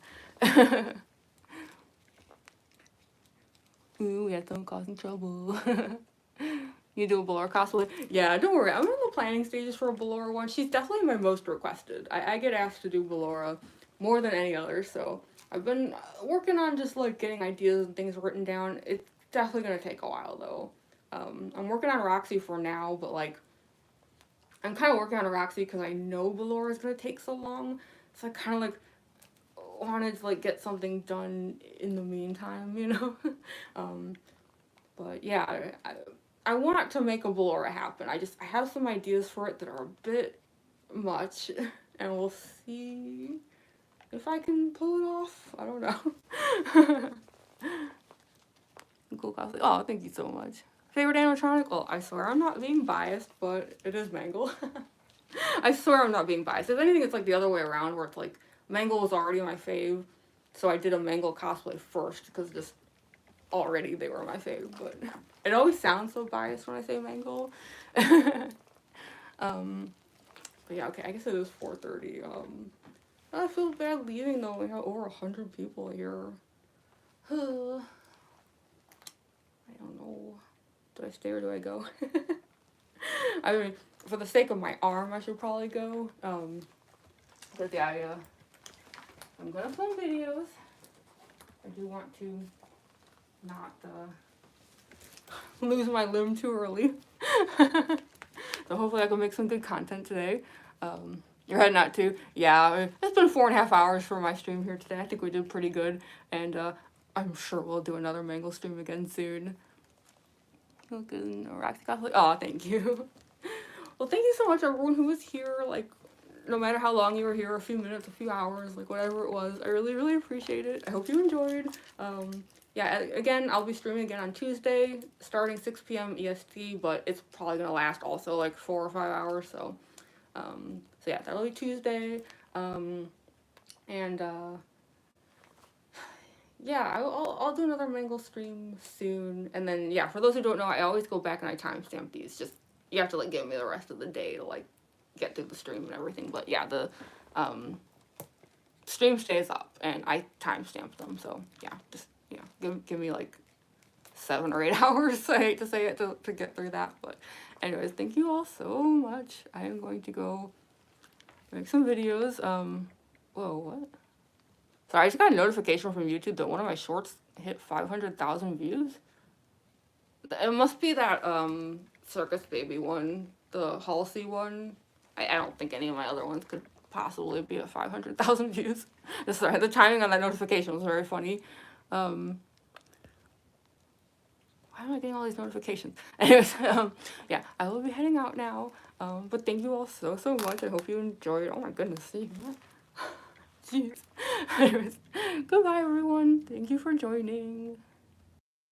Ooh, we had someone causing trouble. You do a Ballora cosplay? Yeah, don't worry. I'm in the planning stages for a Ballora one. She's definitely my most requested. I get asked to do Ballora more than any other, so I've been working on just like getting ideas and things written down. It's definitely gonna take a while though. I'm working on Roxy for now, but like I'm kind of working on Roxy because I know Ballora is gonna take so long, so I kind of like wanted to like get something done in the meantime, you know. But yeah, I want to make a Ballora happen. I have some ideas for it that are a bit much, and we'll see if I can pull it off. I don't know. Cool cosplay. Oh, thank you so much. Favorite animatronic? Well, I swear I'm not being biased, but it is Mangle. I swear I'm not being biased. If anything, it's like the other way around, where it's like Mangle was already my fave, so I did a Mangle cosplay first because just already they were my fave. But it always sounds so biased when I say Mangle. But yeah, okay. I guess it is 4:30. I feel bad leaving though. We have over 100 people here. I don't know. Do I stay or do I go? I mean, for the sake of my arm, I should probably go. But yeah, I'm gonna film videos. I do want to not lose my limb too early. So hopefully I can make some good content today. You're heading out too? Yeah, it's been 4.5 hours for my stream here today. I think we did pretty good. And I'm sure we'll do another Mangle stream again soon. Looking Roxy cosplay. Oh, thank you. Well, thank you so much, everyone who was here. Like, no matter how long you were here, a few minutes, a few hours, like whatever it was, I really, really appreciate it. I hope you enjoyed. Yeah, again, I'll be streaming again on Tuesday, starting 6 PM EST, but it's probably gonna last also like 4 or 5 hours. So yeah, that'll be Tuesday. Yeah, I'll do another Mangle stream soon. And then, yeah, for those who don't know, I always go back and I timestamp these. Just, you have to, like, give me the rest of the day to, like, get through the stream and everything. But, yeah, the stream stays up, and I timestamp them. So, yeah, just, give me, like, 7 or 8 hours, I hate to say it, to get through that. But, anyways, thank you all so much. I am going to go make some videos. Whoa, what? Sorry, I just got a notification from YouTube that one of my shorts hit 500,000 views. It must be that Circus Baby one, the Halsey one. I don't think any of my other ones could possibly be at 500,000 views. Sorry, the timing on that notification was very funny. Why am I getting all these notifications? Anyways, yeah, I will be heading out now. But thank you all so much. I hope you enjoyed. Oh my goodness, see what? Jeez. Anyways, goodbye everyone. Thank you for joining.